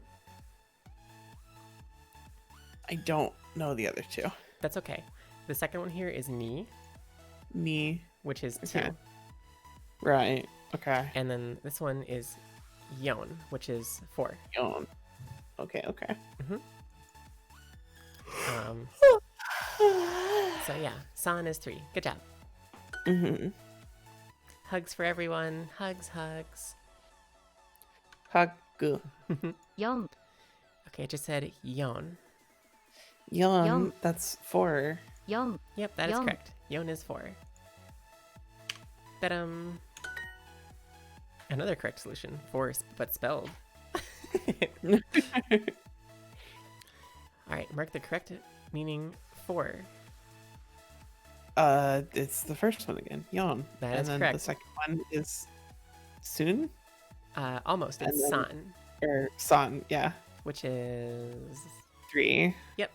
I don't know the other two. That's okay. The second one here is ni. Ni. which is 2. Okay. Right. Okay. And then this one is yon, which is 4. Yon. Okay. Okay. Um, so yeah, san is 3. Good job. Mm-hmm. Hugs for everyone. Hugs, hugs. Haku. 4 Okay, it just said yon. Yon. Yon. That's 4. 4 Yep, that is Yon. correct. Yon is 4. Ta-dum. Another correct solution. 4, but spelled. All right, mark the correct meaning 4. It's the first one again. Yon. That and is then correct. the second one is soon Almost. It's And then- san, or san. Yeah. which is 3. Yep.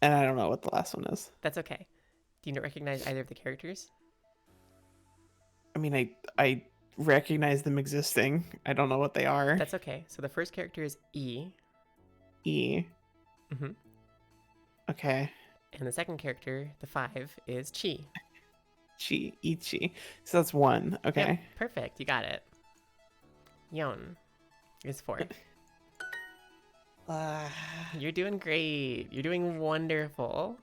And I don't know what the last one is. that's okay. Do you not recognize either of the characters? I mean, I recognize them existing. I don't know what they are. That's okay. So the first character is E, E. Mhm. Okay. and the second character, the 5, is Chi. Chi. Ichi. So that's 1. Okay. Yep, perfect. You got it. Yon is 4. You're doing great. You're doing wonderful.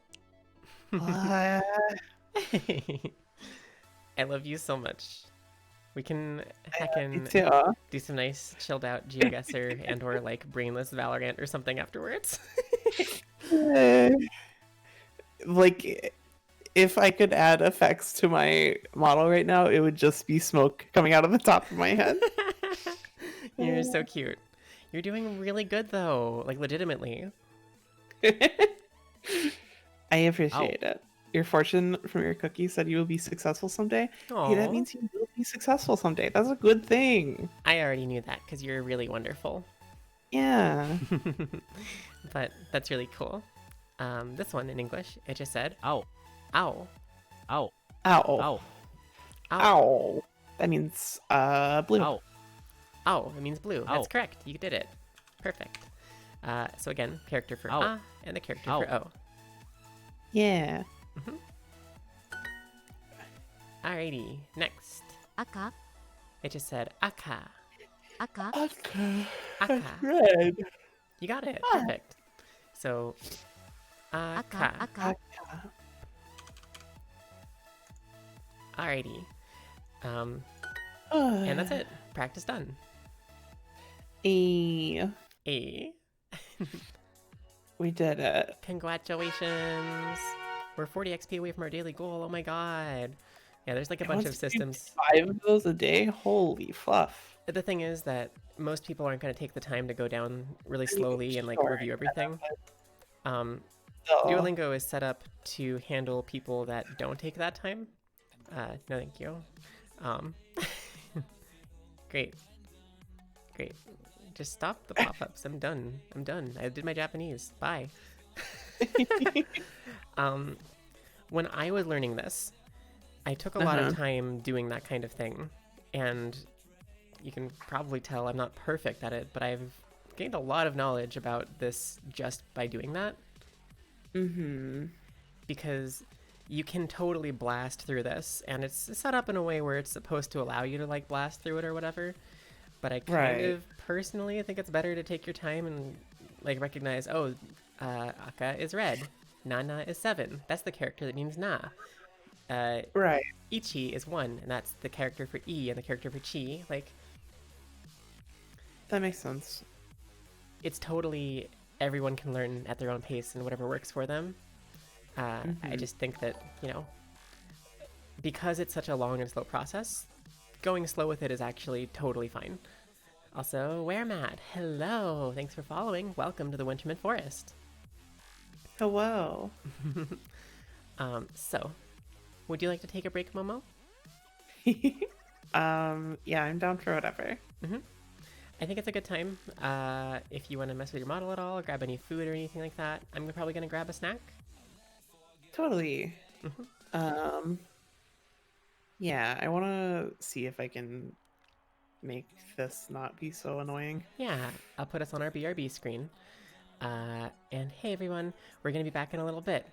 uh, I love you so much. We can me heckin' too. do some nice chilled out GeoGuessr and or like brainless Valorant or something afterwards. Like, if I could add effects to my model right now, it would just be smoke coming out of the top of my head. You're so cute. You're doing really good though, like legitimately. I appreciate it. Your fortune from your cookie said you will be successful someday. Hey, that Aw. means you will be successful someday. That's a good thing. I already knew that because you're really wonderful. Yeah. But that's really cool. This one in English, it just said 青 ow. 青 Ow. 青 Ow. That means blue. 青 Ow, it means blue. That's Ow. correct. You did it. Perfect. So again, character for Ow. ah and the character Ow. for o. Yeah. Alrighty, next. 赤 It just said aka. 赤 Okay. Aka. Red. You got it. Ah. Perfect. So 赤 aka. 赤 Alrighty. And that's it. Practice done. E. A. We did it. Congratulations. We're 40 XP away from our daily goal. Oh my god. Yeah, there's like a It bunch wants of to do systems. 5 of those a day? Holy fluff. The thing is that most people aren't going to take the time to go down really I mean, slowly and like sure, review everything. So, Duolingo is set up to handle people that don't take that time. No, thank you. Great. Great. Just stop the pop-ups. I'm done. I'm done. I did my Japanese. Bye. When I was learning this, I took a lot of time doing that kind of thing. And you can probably tell I'm not perfect at it, but I've gained a lot of knowledge about this just by doing that. Because you can totally blast through this, and it's set up in a way where it's supposed to allow you to like blast through it or whatever. But I kind of personally think it's better to take your time and like recognize, oh, Aka is red, Nana is 7. That's the character that means na. Right. Ichi is 1, and that's the character for E and the character for Chi. Like, That makes sense. it's totally everyone can learn at their own pace and whatever works for them. I just think that, you know, because it's such a long and slow process, going slow with it is actually totally fine. Also, Weremat, hello! Thanks for following. Welcome to the Winterman Forest. Hello. So, would you like to take a break, Momo? Yeah, I'm down for whatever. I think it's a good time. If you want to mess with your model at all, grab any food or anything like that, I'm probably going to grab a snack. Totally. Yeah, I want to see if I can make this not be so annoying. Yeah, I'll put us on our BRB screen. And hey everyone, we're going to be back in a little bit.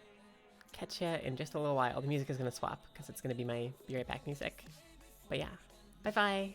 catch ya in just a little while. The music is going to swap because it's going to be my Be Right Back music. But yeah, bye-bye.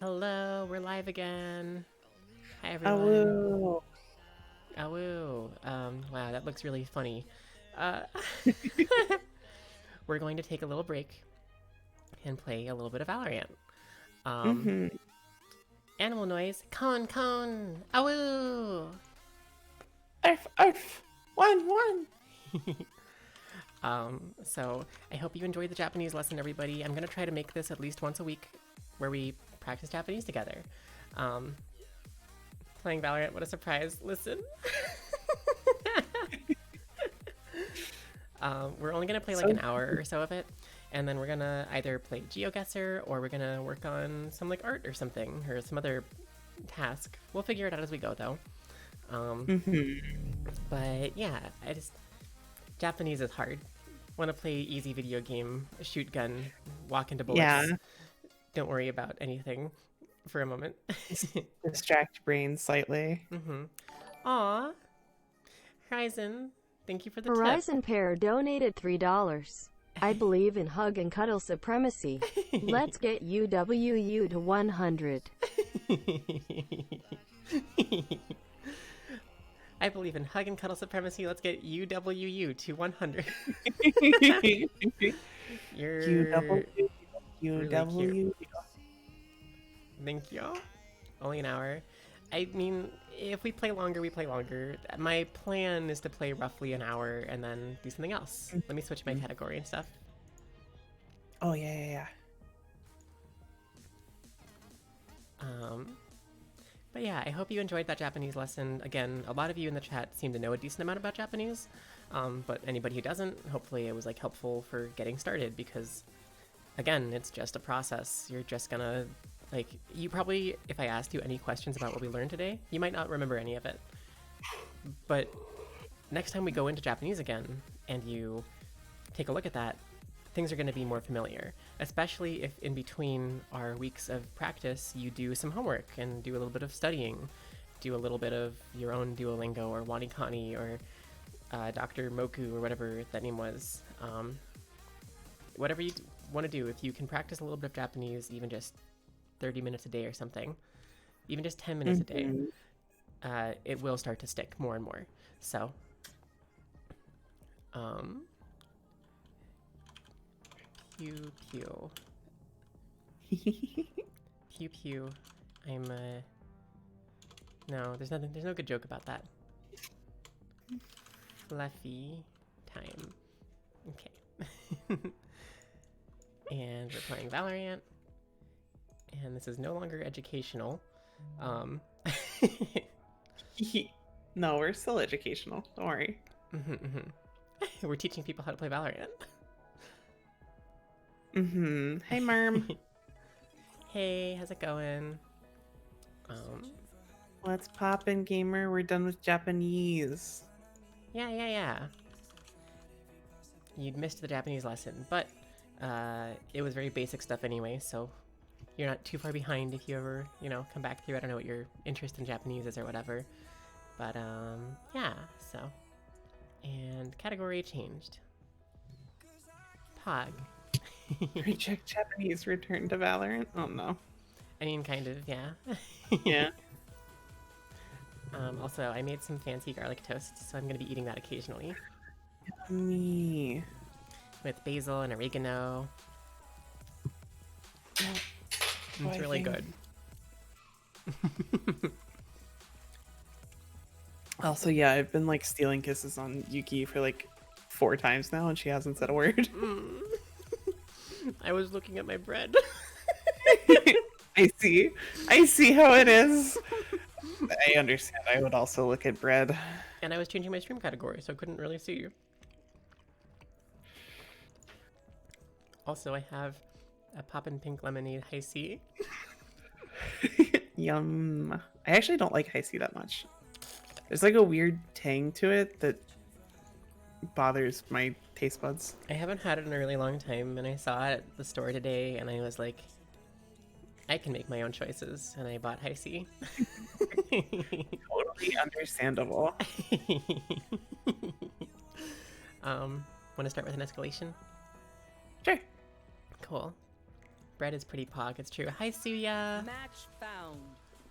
Hello, we're live again. Hi, everyone. Hello. Oh, wow, that looks really funny. Uh, we're going to take a little break and play a little bit of Valorant. Um, Mm-hmm. Animal noise. Cone, cone. Awoo. Arf, arf. One. So I hope you enjoyed the Japanese lesson, everybody. I'm gonna try to make this at least once a week where we practice Japanese together. Um, Playing Valorant, what a surprise. Listen. We're only gonna play like an hour or so of it, and then we're gonna either play GeoGuessr or we're gonna work on some like art or something or some other task. We'll figure it out as we go though. But yeah, Japanese is hard. Want to play easy video game, shoot gun, walk into bullets. Yeah. Don't worry about anything for a moment. Distract brain slightly. Aw, Horizon, thank you for the Horizon Pair donated $3. I believe in hug and cuddle supremacy. Let's get UWU to 100. tip. I believe in hug and cuddle supremacy. Let's get UWU to 100. You're UW. Thank you. Only an hour. I mean, if we play longer, we play longer. My plan is to play roughly an hour and then do something else. Let me switch my category and stuff. Oh, yeah. But yeah, I hope you enjoyed that Japanese lesson. Again, a lot of you in the chat seem to know a decent amount about Japanese, but anybody who doesn't, hopefully it was like helpful for getting started because, again, it's just a process. You're just gonna, like, you probably, if I asked you any questions about what we learned today, you might not remember any of it. But next time we go into Japanese again and you take a look at that, things are going to be more familiar, especially if in between our weeks of practice you do some homework and do a little bit of studying, do a little bit of your own Duolingo or Wanikani or Dr. Moku or whatever that name was. Whatever you want to do, if you can practice a little bit of Japanese, even just 30 minutes a day or something, even just 10 minutes a day, it will start to stick more and more. So, pew pew. Pew pew. I'm no, there's no good joke about that. Fluffy time. Okay. And we're playing Valorant. And this is no longer educational. No, we're still educational. Don't worry. We're teaching people how to play Valorant. Hey, Merm. Hey, how's it going? What's poppin', gamer? We're done with Japanese. Yeah. You'd missed the Japanese lesson, but it was very basic stuff anyway, so you're not too far behind if you ever, come back through. I don't know what your interest in Japanese is or whatever. But, yeah, so. And category changed. Pog. Reject Japanese, return to Valorant? Oh, no. I mean, kind of, yeah. Yeah. Also, I made some fancy garlic toast, so I'm going to be eating that occasionally. Me. With basil and oregano. It's really good. Also, yeah, I've been like stealing kisses on Yuki for like 4 times now, and she hasn't said a word. I was looking at my bread. I see how it is. I understand. I would also look at bread. And I was changing my stream category, so I couldn't really see you. Also, I have a poppin' pink lemonade high C. Yum. I actually don't like high C that much. There's like a weird tang to it that bothers my taste buds. I haven't had it in a really long time, and I saw it at the store today, and I was like, I can make my own choices, and I bought high C. Totally understandable. Want to start with an escalation? Sure. Cool. Bread is pretty pog, it's true. Hi, Suya! Match found.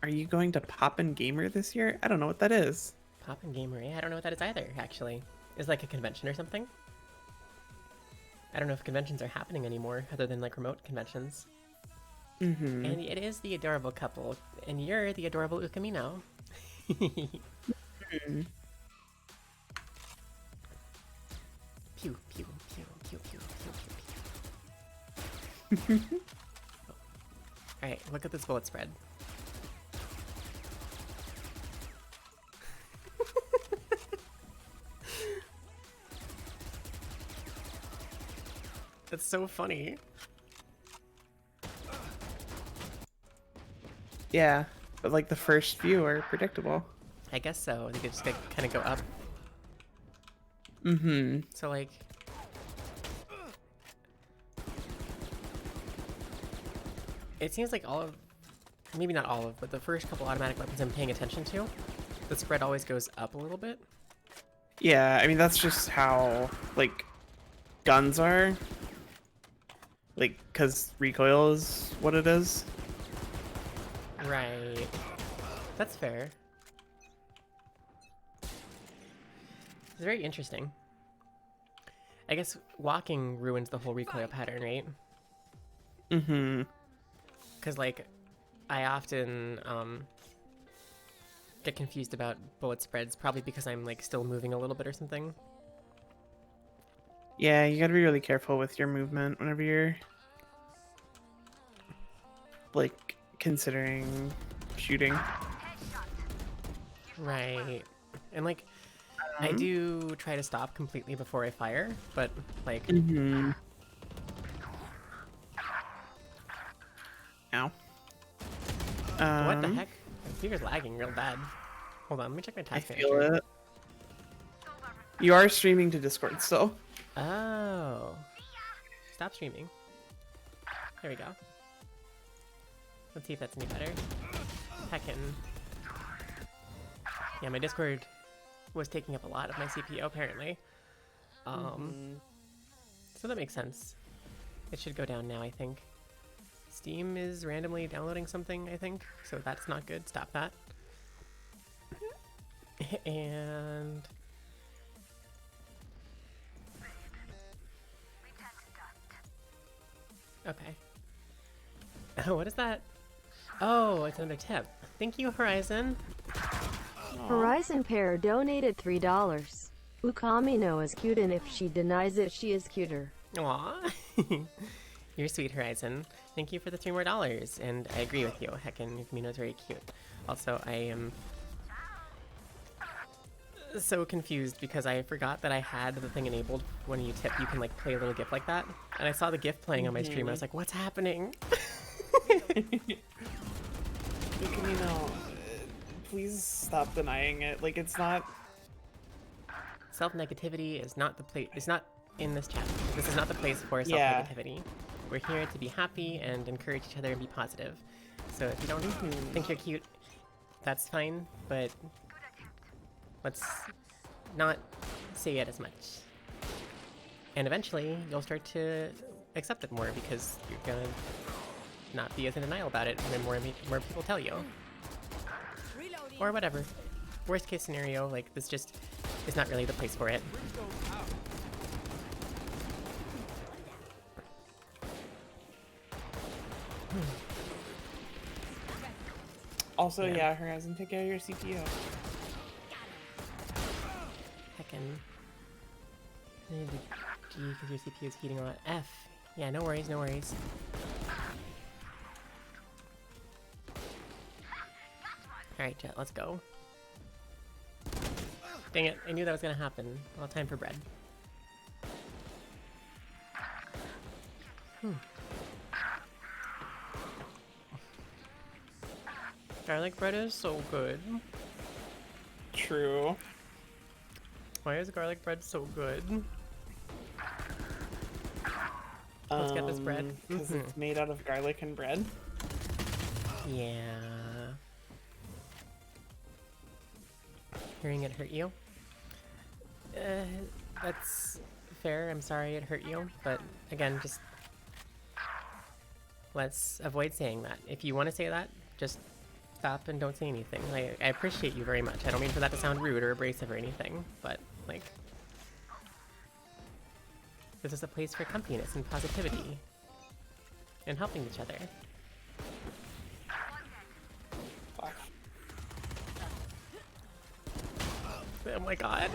Are you going to Poppin' Gamer this year? I don't know what that is. Poppin' Gamery. I don't know what that is either, actually. Is like a convention or something? I don't know if conventions are happening anymore, other than like remote conventions. Mm-hmm. And it is the adorable couple, and you're the adorable Ukamino. Mm. Pew, pew, pew, pew, pew, pew, pew, pew. Alright, look at this bullet spread. That's so funny. Yeah, but like the first few are predictable. I guess so. They could just kind of go up. Mm-hmm. So like, it seems like all of, maybe not all of, but the first couple automatic weapons I'm paying attention to, the spread always goes up a little bit. Yeah, I mean that's just how like guns are. Like, cause recoil is what it is. Right. That's fair. It's very interesting. I guess walking ruins the whole recoil pattern, right? Mm-hmm. Because, like, I often get confused about bullet spreads, probably because I'm, like, still moving a little bit or something. Yeah, you gotta be really careful with your movement whenever you're like considering shooting. Right. And, like, I do try to stop completely before I fire, but, like... Mm-hmm. Ow. What the heck? My computer's lagging real bad. Hold on, let me check my I task feel manager. it. You are streaming to Discord still. Oh. Stop streaming. There we go. Let's see if that's any better. Heckin'. Yeah, my Discord was taking up a lot of my CPU apparently. So that makes sense. It should go down now, I think. Steam is randomly downloading something, I think, so that's not good. Stop that. And... okay. Oh, what is that? Oh, it's another tip. Thank you, Horizon. Horizon Pair donated $3. Ukamino is cute, and if she denies it, she is cuter. Aw. You're sweet, Horizon. Thank you for the $3 more. And I agree with you. Heckin' Mino's very cute. Also, I am so confused because I forgot that I had the thing enabled. When you tip, you can like play a little GIF like that. And I saw the GIF playing on my stream. And I was like, what's happening? Ukamino, please stop denying it. Like, it's not... Self-negativity is not the place. It's not in this chat. This is not the place for Yeah. self-negativity. We're here to be happy and encourage each other and be positive. So if you don't think you're cute, that's fine, but let's not say it as much. And eventually, you'll start to accept it more because you're gonna not be as in denial about it, and then more people tell you. Or whatever. Worst case scenario, like, this just is not really the place for it. Also, Yeah. yeah, Horizon, take care of your CPU. Heckin'. G, because your CPU is heating a lot. F. Yeah, no worries, no worries. Alright, Jet, let's go. Dang it, I knew that was gonna happen. Well, time for bread. Garlic bread is so good. True. Why is garlic bread so good? Let's get this bread. Because it's made out of garlic and bread. Yeah. Hearing it hurt you? That's fair. I'm sorry it hurt you. But again, just let's avoid saying that. If you want to say that, just stop and don't say anything. I appreciate you very much. I don't mean for that to sound rude or abrasive or anything, but, like, this is a place for comfiness and positivity and helping each other. Oh my god.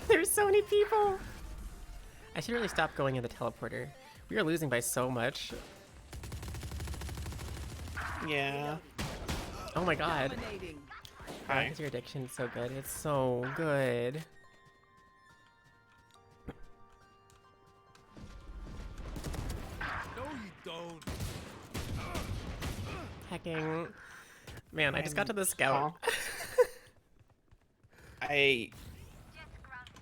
There's so many people. I should really stop going in the teleporter. We are losing by so much. Yeah. Oh my god. Hi. Because your addiction is so good. It's so good. No, you don't. Hacking. Man, I just got to the scout.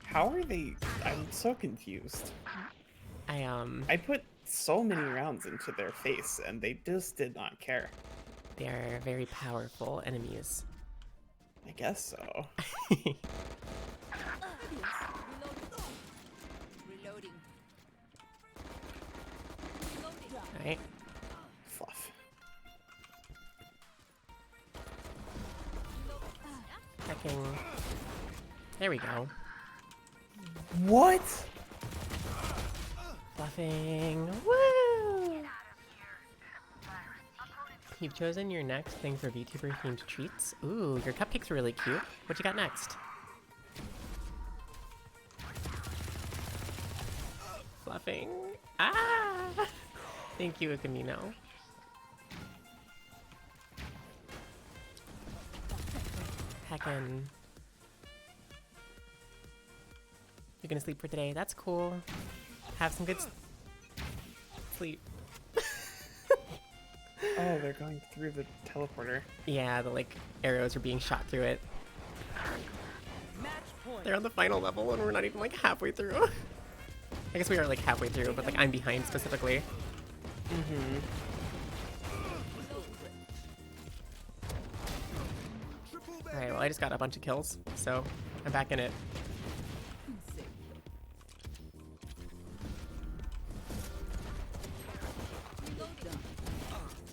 How are they? I'm so confused. I put so many rounds into their face and they just did not care. They are very powerful enemies. I guess so. Reloading. Alright. Fluff. Hacking. There we go. What? Fluffing. Woo! You've chosen your next thing for VTuber themed treats. Ooh, your cupcakes are really cute. What you got next? Fluffing. Ah! Thank you, Camino. Heckin'. You're gonna sleep for today. That's cool. Have some good sleep. Oh, they're going through the teleporter. Yeah, the like arrows are being shot through it. They're on the final level and we're not even like halfway through. I guess we are like halfway through, but like I'm behind specifically. Mm-hmm. Alright, well I just got a bunch of kills, so I'm back in it.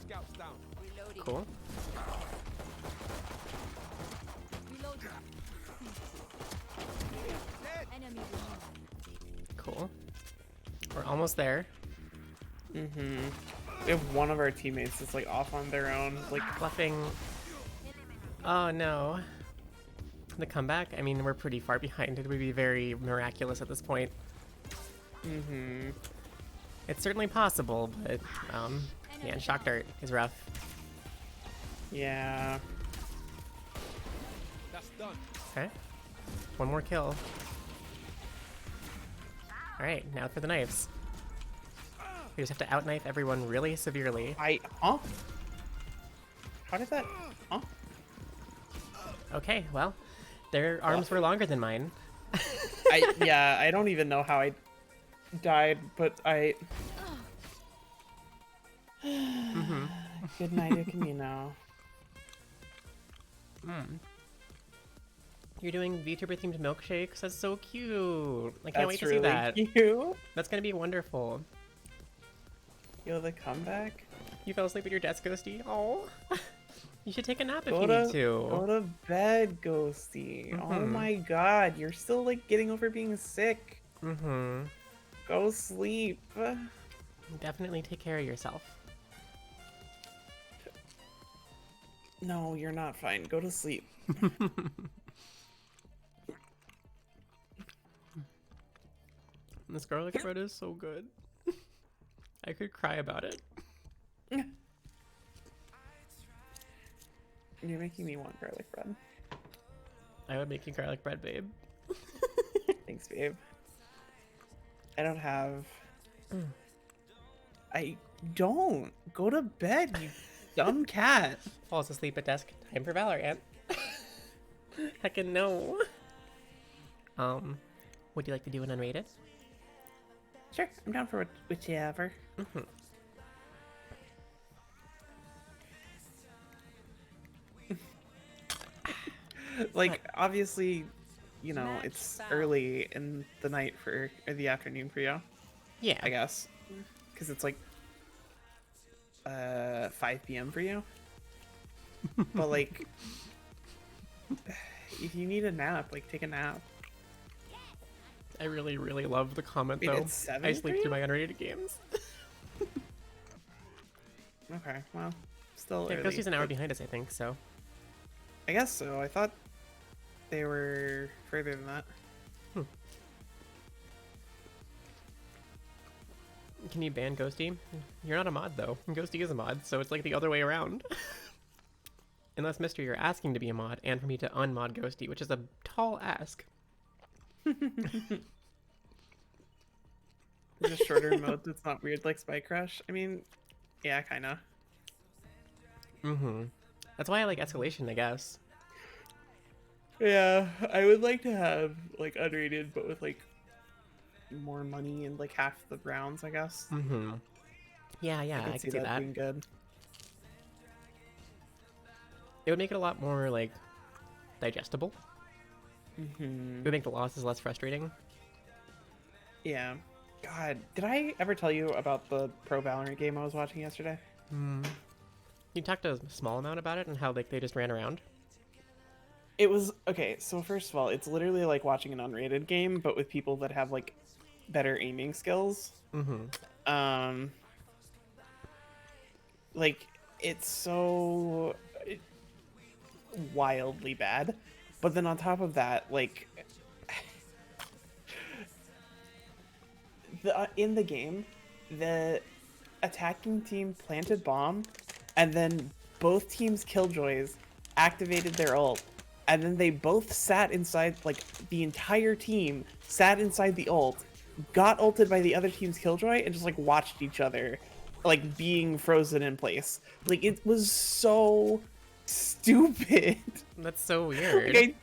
Scouts down. Cool. Cool. We're almost there. Mm-hmm. We have one of our teammates that's like off on their own, like Fluffing. Oh no. The comeback? I mean, we're pretty far behind. It would be very miraculous at this point. mm-hmm. It's certainly possible, but man, shock dart is rough. Yeah. That's done. Okay. One more kill. Alright, now for the knives. We just have to outknife everyone really severely. Huh? How did that? Huh? Okay, well, their arms were longer than mine. Yeah, I don't even know how I died, but I. Good night, Camino. You're doing VTuber themed milkshakes? That's so cute. I can't That's wait to really see that. cute. That's gonna be wonderful. Yo, the comeback. You fell asleep at your desk, Ghosty. Oh, you should take a nap if Go you to need to. go to bed, Ghosty. Oh my god, you're still like getting over being sick. Mm-hmm. Go sleep. Definitely take care of yourself. No, you're not fine. Go to sleep. This garlic bread is so good. I could cry about it. You're making me want garlic bread. I would make you garlic bread, babe. Thanks, babe. I don't have. I don't. Go to bed, you dumb cat. Falls asleep at desk. Time for Valorant. Heckin' no. Would you like to do an unrated? Sure, I'm down for whichever. Like, obviously, you know, it's early in the night or the afternoon for you, Yeah. I guess. Because it's like 5 p.m. for you. But like, if you need a nap, like take a nap. I really, really love the comment Wait, though. it's 7 I just for linked through you? my unrated games. Okay, well, still Yeah, early. Ghosty's an hour but behind us, I think. So I guess so. I thought they were further than that. can you ban Ghosty? You're not a mod though. Ghosty is a mod, so it's like the other way around. Unless, Mister, you're asking to be a mod and for me to unmod Ghosty, which is a tall ask. There's a shorter mode that's not weird like Spike Rush. I mean, yeah, kind of. Mm-hmm. That's why I like escalation, I guess. Yeah, I would like to have like unrated, but with like more money and like half the rounds, I guess. Mm-hmm. Yeah, I I could could see see that that. being good. It would make it a lot more like digestible. Mm-hmm. It would make the losses less frustrating. Yeah. God, did I ever tell you about the Pro Valorant game I was watching yesterday? You talked a small amount about it and how like they just ran around. It was okay. So first of all, it's literally like watching an unrated game, but with people that have like better aiming skills. Mm-hmm. Like it's so wildly bad, but then on top of that, like in the game, the attacking team planted bomb, and then both teams' killjoys activated their ult, and then they both sat inside, like the entire team sat inside the ult, got ulted by the other team's killjoy, and just like watched each other like being frozen in place. Like it was so stupid. That's so weird. Like,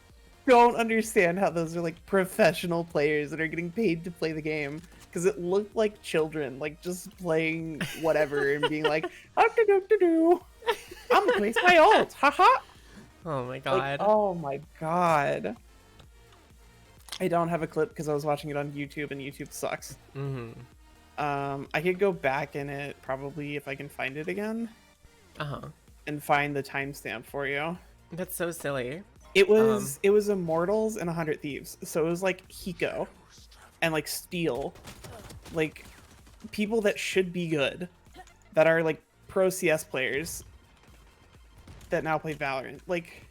I don't understand how those are like professional players that are getting paid to play the game, because it looked like children like just playing whatever and being like, I'm gonna place my ult, haha. Oh my god. Like, oh my god. I don't have a clip because I was watching it on YouTube and YouTube sucks. Mm-hmm. I could go back in it probably if I can find it again Uh-huh. and find the timestamp for you. That's so silly. It was Immortals and 100 Thieves. So it was like Hiko and like Steel. Like people that should be good, that are like pro CS players that now play Valorant. Like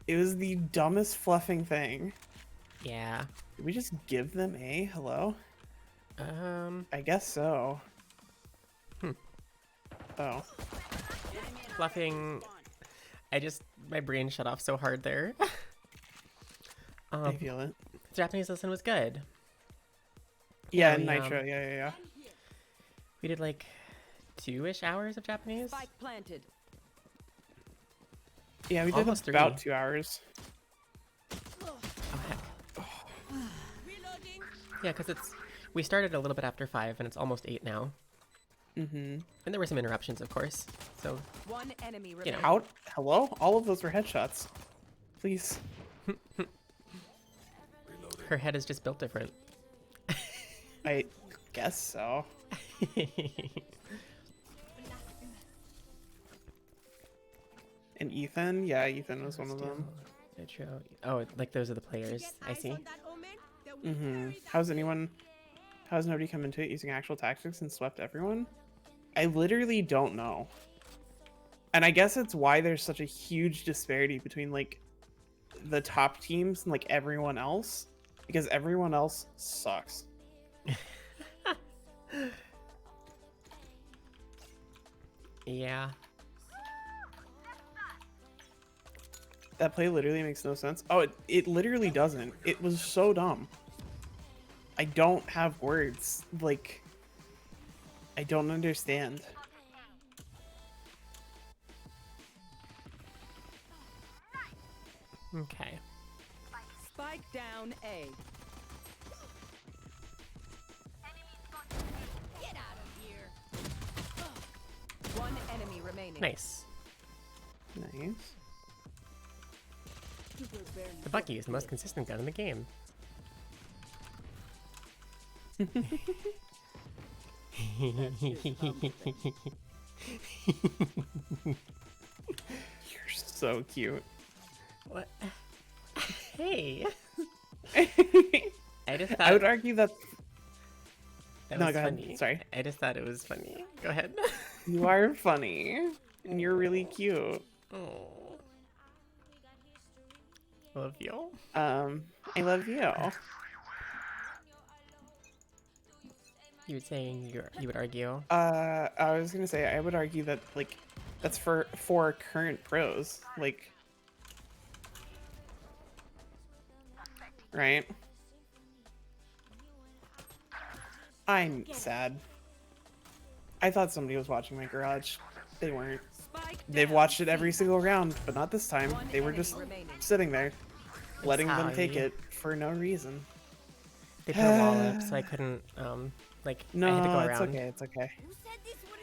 it was the dumbest fluffing thing. Yeah. Did we just give them a hello? I guess so. Oh. Fluffing. My brain shut off so hard there. I feel it. The Japanese lesson was good. Yeah, we, Nitro. Yeah. We did like 2-ish hours of Japanese. Spike planted. Yeah, we did Almost about 3. 2 hours. Oh heck. Yeah, because we started a little bit after 5 and it's almost 8 now. Mm-hmm. And there were some interruptions, of course. So One enemy You know. remaining. How? Hello? All of those were headshots. Please. her head is just built different. I guess so. And Ethan? Yeah, Ethan was one of them. Nitro. Oh, like those are the players. I see. Mm-hmm. How's nobody come into it using actual tactics and swept everyone? I literally don't know. And I guess it's why there's such a huge disparity between like the top teams and like everyone else, because everyone else sucks. Yeah. That play literally makes no sense. Oh, it literally doesn't. It was so dumb. I don't have words. Like, I don't understand. Okay. Spike down A. Get out of here. One enemy remaining. Nice. Nice. The Bucky is the most consistent gun in the game. You're so cute. What? Hey. I I just thought would argue that that No, was go ahead. funny. Sorry. I just thought it was funny. Go ahead. you are funny and you're really cute. Oh. Love you. I love you. You were saying you would argue. I was gonna say I would argue that like that's for current pros, like, right? I'm sad. I thought somebody was watching my garage. They weren't. Spike They've down. watched it every single round, but not this time. One They were enemy just remaining. sitting there, letting them take Sorry. it for no reason. They put a wall up, so I couldn't like I had to go No, it's around. okay. It's okay.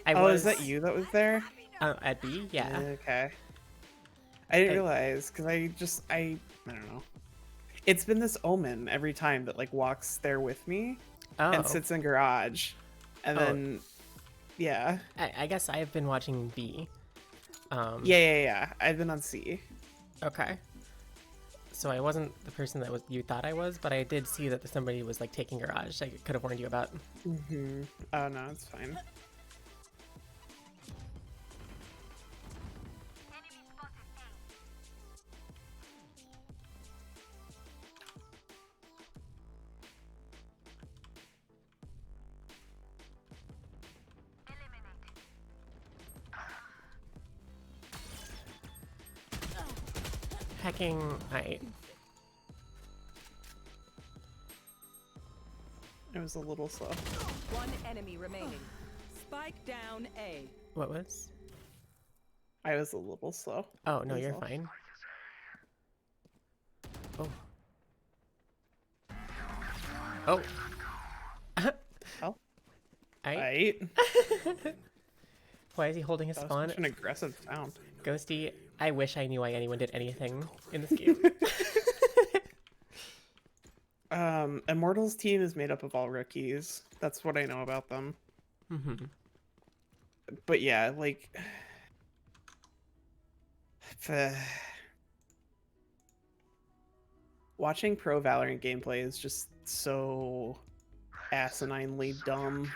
I Oh, was is that you that was there? At B? Yeah. Okay. I didn't I- realize because I don't know. It's been this omen every time that like walks there with me Oh. and sits in garage, and Oh. then yeah, I guess I've been watching B. yeah. I've been on C. Okay. So I wasn't the person that you thought I was, but I did see that somebody was like taking garage. I could have warned you about. Mm-hmm. Oh no, it's fine. Hacking. Alright. It was a little slow. One enemy remaining. Spike down A. What was? I was a little slow. Oh no, you're Myself. fine. Oh. Oh. Oh. Alright. Right. Why is he holding his That was spawn? such an aggressive sound. Ghosty, I wish I knew why anyone did anything in this game. Immortals team is made up of all rookies. That's what I know about them. Mm-hmm. But yeah, like watching pro Valorant gameplay is just so asininely dumb.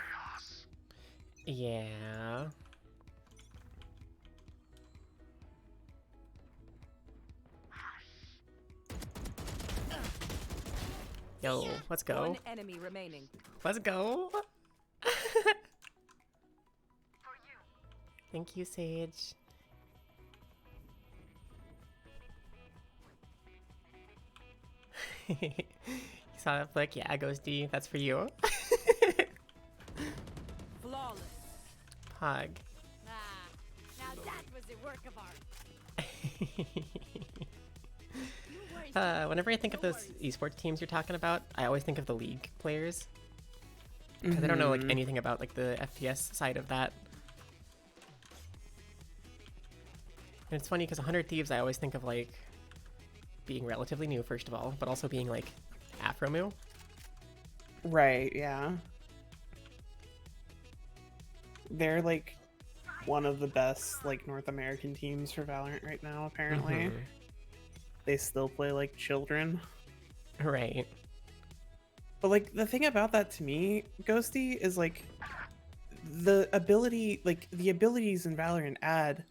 Yeah. Yo, let's go. One enemy remaining. Let's go. Thank you, Sage. You saw that flick? Yeah, Ghosty. That's for you. Flawless. Pog. Now that was a work of art. Whenever I think of those esports teams you're talking about, I always think of the league players. Because I don't know like anything about like the FPS side of that. And it's funny because 100 Thieves I always think of like being relatively new first of all, but also being like Afromu. Right, yeah. They're like one of the best like North American teams for Valorant right now, apparently. They still play like children. Right. But like the thing about that to me, Ghosty, is like the ability, like the abilities in Valorant add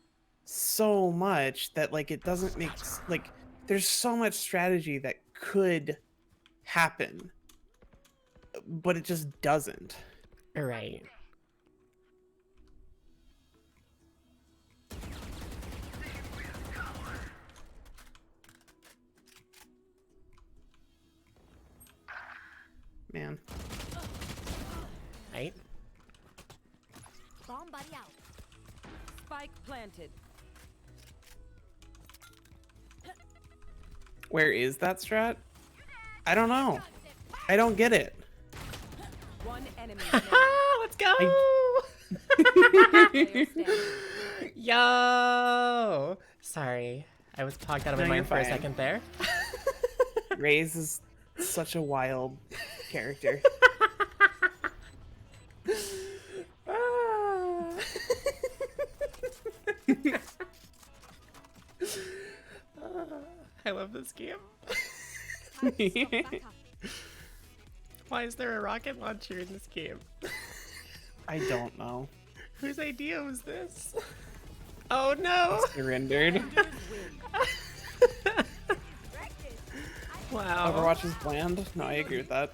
so much that like it doesn't make like there's so much strategy that could happen, but it just doesn't. Right. Man. Right. Bomb buddy out. Spike planted. Where is that strat? I don't know. I don't get it. One enemy remaining. Let's go! Player standing. Yo! Sorry. I was pogged out of my No, mind you're for a fine. second there. Raze is such a wild character. Ah. this game. Why is there a rocket launcher in this game? I don't know. Whose idea was this? Oh no! Surrendered. Wow. Overwatch is bland. No, I agree with that.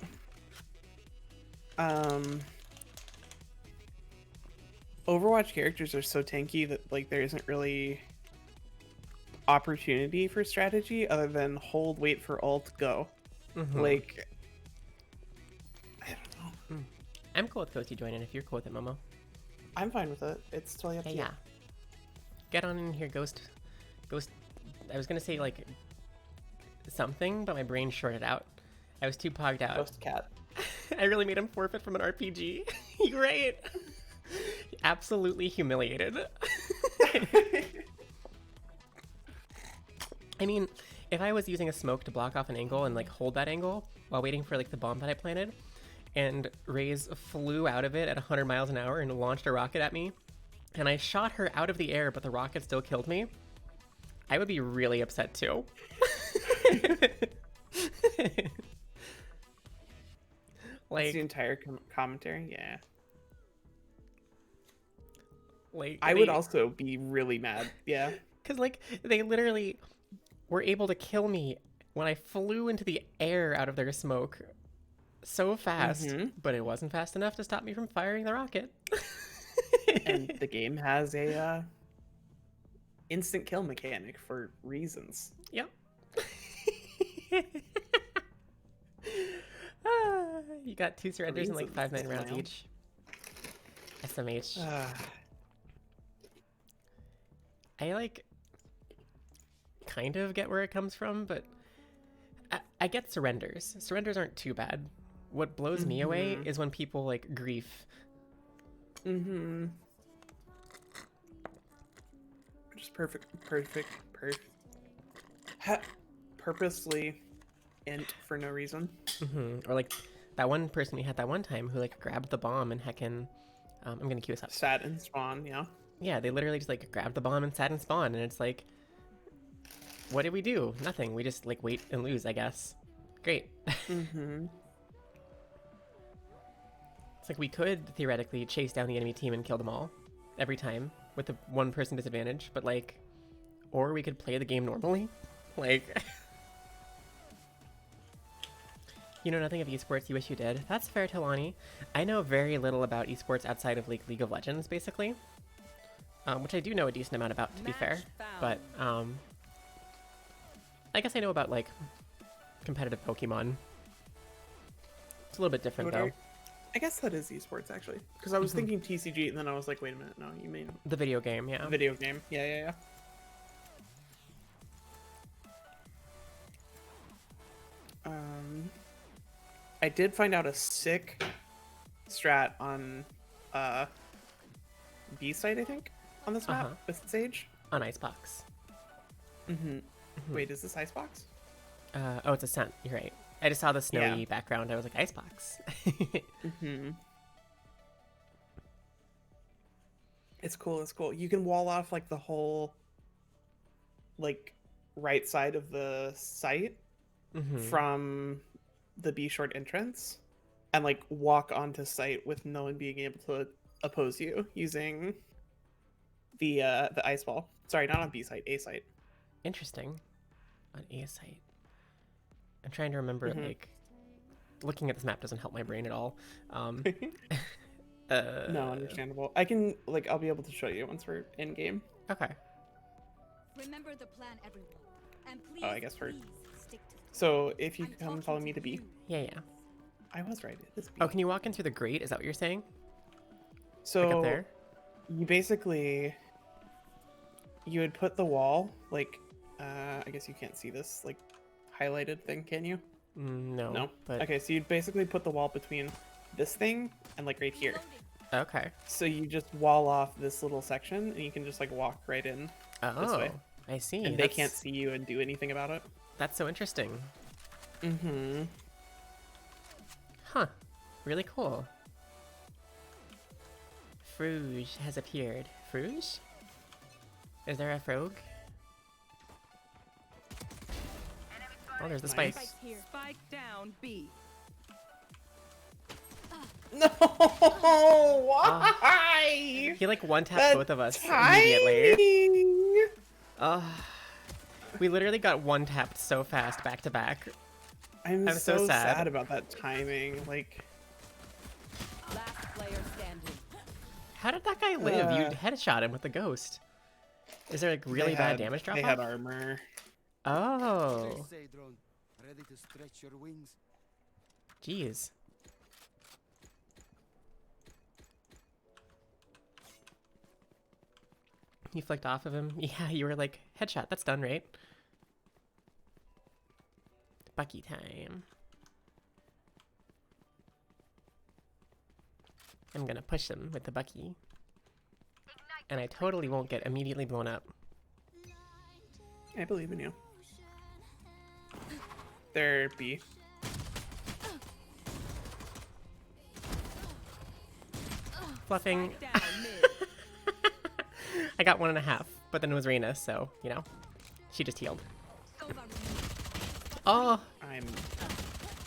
Overwatch characters are so tanky that like there isn't really opportunity for strategy other than hold, wait for ult, go. Like, I don't know. I'm cool with Ghosty joining if you're cool with it, Momo. I'm fine with it. It's totally up to Hey, you. yeah. Get on in here, Ghost. Ghost. I was gonna say like something, but my brain shorted out. I was too pogged out. Ghost cat. I really made him forfeit from an RPG. You're right. Absolutely humiliated. I mean, if I was using a smoke to block off an angle and like hold that angle while waiting for like the bomb that I planted, and Raze flew out of it at 100 miles an hour and launched a rocket at me, and I shot her out of the air but the rocket still killed me, I would be really upset too. That's Like, the entire commentary. Yeah. like I would also be really mad. Yeah. because like they literally were able to kill me when I flew into the air out of their smoke so fast, but it wasn't fast enough to stop me from firing the rocket. And the game has a instant kill mechanic for reasons. Yep. Ah, you got 2 surrenders in like 5 9 rounds each. SMH. I like kind of get where it comes from, but I get surrenders. Surrenders aren't too bad. What blows me away is when people like grief. Just purposely int for no reason. Or like that one person we had that one time who like grabbed the bomb and heckin' I'm gonna queue us up. Sat and spawn, yeah. Yeah, they literally just like grabbed the bomb and sat and spawned, and it's like, what did we do? Nothing. We just like wait and lose, I guess. Great. It's like we could theoretically chase down the enemy team and kill them all every time with the one person disadvantage, but like, or we could play the game normally. Like, you know nothing of esports, you wish you did. That's fair, Talani. I know very little about esports outside of like League of Legends, basically. Which I do know a decent amount about, to be fair. But, I guess I know about, like, competitive Pokemon. It's a little bit different, though. I guess that is esports, actually. Because I was thinking TCG, and then I was like, wait a minute, no, you mean... The video game, yeah. Video game, yeah. I did find out a sick strat on, B site, I think, on this map, with Sage. On Icebox. Wait, is this Icebox? Oh, it's Ascent, you're right. I just saw the snowy background, I was like, Icebox. It's cool, it's cool. You can wall off, like, the whole, like, right side of the site from the B short entrance and, like, walk onto site with no one being able to oppose you using the ice ball. Sorry, not on B site, A site. Interesting. On A site. I'm trying to remember, like, looking at this map doesn't help my brain at all. No, understandable. I can, like, I'll be able to show you once we're in game. Okay. Remember the plan, everyone. And please, I guess we're... please stick to it. So, if you I'm come talking follow to me to B. you. Yeah. I was right, it is B. Oh, can you walk in through the grate? Is that what you're saying? So, Like up there? you basically... You would put the wall, like, I guess you can't see this, like, highlighted thing, can you? No. No? But... Okay, so you'd basically put the wall between this thing and, like, right here. Okay. So you just wall off this little section, and you can just, like, walk right in this way. I see. And they can't see you and do anything about it. That's so interesting. Mm-hmm. Huh. Really cool. Fruge has appeared. Fruge? Is there a frog? Oh, there's the Nice. spike. Spike down B. No, why? He like one tapped That both of us immediately. timing! We literally got one tapped so fast back to back. I'm I'm so so sad. sad about that timing. Like, Last player standing. How did that guy live? You headshot him with the ghost. Is there like really bad damage drop They off? had armor. Oh, Say, drone, ready to stretch your wings? jeez. You flicked off of him? Yeah, you were like, headshot, that's done, right? Bucky time. I'm gonna push him with the Bucky. And I totally won't get immediately blown up. I believe in you. They're B. Fluffing. Spike down mid. I got 1.5, but then it was Reyna, so, you know. She just healed. Oh! I'm.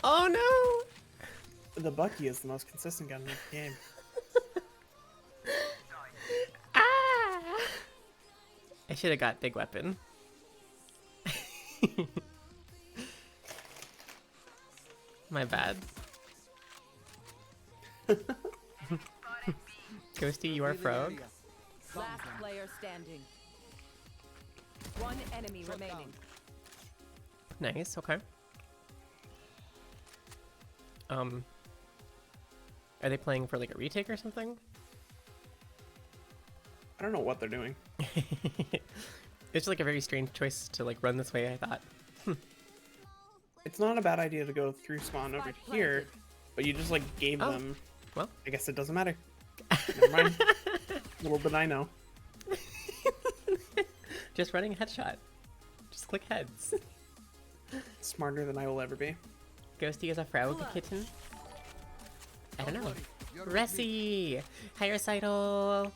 Oh no! The Bucky is the most consistent gun in the game. Ah! I should have got big weapon. My bad. Ghosty, you are frog. Last player standing. One enemy remaining. Nice, okay. Are they playing for like a retake or something? I don't know what they're doing. It's like a very strange choice to like run this way, I thought. It's not a bad idea to go through spawn over Spike here, planted. but you just like gave Oh, them. well. I guess it doesn't matter. Never mind. Little did I know. Just running headshot. Just click heads. Smarter than I will ever be. Ghosty is a frog kitten? I don't know. Ressi! Hi, Recital!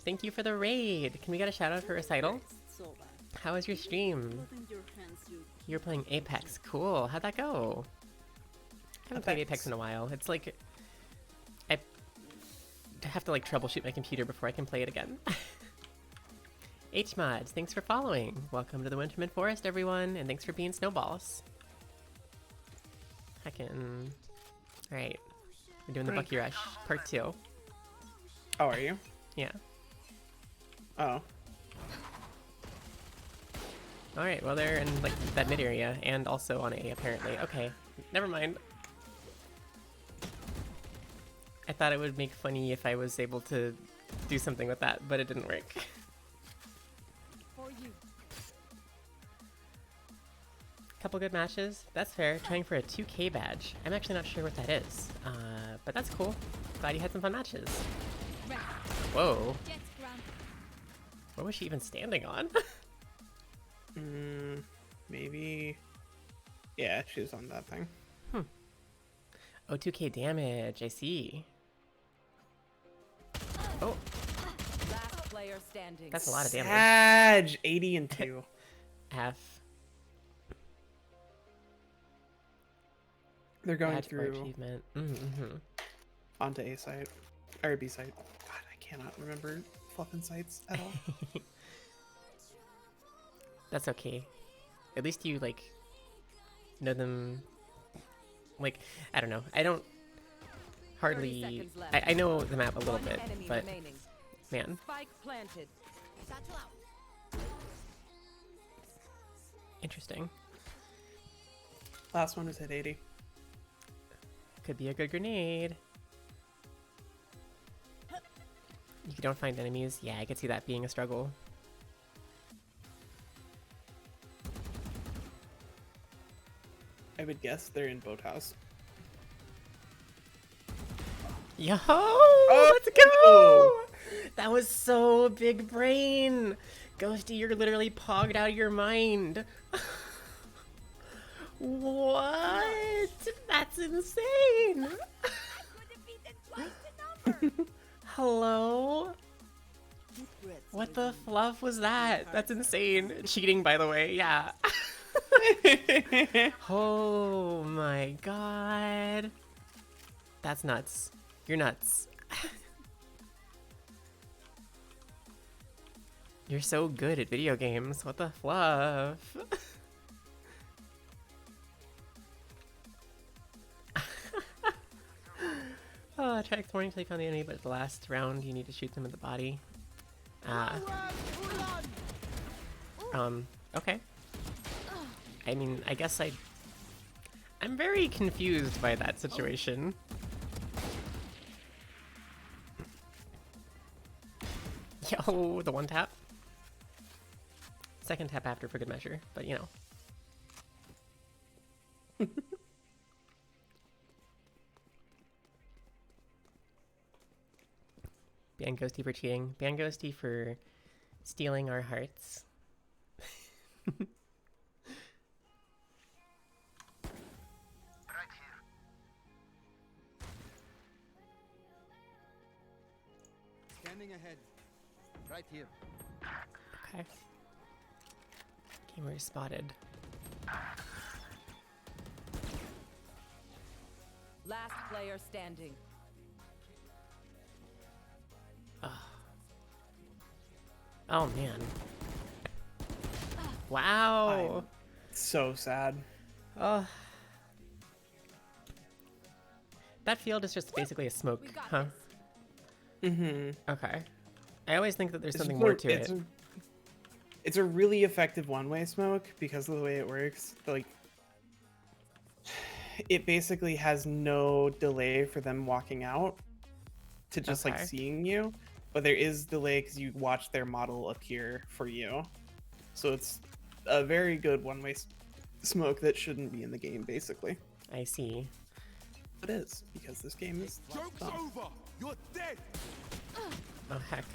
Thank you for the raid! Can we get a shout out for Recital? How was your stream? You were playing Apex. Cool. How'd that go? I haven't played Apex in a while. It's like... I have to like troubleshoot my computer before I can play it again. Hmods, thanks for following. Welcome to the Winterman Forest, everyone, and thanks for being snowballs. Heckin'. Alright. We're doing the Bucky Rush, part 2. Oh, are you? Yeah. Oh. Alright, well they're in like that mid area and also on A apparently. Okay, never mind. I thought it would make funny if I was able to do something with that, but it didn't work. For you. Couple good matches. That's fair. Trying for a 2K badge. I'm actually not sure what that is. But that's cool. Glad you had some fun matches. Whoa. Jet ground. What was she even standing on? Maybe. Yeah, she was on that thing. Oh, 2K damage. I see. Oh, Last player standing. that's a lot of damage. Sag, 80 and 2. F. They're going Badge for through achievement. Mm-hmm. onto A site or B site. God, I cannot remember fluffing sites at all. That's okay. At least you like know them. Like, I don't know. I don't 30 hardly. seconds left. I know the map a little One bit, enemy but remaining. man, Spike planted. Satchel out. interesting. Last one was hit 80. Could be a good grenade. You don't find enemies. Yeah, I could see that being a struggle. I would guess they're in boathouse. Yo! Oh! Let's go! That was so big brain! Ghosty, you're literally pogged out of your mind. What? That's insane! Hello? What the fluff was that? That's insane. Cheating, by the way, yeah. Oh my god. That's nuts. You're nuts. You're so good at video games. What the fluff? Oh, try exploring until you found the enemy, but at the last round you need to shoot them in the body. Okay. I mean, I guess I'm very confused by that situation. Yo, the one tap. Second tap after for good measure, but you know. Ban Ghosty for cheating. Ban Ghosty for stealing our hearts. Scanning ahead. Right here. Okay. Gamer spotted. Last player standing. Oh man. Wow. So sad. Oh. That field is just basically a smoke, We got huh? this. Mm-hmm. Okay. I always think that there's It's something just more a- to it's it. It's a really effective one-way smoke because of the way it works. Like, it basically has no delay for them walking out to just like Okay. seeing you, but there is delay because you watch their model appear for you. So it's a very good one-way smoke that shouldn't be in the game, basically. I see. It is because this game is Joke's dumb. over. You're dead. Oh heck.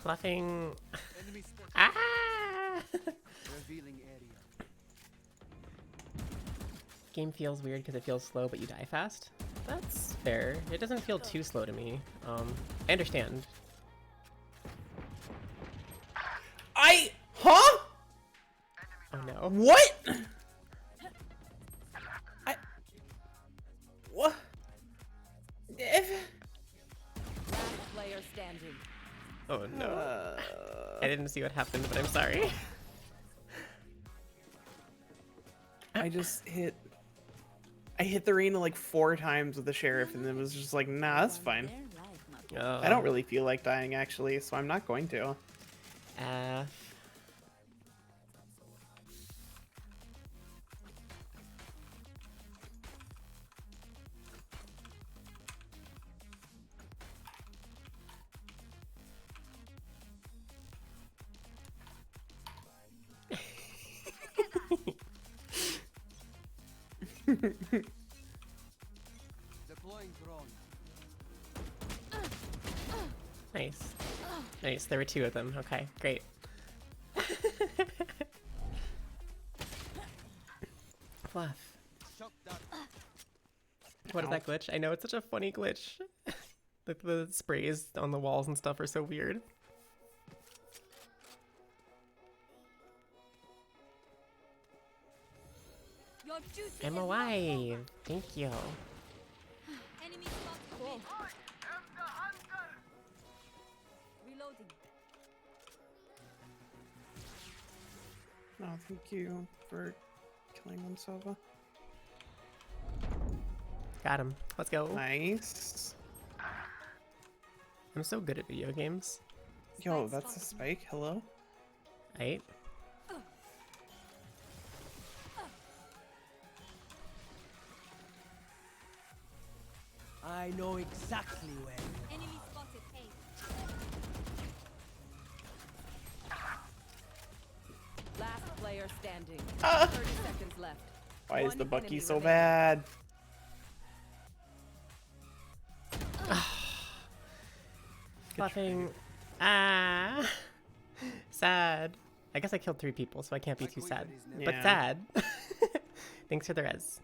Fluffing. Enemy spotted. Ah! Revealing area. Game feels weird because it feels slow, but you die fast. That's fair. It doesn't feel too slow to me. I understand. Huh? Oh no. What? What? Last player standing. Oh no. I didn't see what happened, but I'm sorry. I hit the arena like 4 times with the sheriff, and it was just like, nah, that's fine. I don't really feel like dying actually, so I'm not going to. F. Deploying drone. Nice. Nice. There were 2 of them. Okay, great. Fluff. Shock dart. What is that glitch? I know it's such a funny glitch. The sprays on the walls and stuff are so weird. Your duty I'm is not alive. over. Thank you. Enemy spotted. Reloading. No, thank you for killing them, Sova. Got him. Let's go. Nice. I'm so good at video games. Yo, that's a spike. Hello? Right? I know exactly where. Enemy spotted. A. Last player standing. Ah! 30 seconds left. Why is One the Bucky enemy so remaining. bad? Fluffing. Ah. Sad. I guess I killed 3 people, so I can't be too sad. But Yeah. sad. Thanks for the res.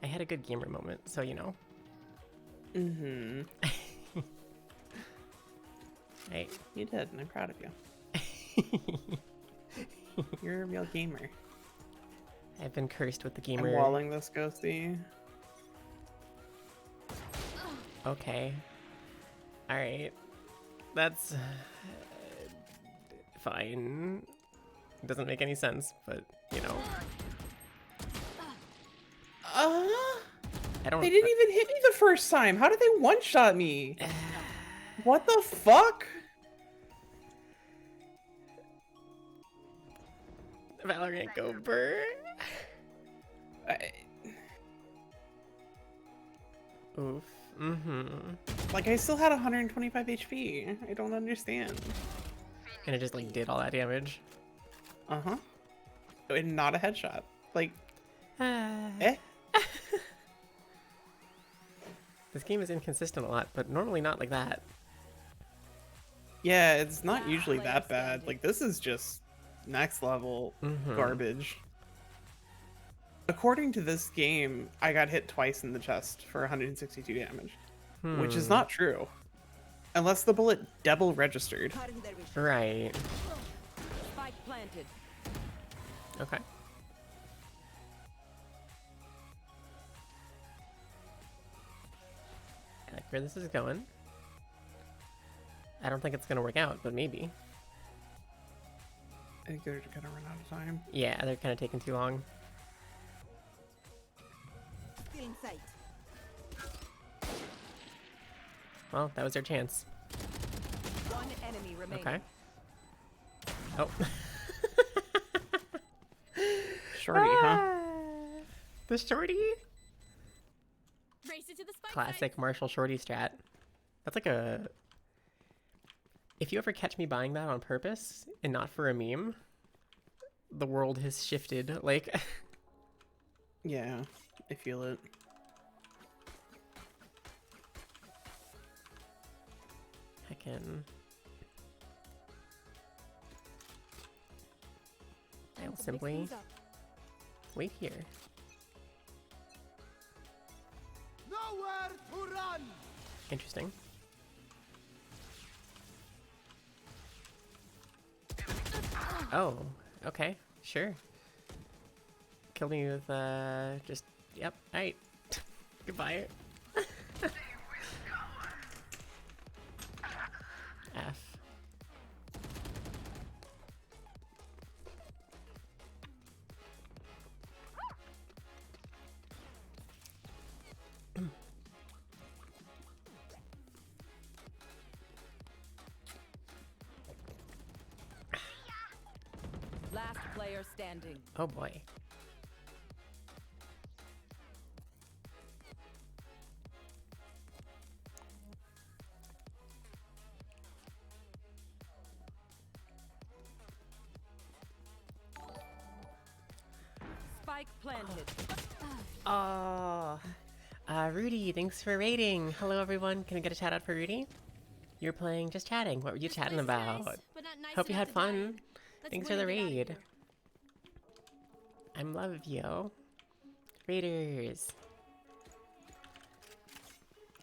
I had a good gamer moment, so you know. Mm-hmm. Right. You did, and I'm proud of you. You're a real gamer. I've been cursed with the I'm gamer. walling this ghosty. Okay. Alright. That's fine. Doesn't make any sense, but you know. I don't. They didn't even hit me the first time. How did they one-shot me? What the fuck? Valorant go burr. Oof. Mm-hmm. Like, I still had 125 HP. I don't understand. And it just like did all that damage. Uh-huh. And not a headshot. Like, This game is inconsistent a lot, but normally not like that. yeah, it's not usually that bad. Like, this is just next level garbage. According to this game, I got hit twice in the chest for 162 damage, which is not true. Unless the bullet double registered. Right. Spike planted. Okay. I like where this is going. I don't think it's gonna work out, but maybe. I think they're gonna run out of time. Yeah, they're kind of taking too long. Still in sight. Well, that was their chance. One enemy remaining. Okay. Oh. Shorty, huh? The shorty? Race it to the spike Classic Marshall shorty strat. That's like a... If you ever catch me buying that on purpose and not for a meme, the world has shifted. Like... Yeah, I feel it. Heckin'. I'll simply wait here. Nowhere to run. Interesting. Oh, okay, sure. Killed me with, just, yep, alright. Goodbye. F. Last player standing. Oh boy. Spike planted. Oh, Rudy, thanks for raiding. Hello, everyone. Can I get a shout out for Rudy? You're playing Just Chatting. What were you chatting about? Hope you had fun. Thanks for the raid. I'm love you. Raiders.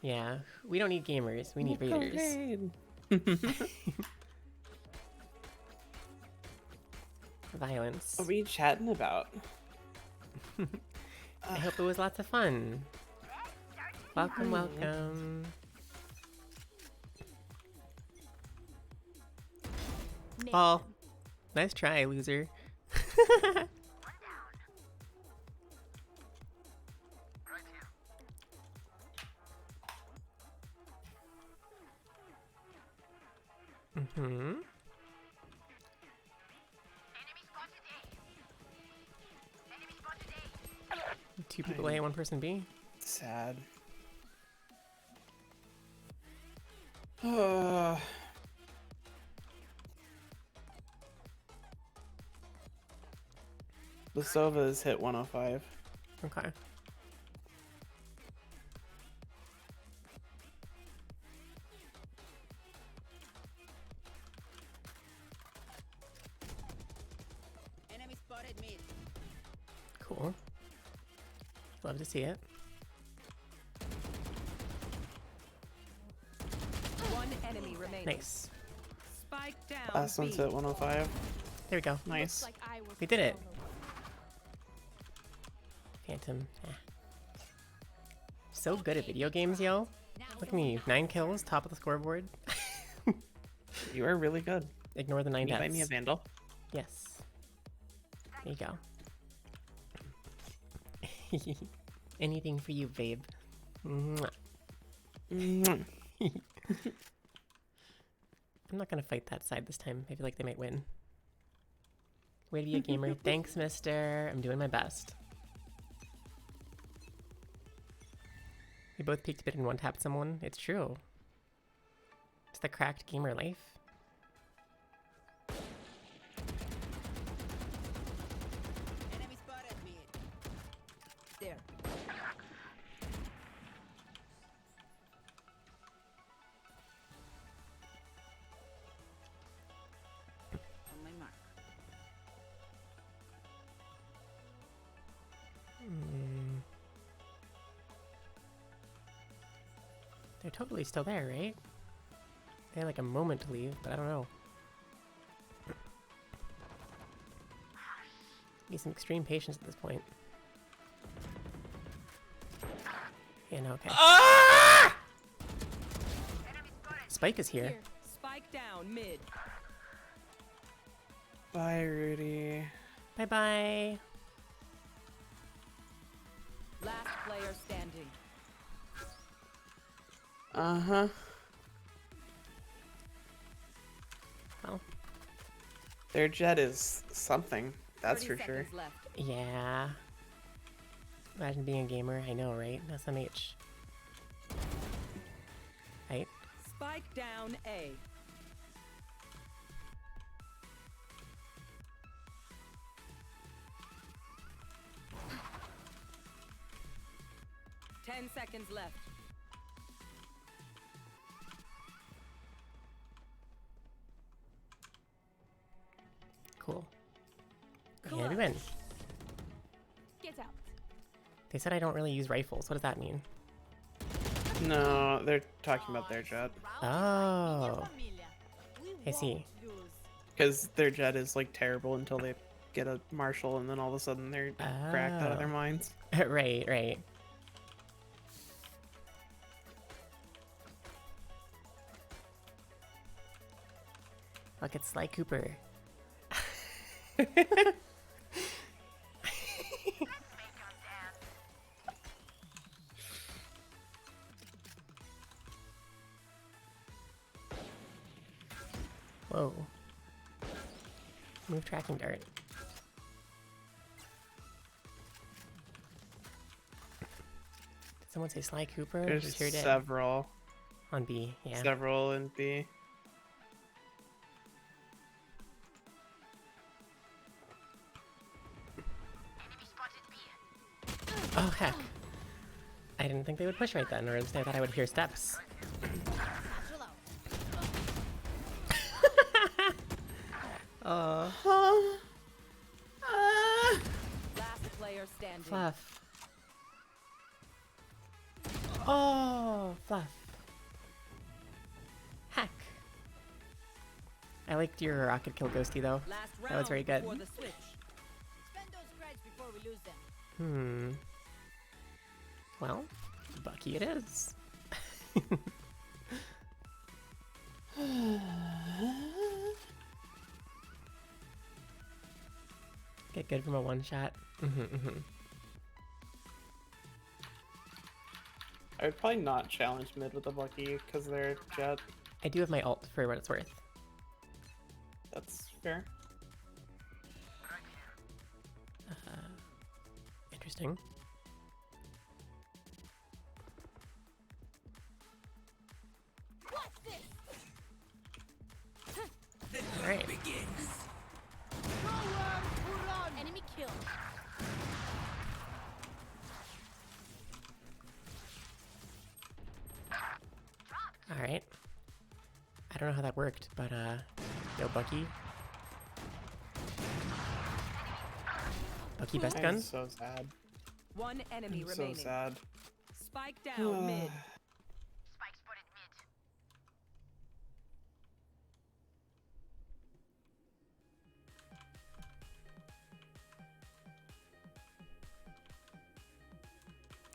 Yeah, we don't need gamers. We need raiders. Violence. What were you chatting about? I hope it was lots of fun. Welcome, welcome. Oh, nice try, loser. Mm-hmm. Two people A, one person B. Sad. Lasova's hit 105. Okay. Enemy spotted mid. Cool. Love to see it. One enemy remaining. Nice. Spike down. Last one's B. at 105. There we go. Nice. Like I was We did it. followed. Phantom. So good at video games, yo. Look at me. 9 kills, top of the scoreboard. You are really good. Ignore the 9 Can you buy me a deaths. vandal? Yes. There you go. Anything for you, babe. Mwah. Mwah. I'm not gonna fight that side this time. I feel like they might win. Way to be a gamer. Thanks, mister. I'm doing my best. We both peeked a bit and one-tapped someone. It's true. It's the cracked gamer life. Enemy spotted me. There. On my mark. They're totally still there, right? They had like a moment to leave, but I don't know. Need some extreme patience at this point. Yeah, no, okay. Spike is here. Spike down mid. Bye, Rudy. Bye-bye. Last player standing. Uh-huh. Well, Their jet is something, that's 30 for sure. seconds left. yeah. Imagine being a gamer. I know, right? SMH. Right? Spike down A. Ten seconds left. Cool. Yeah, we win. Get out. They said I don't really use rifles. What does that mean? No, they're talking about their jet. Oh. I see. Because their jet is like terrible until they get a marshal and then all of a sudden they're cracked out of their Oh. minds. Right, right. Look, it's Sly Cooper. Whoa. Move tracking dart. Did someone say Sly Cooper? There's We sure did. several. On B, yeah. Several in B. Oh, heck. I didn't think they would push right then, or instead I thought I would hear steps. Last player standing. Fluff. Oh, Fluff. Heck. I liked your rocket kill ghosty though. Last round That was very good. before the switch. Spend those credits before we lose them. Well, Bucky it is. Get good from a one shot. I would probably not challenge mid with the Bucky because they're jet. I do have my ult for what it's worth. That's fair. Interesting. Alright. Nowhere to run! Enemy killed. Alright. I don't know how that worked, but yo Bucky. Bucky best I'm gun? so sad. One enemy I'm so remaining. sad. Spike down mid.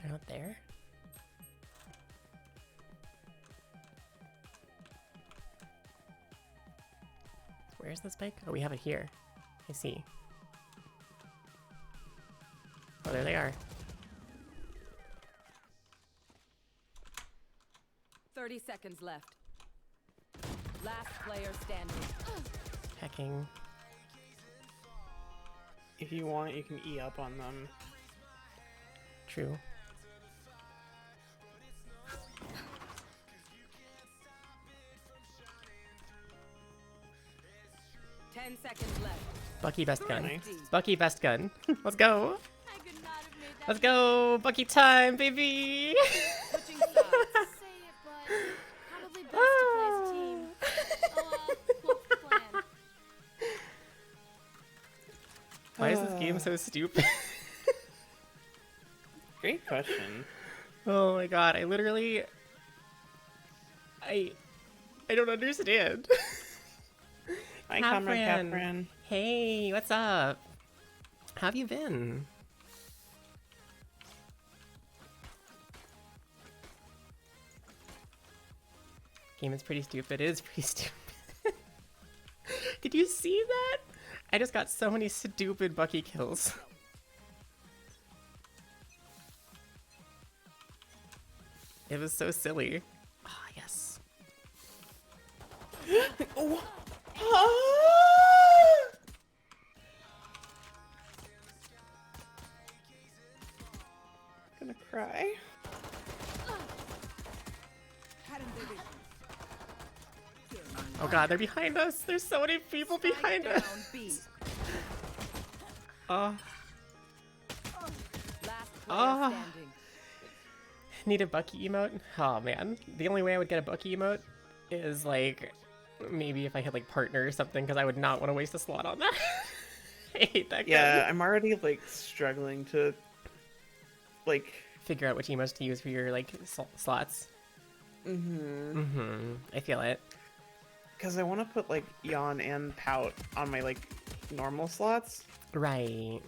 They're not there. Where's the spike? Oh, we have it here. I see. Oh, there they are. 30 seconds left. Last player standing. Hacking. If you want, you can E up on them. True. Ten seconds left. Bucky best gun. Nice. Bucky best gun. Let's go. I could not have made that. Let's go. Bucky time, baby. Switching sides. Say it, but probably best to play as a team. What's the plan? Why is this game so stupid? Great question. Oh my god, I don't understand. Hi, Comrade Catherine. Catherine. Hey, what's up? How have you been? Game is pretty stupid. It is pretty stupid. Did you see that? I just got so many stupid Bucky kills. It was so silly. Ah, yes. Oh. Gonna cry. Oh god, they're behind us. There's so many people behind Spike us. down B. Oh, Last player Ah. standing. need a Bucky emote? Oh man. The only way I would get a Bucky emote is like maybe if I had like partner or something, because I would not want to waste a slot on that. I hate that Yeah, gun. I'm already like struggling to like. Figure out which emotes to use for your like slots. I feel it. Because I want to put like yawn and pout on my like normal slots, Right.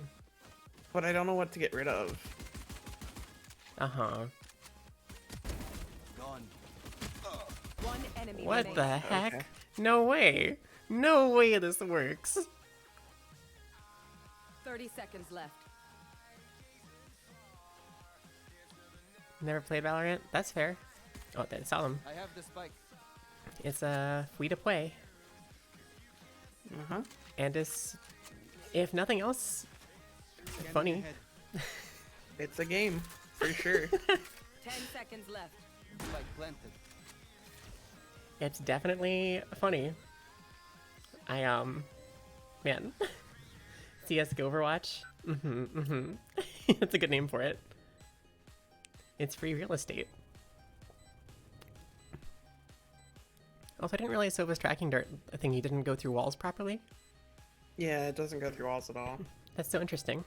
but I don't know what to get rid of. Uh-huh. Gone. One enemy What remaining. the heck? Okay. No way. No way this works. 30 seconds left. Never played Valorant? That's fair. Oh, I saw them. I have the spike. It's free to play. Uh-huh. And it's, if nothing else, funny. Ahead. It's a game, for sure. 10 seconds left. Spike planted. It's definitely funny. Man. CS:GO Overwatch? That's a good name for it. It's free real estate. Also, I didn't realize Sova's tracking dart thing, he didn't go through walls properly. Yeah, it doesn't go through walls at all. That's so interesting.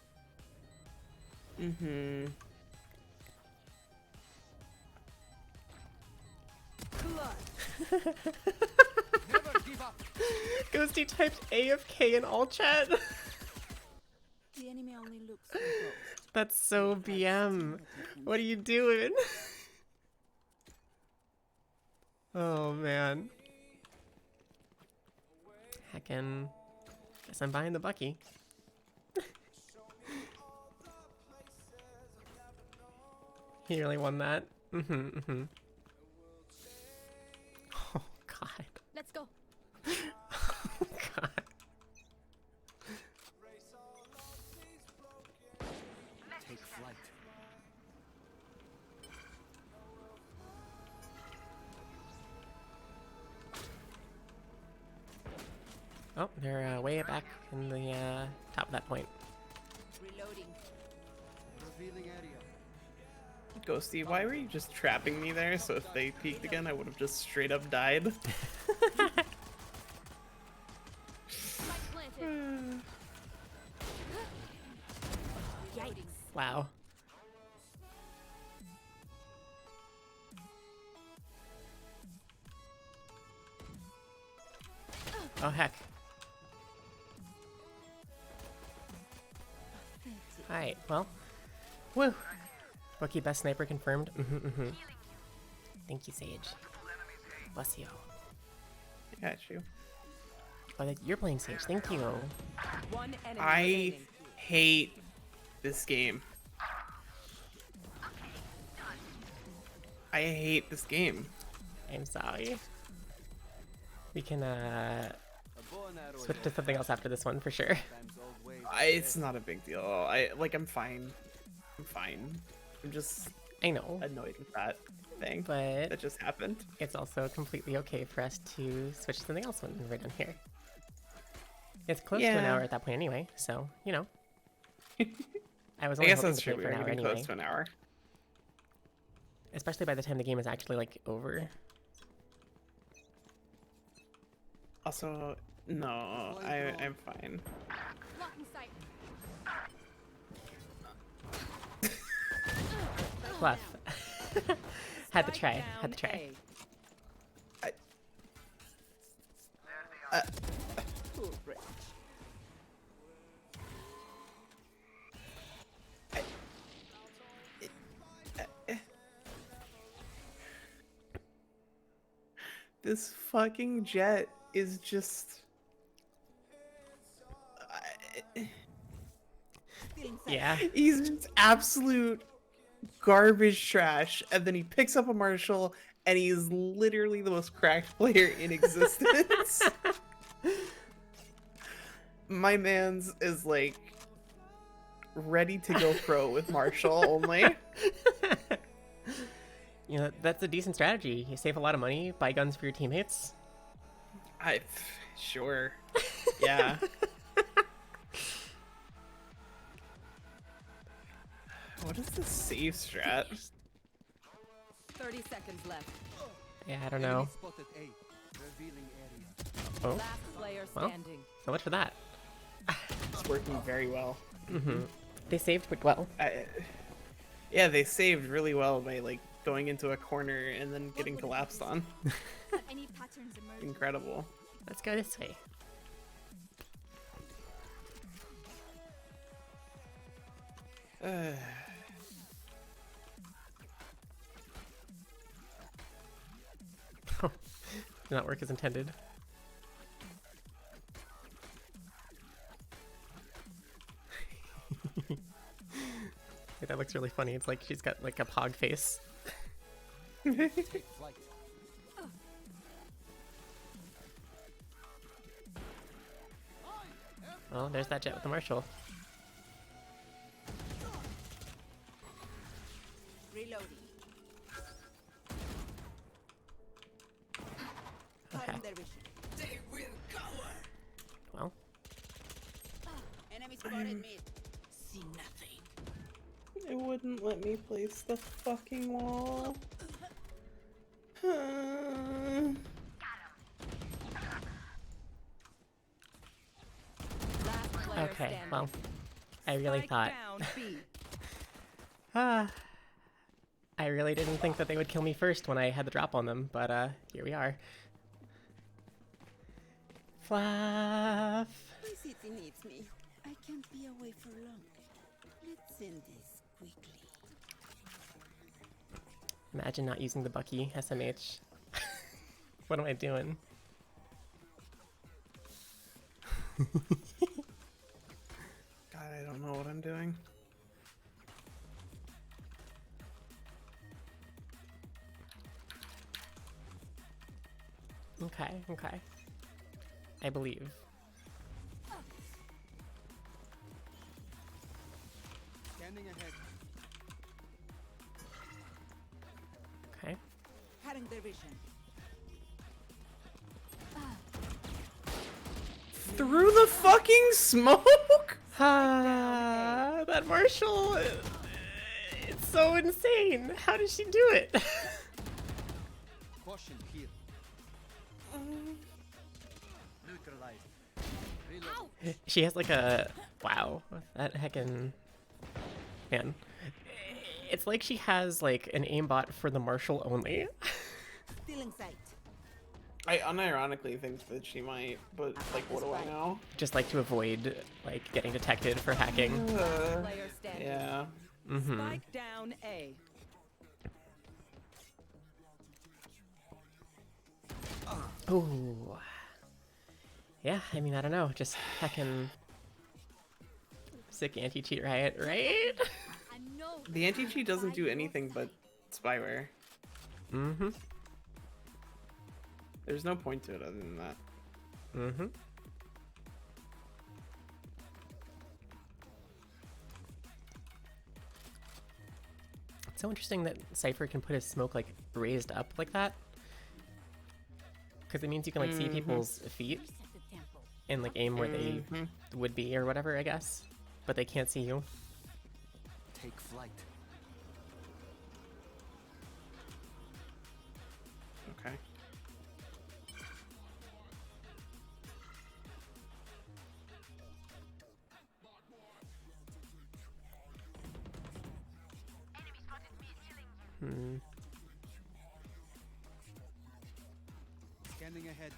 Never give up. Ghosty typed AFK in all chat. The enemy only looks composed. That's so BM. What are you doing? Oh man. Heckin'. Guess I'm buying the Bucky. He really won that. Oh god. Let's go. Oh god. Take flight. Oh, they're way back in the top of that point. Reloading. Revealing area. Ghosty, why were you just trapping me there? So if they peeked again, I would have just straight up died. Spike planted. Yikes. Wow. Oh, heck. Alright, well. Woo! Rookie best sniper confirmed. Thank you, Sage. Bless you. I got you. Oh, you're playing Sage. Thank you. One enemy I remaining. hate this game. I hate this game. I'm sorry. We can A bow and arrow switch to something else after this one for sure. times old ways. It's not a big deal. I'm fine. I'm fine. I'm just I know, annoyed with that thing but that just happened. it's also completely okay for us to switch to something else when we're done here. It's close to an Yeah. hour at that point anyway, so, you know. I was I only guess hoping that's to play true. it for We're an hour getting anyway. close to an hour. Especially by the time the game is actually, like, over. Also, no, I'm fine. Blocking sight. Fluff. Had to Spike try. down Had to try. A. This fucking jet is just. Yeah. He's just absolute garbage trash, and then he picks up a Marshall, and he's literally the most cracked player in existence. My man's is like ready to go pro with Marshall only. You know, that's a decent strategy. You save a lot of money, buy guns for your teammates. Sure. Yeah. What is the save strat? 30 seconds left. Yeah, I don't know. Enemy spotted A. Revealing area. Oh, Last player Well. standing. so much for that. It's working very well. They saved but well. Yeah, they saved really well by like going into a corner and then getting collapsed on. Any patterns emerging? Incredible. Let's go this way. Did not work as intended. Wait, that looks really funny. It's like she's got like a pog face. Take flight. Oh, there's that jet with the Marshall. Reloading. Okay. Their vision. Well, Enemy spotted mid. See nothing. It wouldn't let me place the fucking wall. Last player okay. standing. Well, I really Spike thought. down B. I really didn't think that they would kill me first when I had the drop on them, but here we are. Fluff. My city needs me. I can't be away for long. Let's end this quickly. Imagine not using the Bucky SMH. What am I doing? God, I don't know what I'm doing. Okay, okay. I believe. Scanning ahead. Okay. Cutting their vision. Through the fucking smoke? That Marshall. It's so insane. How did she do it? Caution here. Neutralized. Reload. She has like a. Wow. That heckin'. Man. It's like she has like an aimbot for the Marshall only. Still in sight. I unironically think that she might, but like, what do I know? Just like to avoid like getting detected for hacking. Player standing. Yeah. Mm-hmm. Spike down A. Ooh. Yeah, I mean, I don't know. Just heckin' sick anti-cheat riot, right? I know. The anti-cheat doesn't do anything but spyware. Mm-hmm. There's no point to it other than that. Mm-hmm. It's so interesting that Cypher can put his smoke like raised up like that. Because it means you can like see people's feet Reset the tempo. and like aim where they would be or whatever, I guess. But they can't see you. Take flight. Okay. Hmm. Scanning ahead.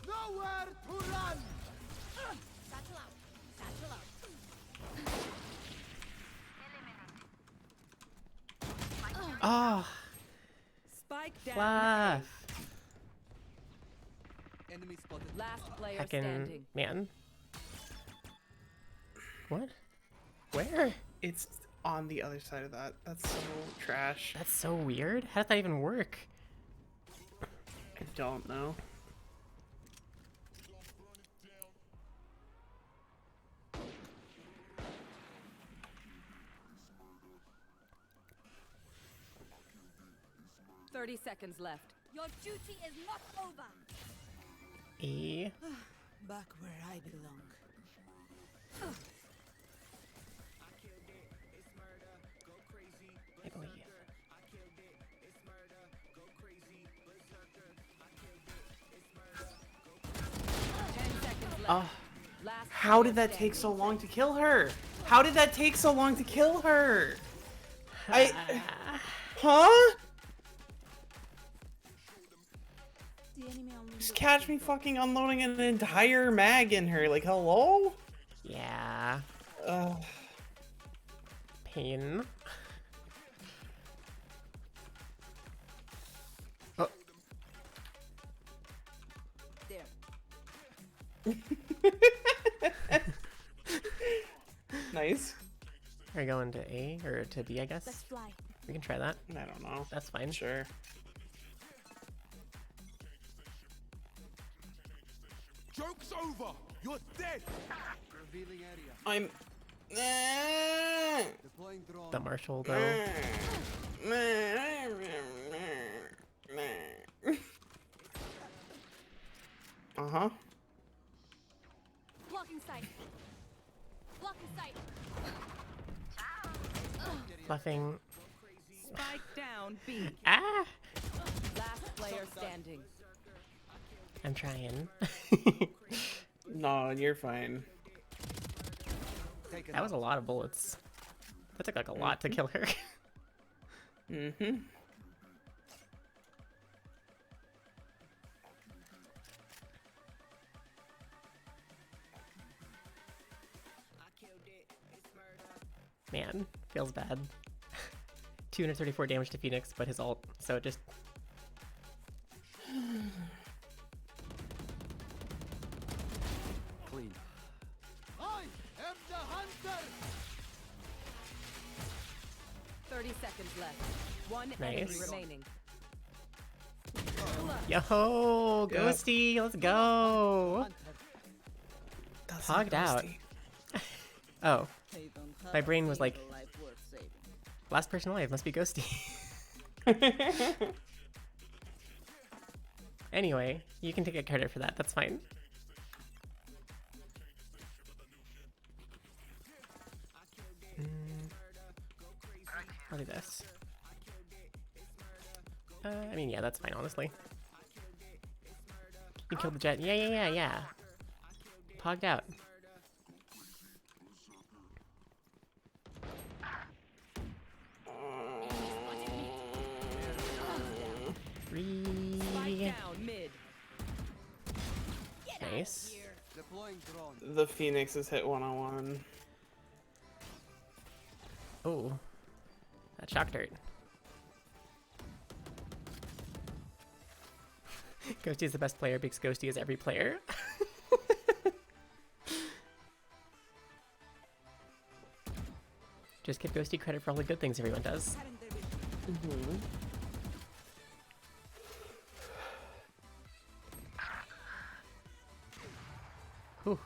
Nowhere to run! Satchel out. Satchel out. Oh, Spike down. Fluff. Enemy spotted. Last player Heckin' standing. man. What? Where? It's on the other side of that. That's so trash. That's so weird. How did that even work? I don't know. Thirty seconds left. Your duty is not over. E. Back where I belong. I believe. 10 seconds left. Oh, Last How player did that take standing. so long to kill her? How did that take so long to kill her? Huh? The enemy only Just looks catch to me go. fucking unloading an entire mag in her. Like, hello? yeah. Ugh. Pain. Oh, There. Nice. are we going to A or to B, I guess? Let's fly. We can try that. I don't know. That's fine. Sure. Joke's over! You're dead! Revealing area. I'm. Deploying drone. The Marshall, though. Uh-huh. Blocking sight. Blocking sight. Fluffing. Spike down B. Ah! Last player standing. I'm trying. No, you're fine. Take it That was a out. lot of bullets. That took like a lot to kill her. Mm-hmm. Man, feels bad. 234 damage to Phoenix, but his ult, so it just... Clean. I am the hunter! 30 seconds left. One enemy Nice. remaining. Yo, Yeah. Ghosty, let's go! That's Hogged out. Oh, They don't have My a brain was like- single life worth saving. last person alive must be Ghosty. Anyway, you can take credit for that, that's fine. I'll do this. I mean, yeah, that's fine, honestly. You killed the jet. Yeah. Pogged out. Nice. Deploying drone. The Phoenix is hit 1-on-1. Oh, that shock dart. Ghosty is the best player because Ghosty is every player. Just give Ghosty credit for all the good things everyone does. Mm-hmm. Whew.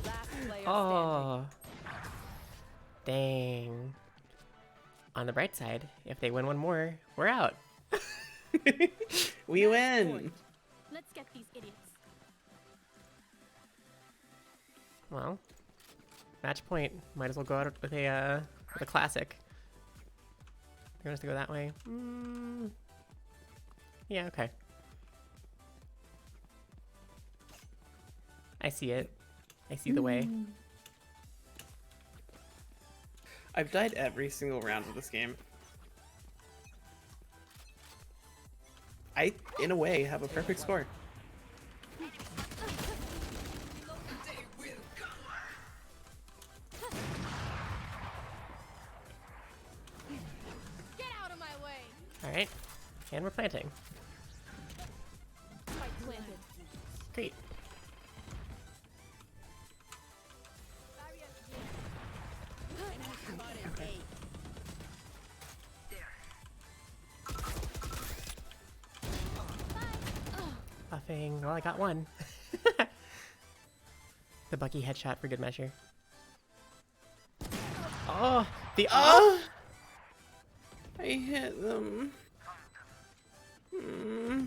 Last player standing. Oh. Dang. On the bright side, if they win one more, we're out. We win. Let's get these idiots. Well, match point. Might as well go out with a classic. You're gonna have to go that way. Yeah, okay. I see it. I see the way. I've died every single round of this game. I, in a way, have a perfect score. Get out of my way. Alright. And we're planting. Spike planted. Great. Buffing. Well, I got one. The Bucky headshot for good measure. Oh, the Oh! I hit them. Hmm.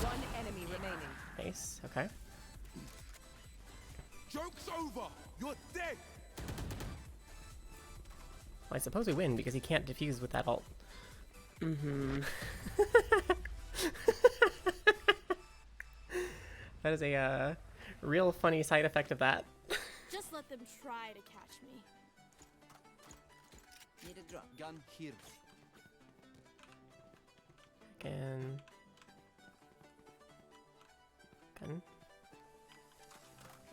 One enemy remaining. Nice. Okay. Joke's over. You're dead. Well, I suppose we win because he can't defuse with that ult. Mm-hmm. That is a real funny side effect of that. Just let them try to catch me. Need a drop. Gun here. Gun.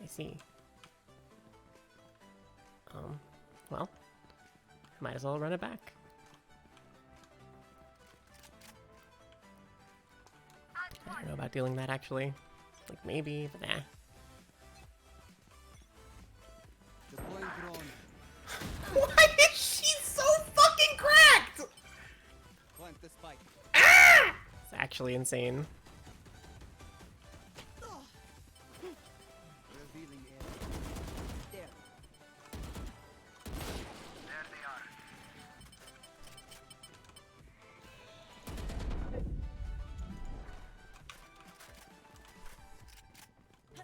I see. Well, might as well run it back. I don't know about dealing that actually. Like maybe, but nah. Deploying drone. Why is she so fucking cracked? Plant the spike. It's actually insane. Revealing area. There.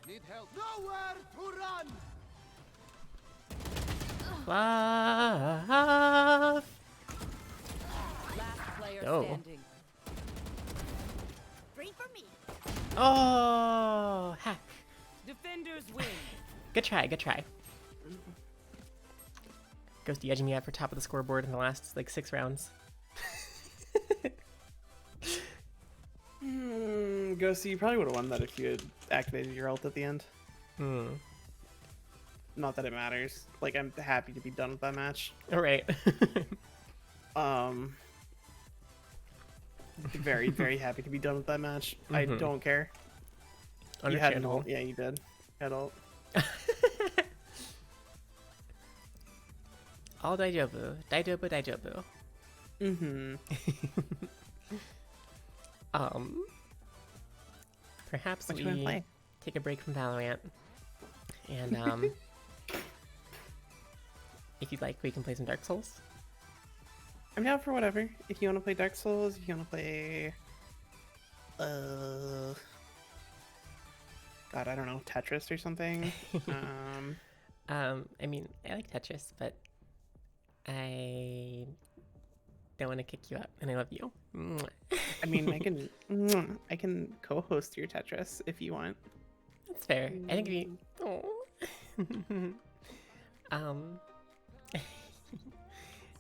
Need help. Nowhere to run. Fluff! Last player Go. standing. Free for me. Oh, heck. Defenders win. Good try, good try. Ghosty edging me out for top of the scoreboard in the last, like, 6 rounds. Ghosty, you probably would have won that if you had activated your ult at the end. Hmm. Not that it matters. Like, I'm happy to be done with that match. Alright. Very, very happy to be done with that match. I Mhm. don't care. You had an Understandable. ult. Yeah, you did. You had ult. All daijoubu. Daijoubu, daijoubu. Mm-hmm. Perhaps What you wanna we play? take a break from Valorant. And, if you'd like, we can play some Dark Souls. I'm down for whatever. If you want to play Dark Souls, if you want to play... God, I don't know, Tetris or something. I mean, I like Tetris, but I don't want to kick you out, and I love you. Mwah. I mean, I can co-host your Tetris if you want. That's fair. I think we. Oh.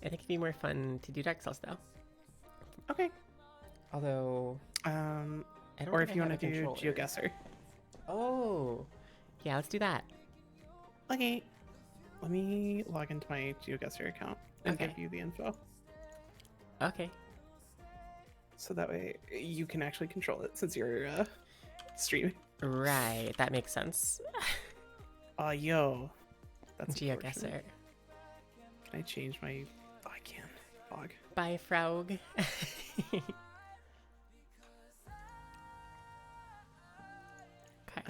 I think it'd be more fun to do Dark Souls though. Okay. Although I don't Or think if I you have want a to do controller. GeoGuessr. Oh, yeah, let's do that. Okay. Let me log into my GeoGuessr account and Okay. give you the info. Okay. So that way you can actually control it since you're streaming. Right, that makes sense. Yo. That's unfortunate. GeoGuessr. Can I change my... Oh, I can. Fog. Bye, Frog. Okay.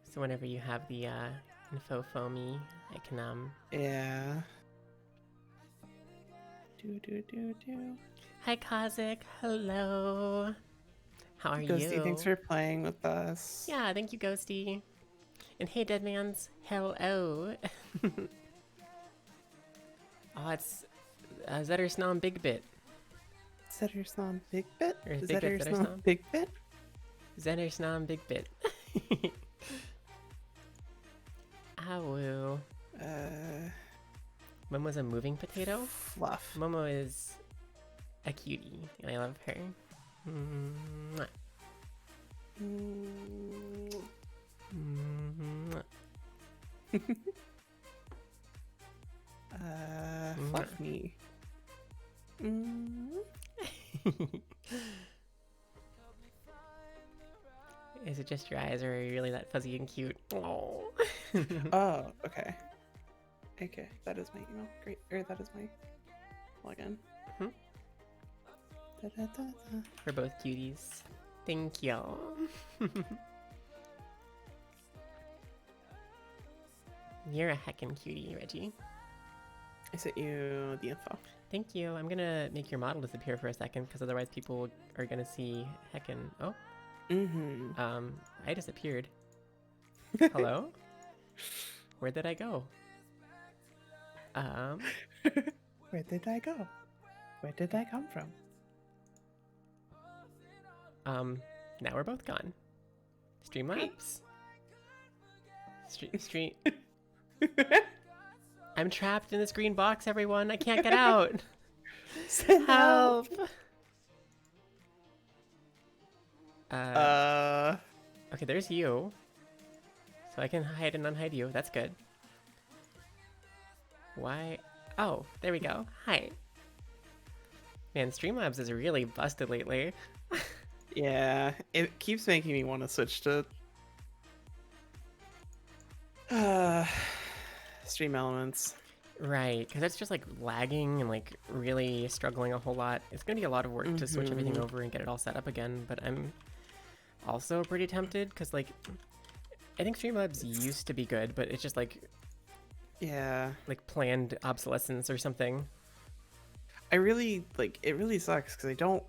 So whenever you have the info for me, I can Yeah. Do. Hi Kazik, hello. How are Ghosty, you? thanks for playing with us. Yeah, thank you, Ghosty. And hey, Deadmans, hello. Oh, it's Zettersnom Big Bit. Zettersnom Big Bit? Or Big Bit Zettersnom Big Bit? Zettersnom Big Bit. Ow. Momo's a moving potato? Fluff. Momo is a cutie, and I love her. Mwah. Mwah. Fluff me. Is it just your eyes, or are you really that fuzzy and cute? Oh. Oh, okay. Okay, that is my email. Great. Or that is my login. Mhm. Da-da-da-da. We're both cuties. Thank you. You're a heckin' cutie, Reggie. I sent you the info. Thank you. I'm gonna make your model disappear for a second, because otherwise people are gonna see heckin'. Oh, Mm-hmm. I disappeared. Hello? Where did I go? Where did I go? Where did I come from? Now we're both gone. Streamlabs? Stream. I'm trapped in this green box, everyone. I can't get out. Help! Okay, there's you. So I can hide and unhide you. That's good. Why? Oh, there we go. Hi. Man, Streamlabs is really busted lately. Yeah, it keeps making me want to switch to Stream Elements. Right, because it's just like lagging and like really struggling a whole lot. It's gonna be a lot of work to switch everything over and get it all set up again, but I'm also pretty tempted because like I think Streamlabs used to be good, but it's just like planned obsolescence or something. I really it really sucks because I don't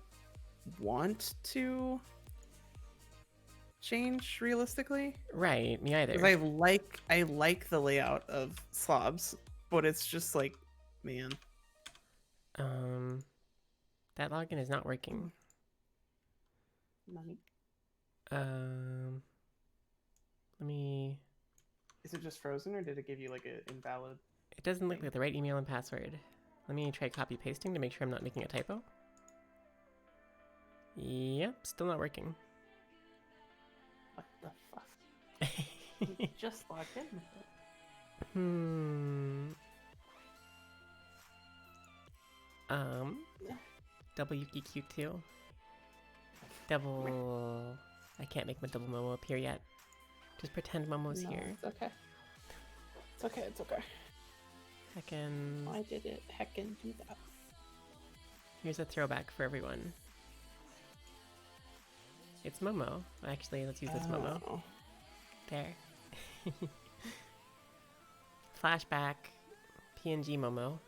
want to change realistically. Right, me either. Because I like the layout of slobs, but it's just like, man. That login is not working. Money. Let me... Is it just frozen or did it give you like an invalid? It doesn't look like the right email and password. Let me try copy pasting to make sure I'm not making a typo. Yep, still not working. What the fuck? You just logged in with it. Double Yuki Q2. Double... I can't make my double Momo appear yet. Just pretend Momo's here. It's okay. It's okay, it's okay. Heckin... I did it. Heckin' do that. Here's a throwback for everyone. It's Momo. Actually, let's use this Momo. Oh. There. Flashback. PNG Momo.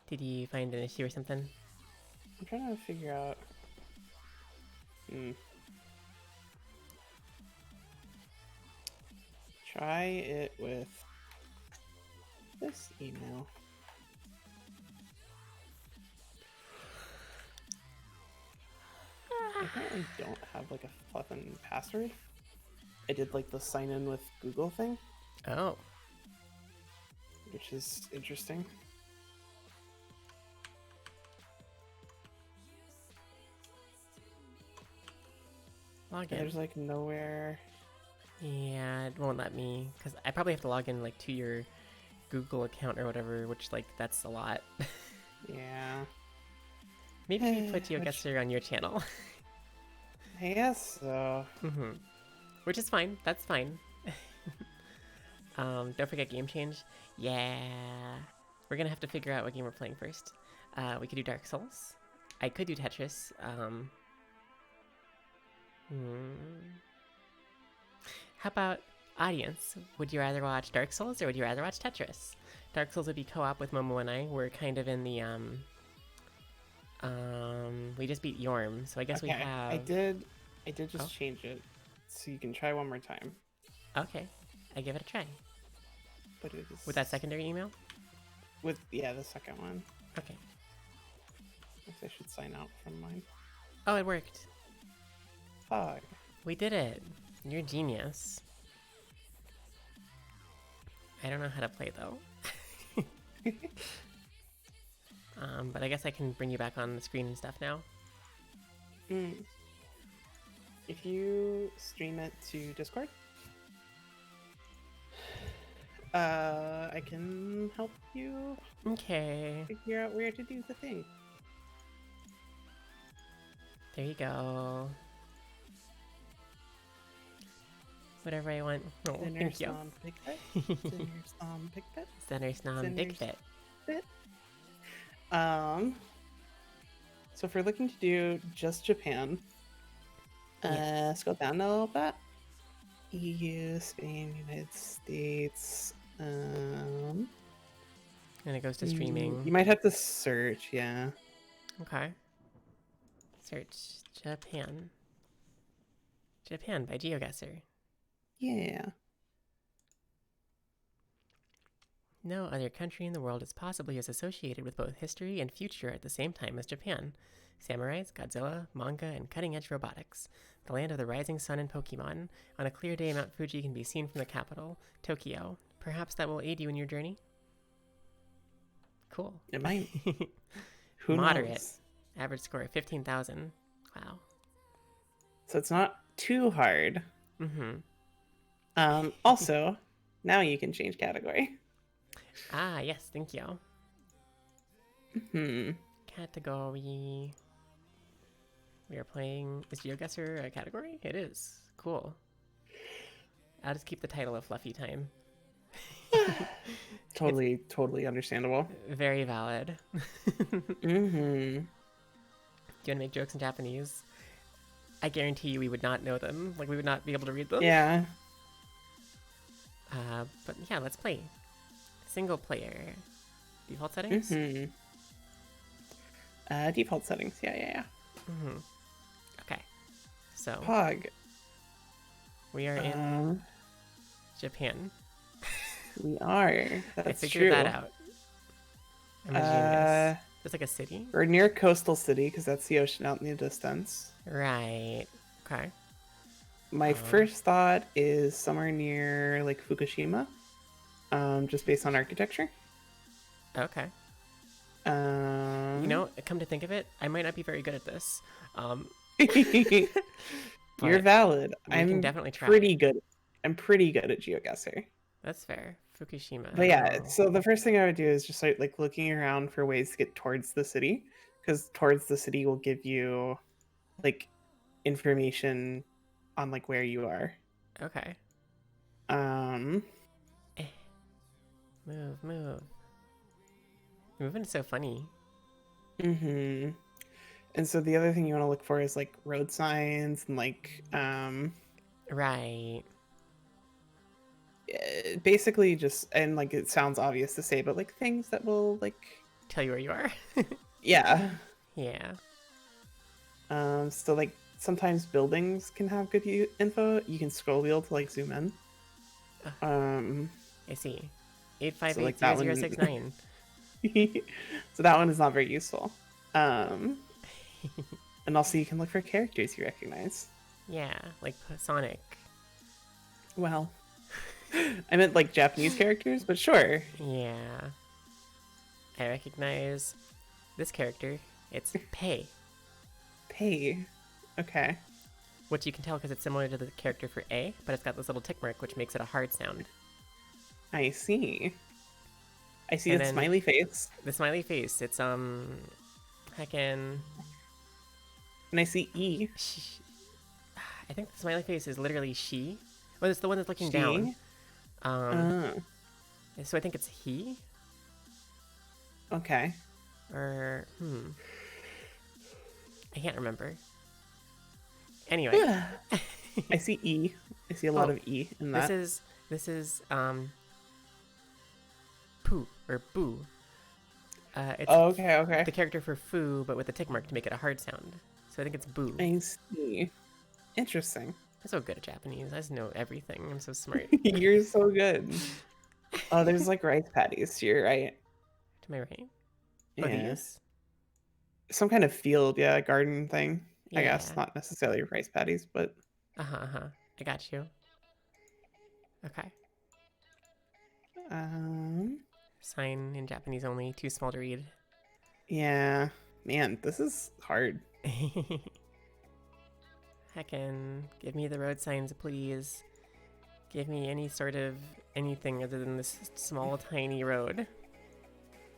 Did you find an issue or something? I'm trying to figure out. Try it with this email. I apparently don't have like a flippin' password. I did like the sign in with Google thing, Oh. which is interesting. Log in. There's like nowhere. Yeah, it won't let me because I probably have to log in like to your Google account or whatever, which like that's a lot. Yeah. Maybe we put Which- GeoGuessr on your channel. I guess so. Which is fine. That's fine. Don't forget game change. Yeah. We're gonna have to figure out what game we're playing first. We could do Dark Souls. I could do Tetris. How about audience? Would you rather watch Dark Souls or would you rather watch Tetris? Dark Souls would be co-op with Momo and I. We're kind of in the we just beat Yorm, so I guess we Okay, have. I did just Oh. change it, so you can try one more time. Okay, I give it a try. But it is With that secondary email? with the second one. Okay. Guess I should sign out from mine. Oh, it worked. Fuck. We did it. You're a genius. I don't know how to play though. But I guess I can bring you back on the screen and stuff now. If you stream it to Discord, I can help you Okay. figure out where to do the thing. There you go. Whatever I want. Oh, thank you. Snom Big Fit. Dinner Snom Big Fit. Center Snom Big Centers. Fit. So if we're looking to do just Japan, scroll down a little bit. EU, Spain, United States. And it goes to streaming. You might have to search, yeah. Okay. Search Japan. Japan by GeoGuessr. Yeah. No other country in the world is possibly as associated with both history and future at the same time as Japan. Samurais, Godzilla, manga, and cutting-edge robotics. The land of the rising sun and Pokemon. On a clear day, Mount Fuji can be seen from the capital, Tokyo. Perhaps that will aid you in your journey? Cool. It might. Who Moderate. knows? Average score of 15,000. Wow. So it's not too hard. Mm-hmm. Also, now you can change category. Ah, yes, thank you. Category. We are playing. Is GeoGuessr a category? It is. Cool. I'll just keep the title of Fluffy Time. Totally understandable. Very valid. Mm-hmm. Do you want to make jokes in Japanese? I guarantee you we would not know them. Like, we would not be able to read them. Yeah. But yeah, let's play. Single player. Default settings? Mm-hmm. Default settings. Yeah. Mm-hmm. Okay. So, Pog. we are in Japan. We are. I That's figured true. that out. I'm a genius. There's like a city? We're near a coastal city because that's the ocean out in the distance. Right. Okay. My first thought is somewhere near like Fukushima, just based on architecture. Okay. Um, You know, come to think of it, I might not be very good at this. You're but valid. we can I'm definitely try. pretty good. I'm pretty good at GeoGuessr. That's fair. Fukushima. But yeah, Oh. so the first thing I would do is just start like looking around for ways to get towards the city, because towards the city will give you like information on like where you are. Okay. Um, Move. Moving is so funny. and so the other thing you want to look for is like road signs and like Right. basically just, and like it sounds obvious to say, but like things that will like Tell you where you are. yeah. Yeah. So like sometimes buildings can have good info. You can scroll wheel to like zoom in. I see. So, like, that one- 8580069. So that one is not very useful. And And also you can look for characters you recognize. Yeah, like Sonic. Well, I meant like Japanese characters, but sure. Yeah. I recognize this character. It's Pei, Pay. Okay. which you can tell because it's similar to the character for A, but it's got this little tick mark, which makes it a hard sound. I see. I see And the then- smiley face. The smiley face, it's, heckin'... And I see E. I think the smiley face is literally she. Well, it's the one that's looking She? down. Oh, So I think it's he, okay. or I can't remember. Anyway, I see E. I see a lot Oh, of E in that. this is Pooh or Boo. It's Oh, okay, okay. the character for Foo, but with a tick mark to make it a hard sound. So I think it's Boo. I see. Interesting. I'm so good at Japanese. I just know everything. I'm so smart. You're so good. Oh, there's like rice patties to your right. To my right. Oh, Yeah. these. Some kind of field, yeah, garden thing. I guess Yeah. not necessarily rice patties, but I got you. Okay. Sign in Japanese only. Too small to read. yeah. Man, this is hard. Heckin', give me the road signs, please. Give me any sort of anything other than this small, tiny road.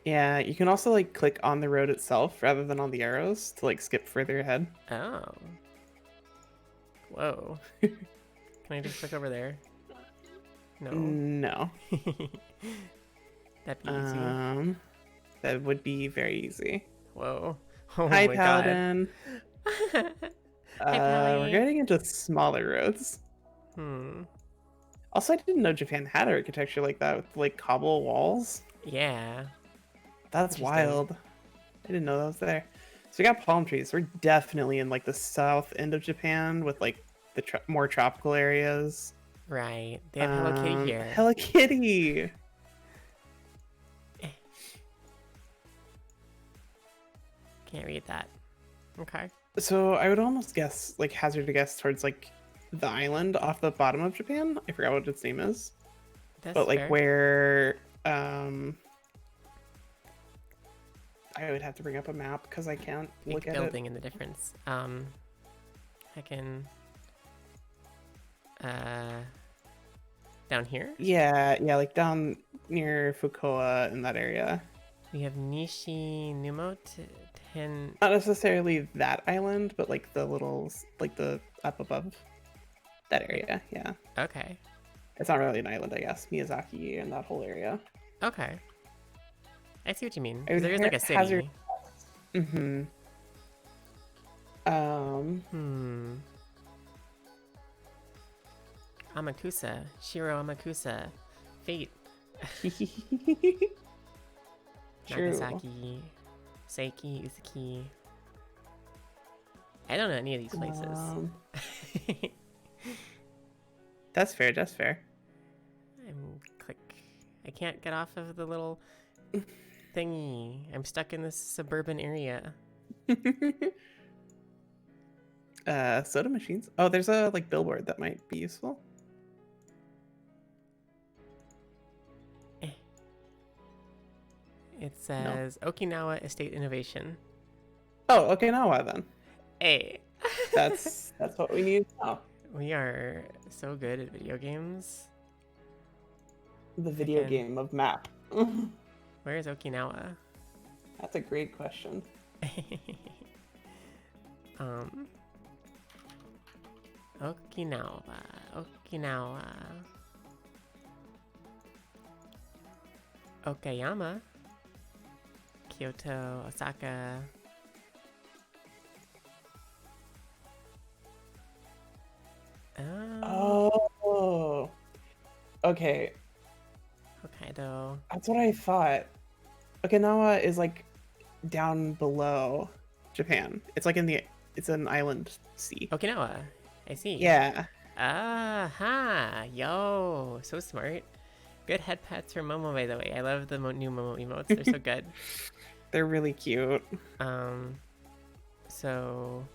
Yeah, you can also like click on the road itself rather than on the arrows to like skip further ahead. Oh. Whoa. Can I just click over there? No. No. That'd be easy. That would be very easy. Whoa. Oh Hi, my Paladin. god. Hi, Pally. We're getting into smaller roads. Also, I didn't know Japan had architecture like that with like cobble walls. Yeah. That's Interesting. wild. I didn't know that was there. So we got palm trees. We're definitely in like the south end of Japan with like the more tropical areas. Right. They have Hello Kitty here. Hello Kitty. Can't read that. Okay. So I would almost guess, like, hazard a guess towards like the island off the bottom of Japan. I forgot what its name is, That's but like fair. where I would have to bring up a map because I can't Big look at building and the difference. I can down here it. Yeah, like down near Fukuoka in that area. we have Nishi Numo Ten. Not necessarily that island, but like the little, like the up above that area. Yeah, Okay. it's not really an island, I guess. Miyazaki and that whole area. Okay. I see what you mean. I would There is like a city. hazard- Mm-hmm. Amakusa. Shiro Amakusa. Fate. True. Nagasaki. Seiki. Uzuki. I don't know any of these places. That's fair. That's fair. Click. I can't get off of the little thingy. I'm stuck in this suburban area. Soda machines. Oh, there's a like billboard that might be useful. It says Okinawa Estate Innovation. Oh, Okinawa then. Hey. That's what we need now. We are so good at video games. The video Again. game of map. Where is Okinawa? That's a great question. Okinawa. Okayama. Kyoto, Osaka. Oh. Okay, Hokkaido. that's what I thought. Okinawa is like down below Japan. It's like it's an island sea. Okinawa. I see. Yeah. Aha! Yo, so smart. Good head pats for Momo, by the way. I love the new Momo emotes. They're so good. They're really cute. So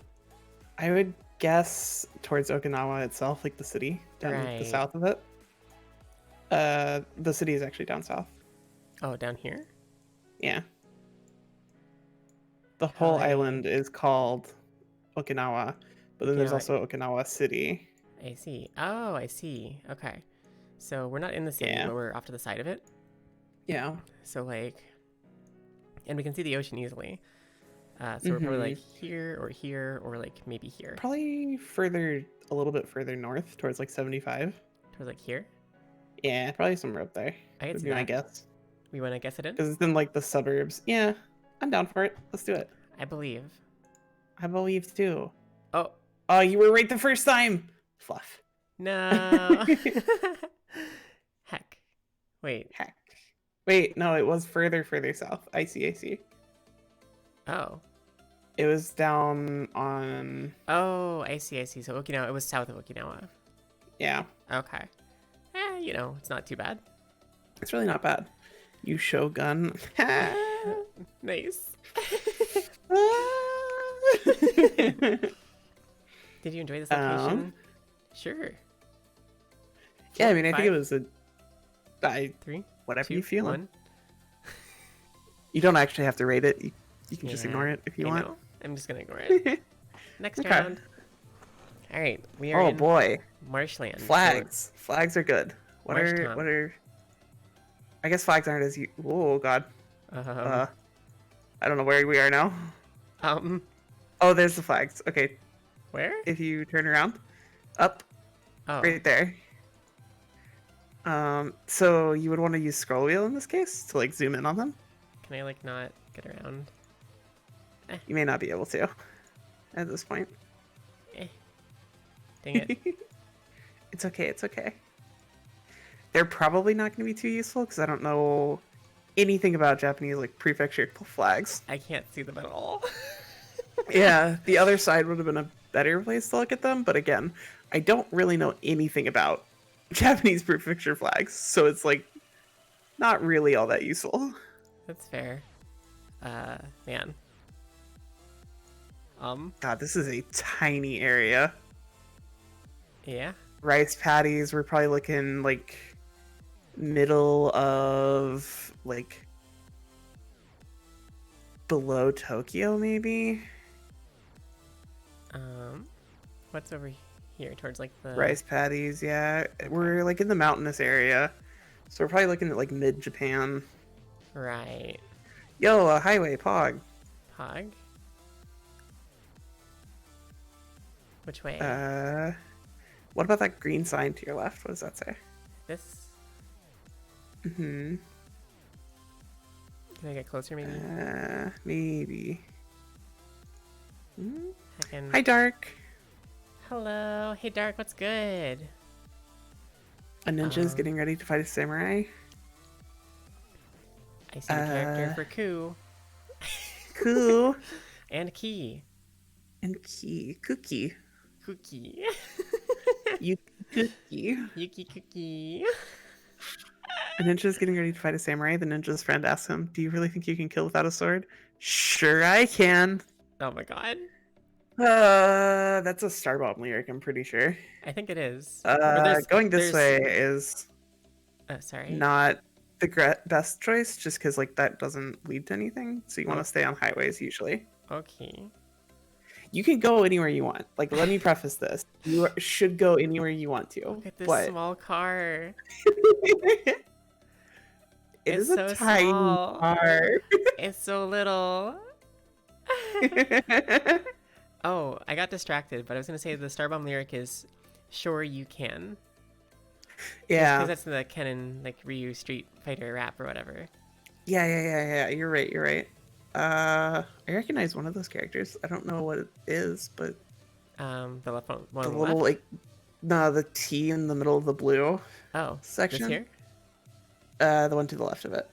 I would guess towards Okinawa itself, like the city, down like, the Right. south of it. The city is actually down south. Oh, down here? Yeah. The How whole I- island is called Okinawa, but then there's Okinawa. also Okinawa City. I see. Oh, I see. Okay. So we're not in the city, Yeah. but we're off to the side of it. Yeah. So like, and we can see the ocean easily. So we're probably like here, or like maybe here. Probably further, a little bit further north towards like 75. Towards like here. Yeah, probably somewhere up there. I can Would see be my that. guess. We want to guess it in? Because it's in like the suburbs. Yeah, I'm down for it. Let's do it. I believe. I believe too. Oh, Oh, you were right the first time. Fluff. no. Heck. Wait. Heck. Wait, no, it was further south. I see. Oh. It was down on. Oh, I see. So Okinawa, it was south of Okinawa. Yeah, Okay. It's not too bad. it's really not bad. You Shogun. Nice. Did you enjoy this location? Sure. Yeah, I mean, I think it 5, was I 3, whatever 2, you feel. 1. You don't actually have to rate it. You can just Yeah, ignore it if you I want. know. I'm just gonna ignore it. Next Okay. round. All right, we are Oh in boy, marshland. So flags. Flags are good. What Marsh are Tom. what are? I guess flags aren't as you. Oh god. I don't know where we are now. Oh, there's the flags. Okay, where? if you turn around, up, Oh, right there. So you would want to use scroll wheel in this case to like zoom in on them. can I like not get around? You may not be able to at this point. Dang it. It's okay. It's okay. They're probably not going to be too useful because I don't know anything about Japanese like prefecture flags. I can't see them at all. Yeah, the other side would have been a better place to look at them, but again, I don't really know anything about Japanese prefecture flags, so it's like not really all that useful. That's fair. Man. God, this is a tiny area. Yeah. Rice paddies, we're probably looking like middle of like below Tokyo, maybe. What's over here towards like the Rice paddies, yeah. We're like in the mountainous area, so we're probably looking at like mid Japan. right Yo, a highway, Pog. Pog? Which way? What about that green sign to your left? What does that say? This? Mm-hmm. Can I get closer maybe? Maybe. I can... Hi, Dark. Hello. Hey, Dark, what's good? A ninja's getting ready to fight a samurai. I see the character for Ku. Cool. And Key. And key. Cookie. Cookie. You cookie. Yuki Cookie. A ninja's getting ready to fight a samurai. The ninja's friend asks him, "Do you really think you can kill without a sword?" "Sure I can." Oh my god. That's a Starbomb lyric, I'm pretty sure. I think it is. Or Going this there's- way is Oh, sorry. not the best choice, just because like that doesn't lead to anything. So you want to stay on highways usually. Okay. You can go anywhere you want. Like, let me preface this: you should go anywhere you want to. Look at this but small car. it It's is a so tiny small. car. It's so little. Oh, I got distracted, but I was gonna say the Starbomb lyric is "Sure you can." Yeah. Because that's the Ken like Ryu Street Fighter rap or whatever. Yeah. You're right. I recognize one of those characters. I don't know what it is, but The left one the on the little left. like, no, the T in the middle of the blue Oh, section. this here. The one to the left of it.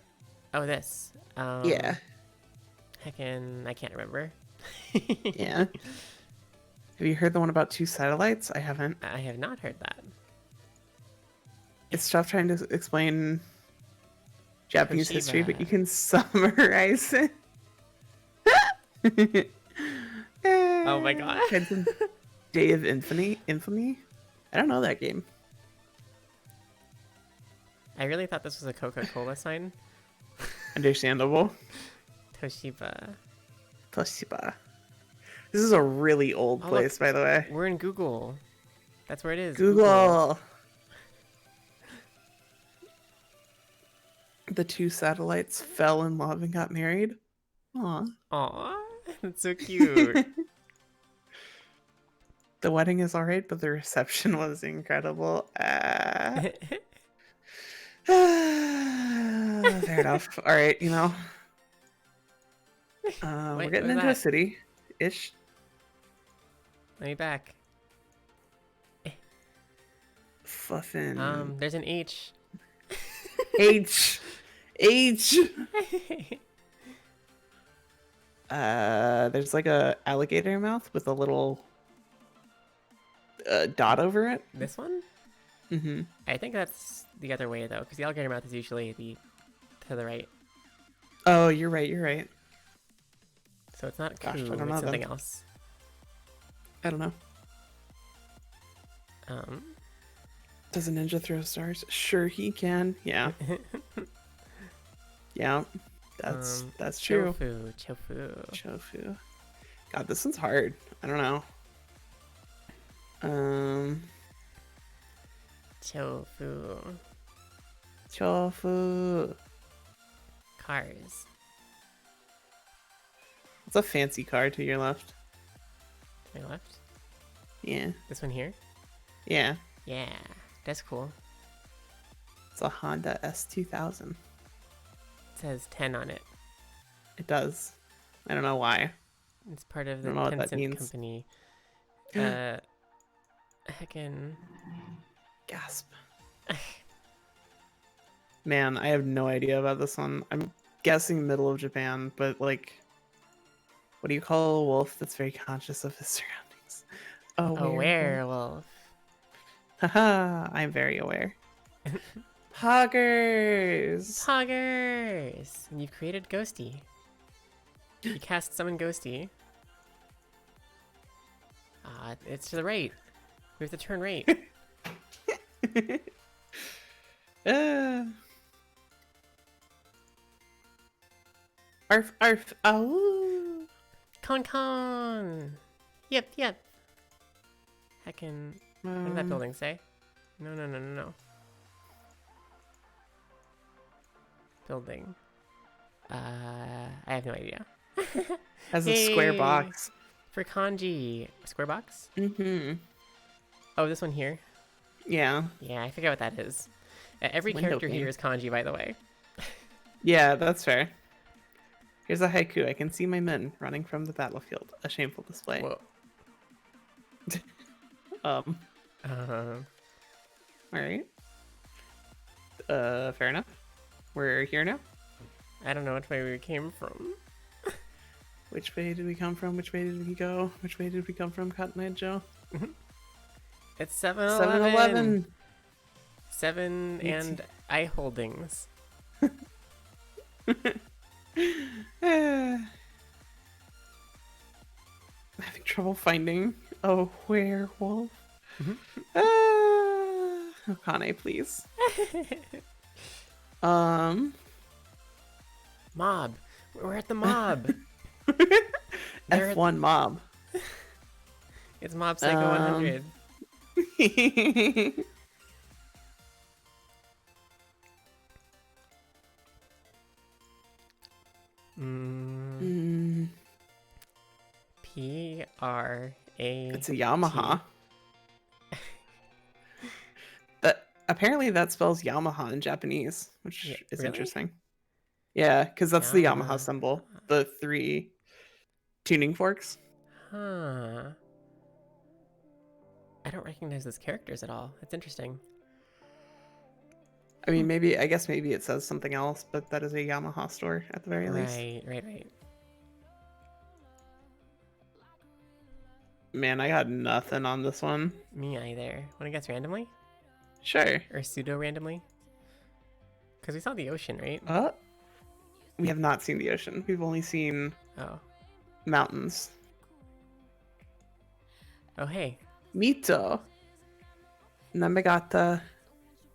Oh, this. Yeah. I can't remember. Yeah. Have you heard the one about two satellites? I haven't. I have not heard that. It's tough trying to explain Japanese history, but Toshiba. you can summarize it. Oh my god. Day of Infamy? I don't know that game. I really thought this was a Coca-Cola sign. Understandable. Toshiba. Toshiba. This is a really old Oh, place, by the way. We're in Google. That's where it is. Google. The two satellites fell in love and got married. Aw. Aw, that's so cute. The wedding is alright, but the reception was incredible. Fair enough. Alright, you know. We're Wait, getting what was into a that? city-ish. Let me back. Fluffin'. There's an H. H. H. There's like a alligator mouth with a little dot over it. This one? Mm-hmm. I think that's the other way though, because the alligator mouth is usually to the right. Oh, you're right. You're right. So it's not Gosh, I coup, don't know it's something then. else. I don't know. Um, Does a ninja throw stars? Sure, he can. Yeah. Yeah. That's true. Chofu. Chofu. God, this one's hard. I don't know. Chofu. Chofu. Cars. It's a fancy car to your left. To my left. Yeah. This one here. Yeah. Yeah, that's cool. It's a Honda S2000. It says 10 on it. It does. I don't know why. It's part of the don't know what that Tencent means. company. Heckin'. Gasp. Man, I have no idea about this one. I'm guessing middle of Japan, but like, what do you call a wolf that's very conscious of his surroundings? A werewolf. Haha, I'm very aware. Poggers! Poggers! And you've created Ghosty. You cast summon Ghosty. It's to the right. We have to turn right. Arf, arf, ow! Con! Yep. Heckin'. What did that building say? No. Building. I have no idea. Has a square Yay! box. For kanji. Square box? Mm-hmm. Oh, this one here? Yeah. Yeah, I forget what that is. Every Window character pane. here is kanji, by the way. Yeah, that's fair. Here's a haiku. I can see my men running from the battlefield. A shameful display. Whoa. Alright. Fair enough. We're here now. I don't know which way we came from. Which way did we come from? Which way did we go? Which way did we come from, Cotton Eye Joe? It's 7-Eleven. 7-Eleven. 7 and I Holdings. I'm having trouble finding a werewolf. Okane, please. Mob. We're at the mob. They're at- F1 mob. It's Mob Psycho 100. P-R-A. It's a Yamaha. Apparently that spells Yamaha in Japanese, which Yeah, is really? interesting. Yeah, because that's the Yamaha. Yamaha symbol. The 3 tuning forks. Huh. I don't recognize those characters at all. That's interesting. I mean, I guess maybe it says something else, but that is a Yamaha store at the very least. Right. Man, I got nothing on this one. Me either. Want to guess randomly? Sure. Or pseudo randomly? Because we saw the ocean, right? We have not seen the ocean. We've only seen Oh. mountains. Oh, hey. Mito, Namegata,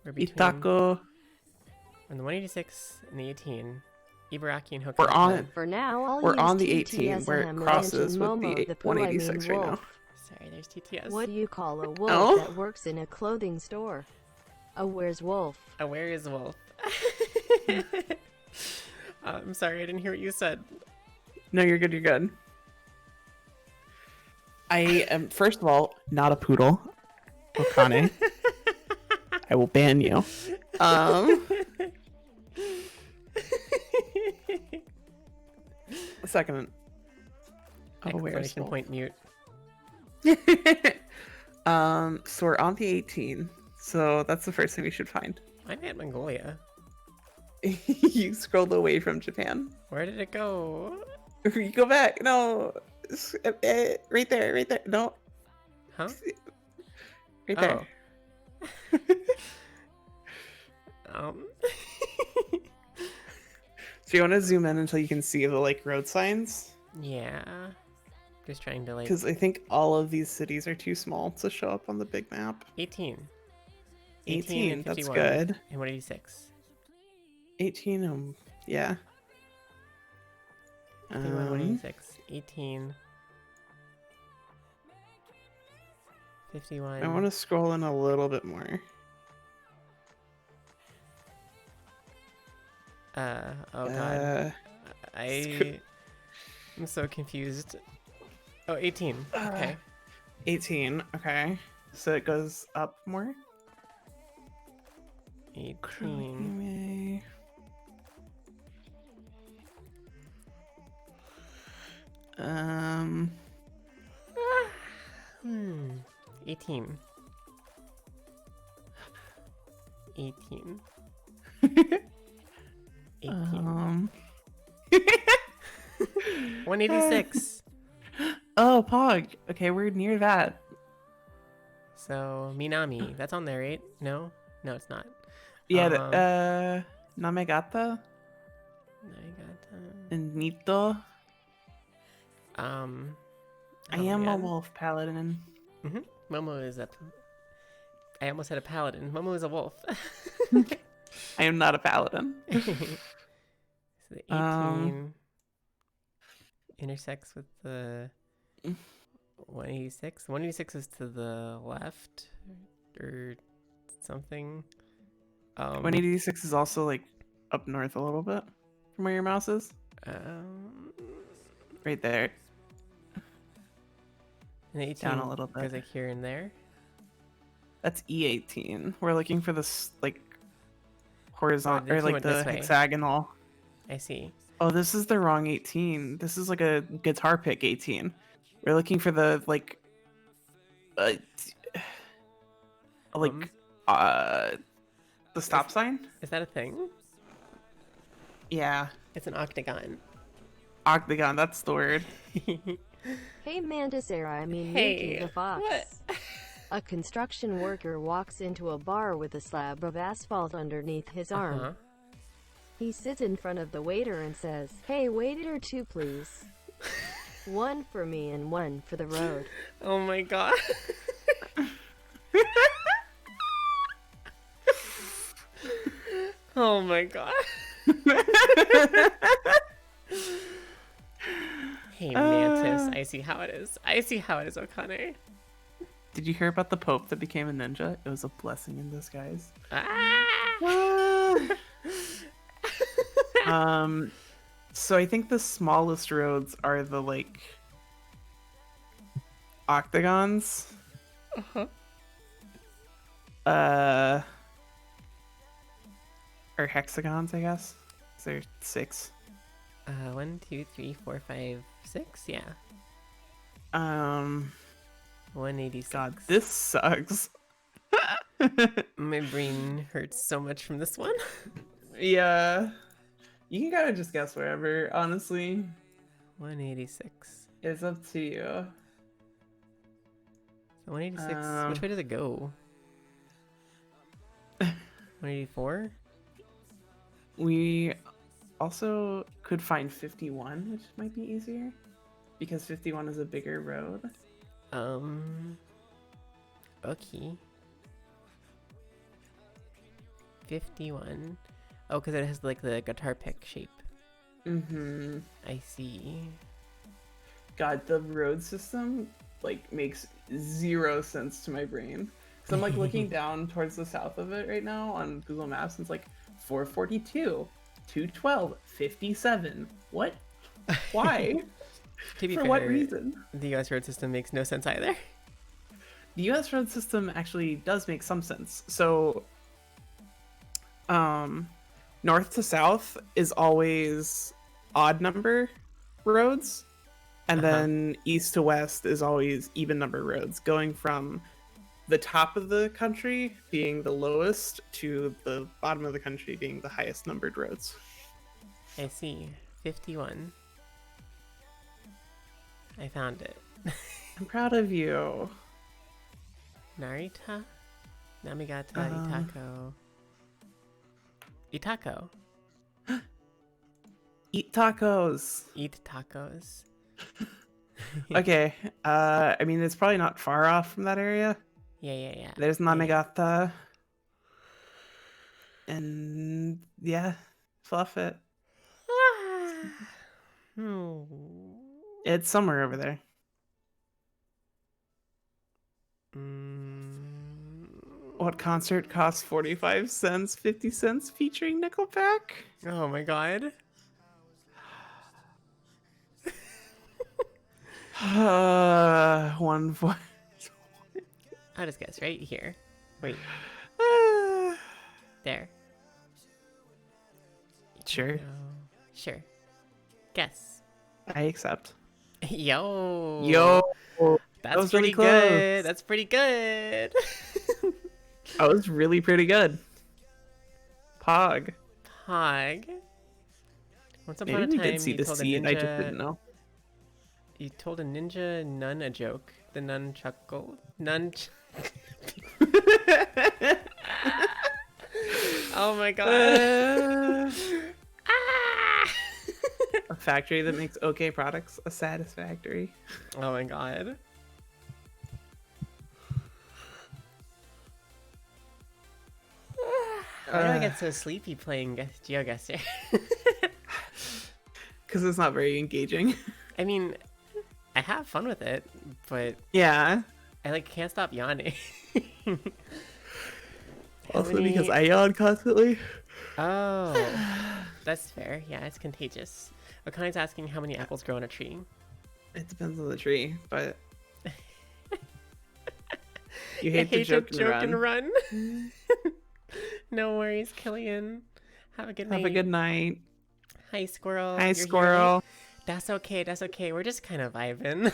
We're between Itako. on the 186 and the 18. Ibaraki and Hokkaido. We're on. For now, I'll We're use on the TTS 18 where it Hamlet crosses and with Momo, the the poo, I mean 186 right now. wolf. Sorry, there's TTS. What do you call a wolf Oh? that works in a clothing store? A where's wolf? Where is Wolf? I'm sorry, I didn't hear what you said. No, you're good. You're good. I am, first of all, not a poodle. Okane. I will ban you. Second. Oh, where's Exclamation Wolf? point mute. So we're on the 18. So that's the first thing we should find. I'm at Mongolia. You scrolled away from Japan. Where did it go? You go back. No. Right there. Right there. No. Huh? Right there. Um. So you want to zoom in until you can see the like road signs? Yeah. Just trying to like. Because I think all of these cities are too small to show up on the big map. 18. 18, and that's 51 good. And 186. 18, yeah. 51, 186. 18. 51. I want to scroll in a little bit more. Oh god. I'm so confused. Oh, 18. Okay. 18, okay. So it goes up more? 18. 18. 18. 18. 186. Oh, Pog. Okay, we're near that. So, Minami. That's on there, right? No? No, it's not. Yeah, Namegata and Nito. I am a wolf paladin. Momo is a. I almost said a paladin. Momo is a wolf. I am not a paladin. So the 18 intersects with the 186. 186 is to the left or something. 186 is also like up north a little bit from where your mouse is. Right there. And 18 Down a little bit. goes like here and there. That's E18. We're looking for this like horizontal or you like went the this way. hexagonal. I see. Oh, this is the wrong 18. This is like a guitar pick 18. We're looking for the like the stop sign? Is that a thing? Yeah. It's an octagon. Octagon, that's the word. Hey Mandasera, I mean Hey, Mickey the Fox. what? A construction worker walks into a bar with a slab of asphalt underneath his arm. He sits in front of the waiter and says, "Hey, waiter, 2 please. 1 for me and 1 for the road." Oh my god. Oh my god. Hey Mantis, I see how it is. I see how it is, Okane. Did you hear about the Pope that became a ninja? It was a blessing in disguise. Ah! So I think the smallest roads are the like octagons. Or hexagons, I guess. So there's 6. 1, 2, 3, 4, 5, 6. Yeah. 186. God, this sucks. My brain hurts so much from this one. Yeah. You can kind of just guess wherever, honestly. 186. It's up to you. So 186. Which way does it go? 184. We also could find 51, which might be easier. Because 51 is a bigger road. Okay. 51. Oh, because it has like the guitar pick shape. Mm-hmm. I see. God, the road system like makes zero sense to my brain. Because I'm like looking down towards the south of it right now on Google Maps, and it's like 442, 212, 57. What? Why? To be For fair, what reason? the US road system makes no sense either. The US road system actually does make some sense. So, north to south is always odd number roads, and then east to west is always even number roads, going from the top of the country being the lowest to the bottom of the country being the highest numbered roads. I see. 51. I found it. I'm proud of you. Narita? Namigata, Itako. Itako. Eat tacos. Eat tacos. Okay. I mean, it's probably not far off from that area. Yeah. There's Yeah. Namigata. And yeah, fluff it. It's somewhere over there. What concert costs 45 cents, 50 cents featuring Nickelback? Oh my god. One for. I'll just guess right here. Wait, there. Sure. No. Sure. Guess. I accept. Yo. Yo. That's was pretty really close. good. That's pretty good. That was really pretty good. Pog. Pog. Once upon Maybe a we time, did see you the told a seed. ninja. I just didn't know. You told a ninja nun a joke. The nun chuckled. Oh my god. A factory that makes okay products, a satisfactory. Oh my god. Why do I get so sleepy playing GeoGuessr? Because it's not very engaging. I mean, I have fun with it, but Yeah. I like can't stop yawning. Also because I yawn constantly. Oh, that's fair. Yeah, it's contagious. Akani's asking how many apples grow on a tree. It depends on the tree, but you I hate to hate joke, to joke and run. and run. No worries, Killian. Have a good night. Have a good night. Hi, squirrel. Hi, You're squirrel. here? That's okay. That's okay. We're just kind of vibing.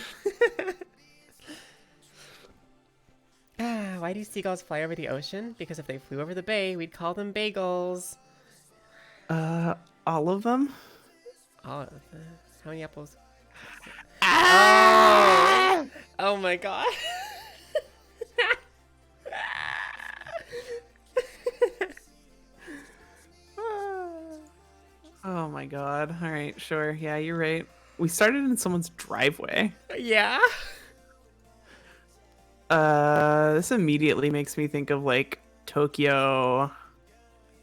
Why do seagulls fly over the ocean? Because if they flew over the bay, we'd call them bagels. All of them? All of them. How many apples? Ah! Oh my god. Oh my god. All right, sure. Yeah, you're right. We started in someone's driveway. Yeah. This immediately makes me think of like Tokyo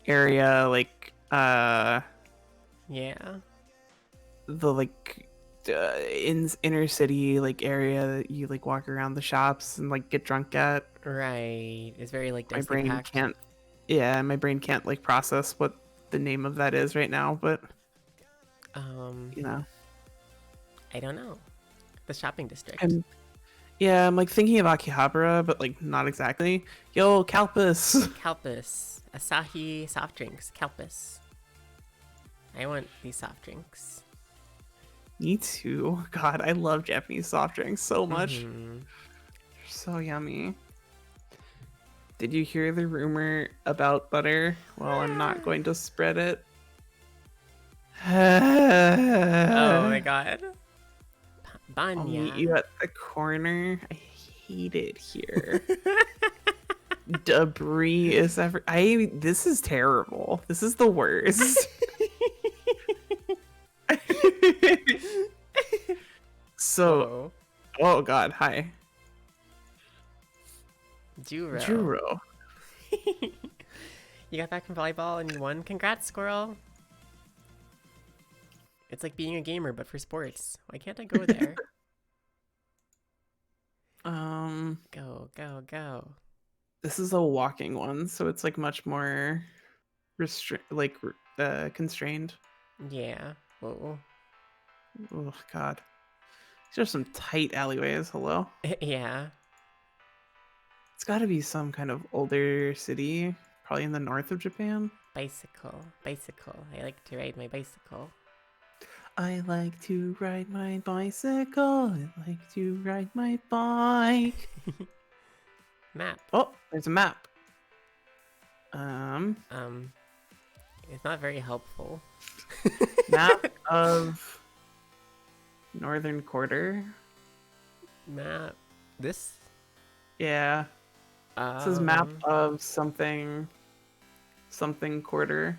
area, like Yeah. the like inner city like area that you like walk around the shops and like get drunk at. Right. It's very like My densely brain packed. can't. Yeah, my brain can't like process what the name of that is right now, but you know. I don't know. The shopping district. I'm like thinking of Akihabara, but like not exactly. Yo, Calpus. Calpus. Asahi soft drinks. Calpus. I want these soft drinks. Me too. God, I love Japanese soft drinks so much. Mhm. They're so yummy. Did you hear the rumor about butter? Well, I'm not going to spread it. Oh my god. I'll meet Banya. you at the corner. I hate it here. Debris is this is terrible. This is the worst. So, Uh-oh. oh god, hi. Juro. Juro. You got back from volleyball and you won. Congrats, Squirrel. It's like being a gamer, but for sports. Why can't I go there? Go, go, go. This is a walking one, so it's like much more constrained. Yeah. Whoa. Oh God, these are some tight alleyways. Hello. Yeah. It's got to be some kind of older city, probably in the north of Japan. Bicycle. Bicycle. I like to ride my bicycle. I like to ride my bicycle. I like to ride my bike. Map. Oh, there's a map. It's not very helpful. Map of Northern Quarter. Map. This? Yeah. It says map of something quarter.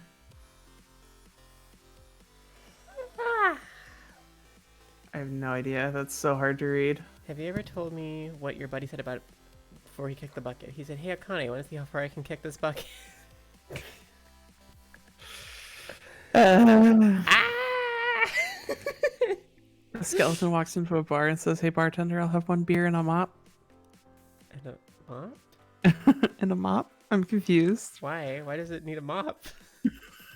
I have no idea. That's so hard to read. Have you ever told me what your buddy said about before he kicked the bucket? He said, "Hey, Akane, I want to see how far I can kick this bucket." Ah! A skeleton walks into a bar and says, "Hey, bartender, I'll have one beer and a mop." And a mop? And a mop? I'm confused. Why? Why does it need a mop?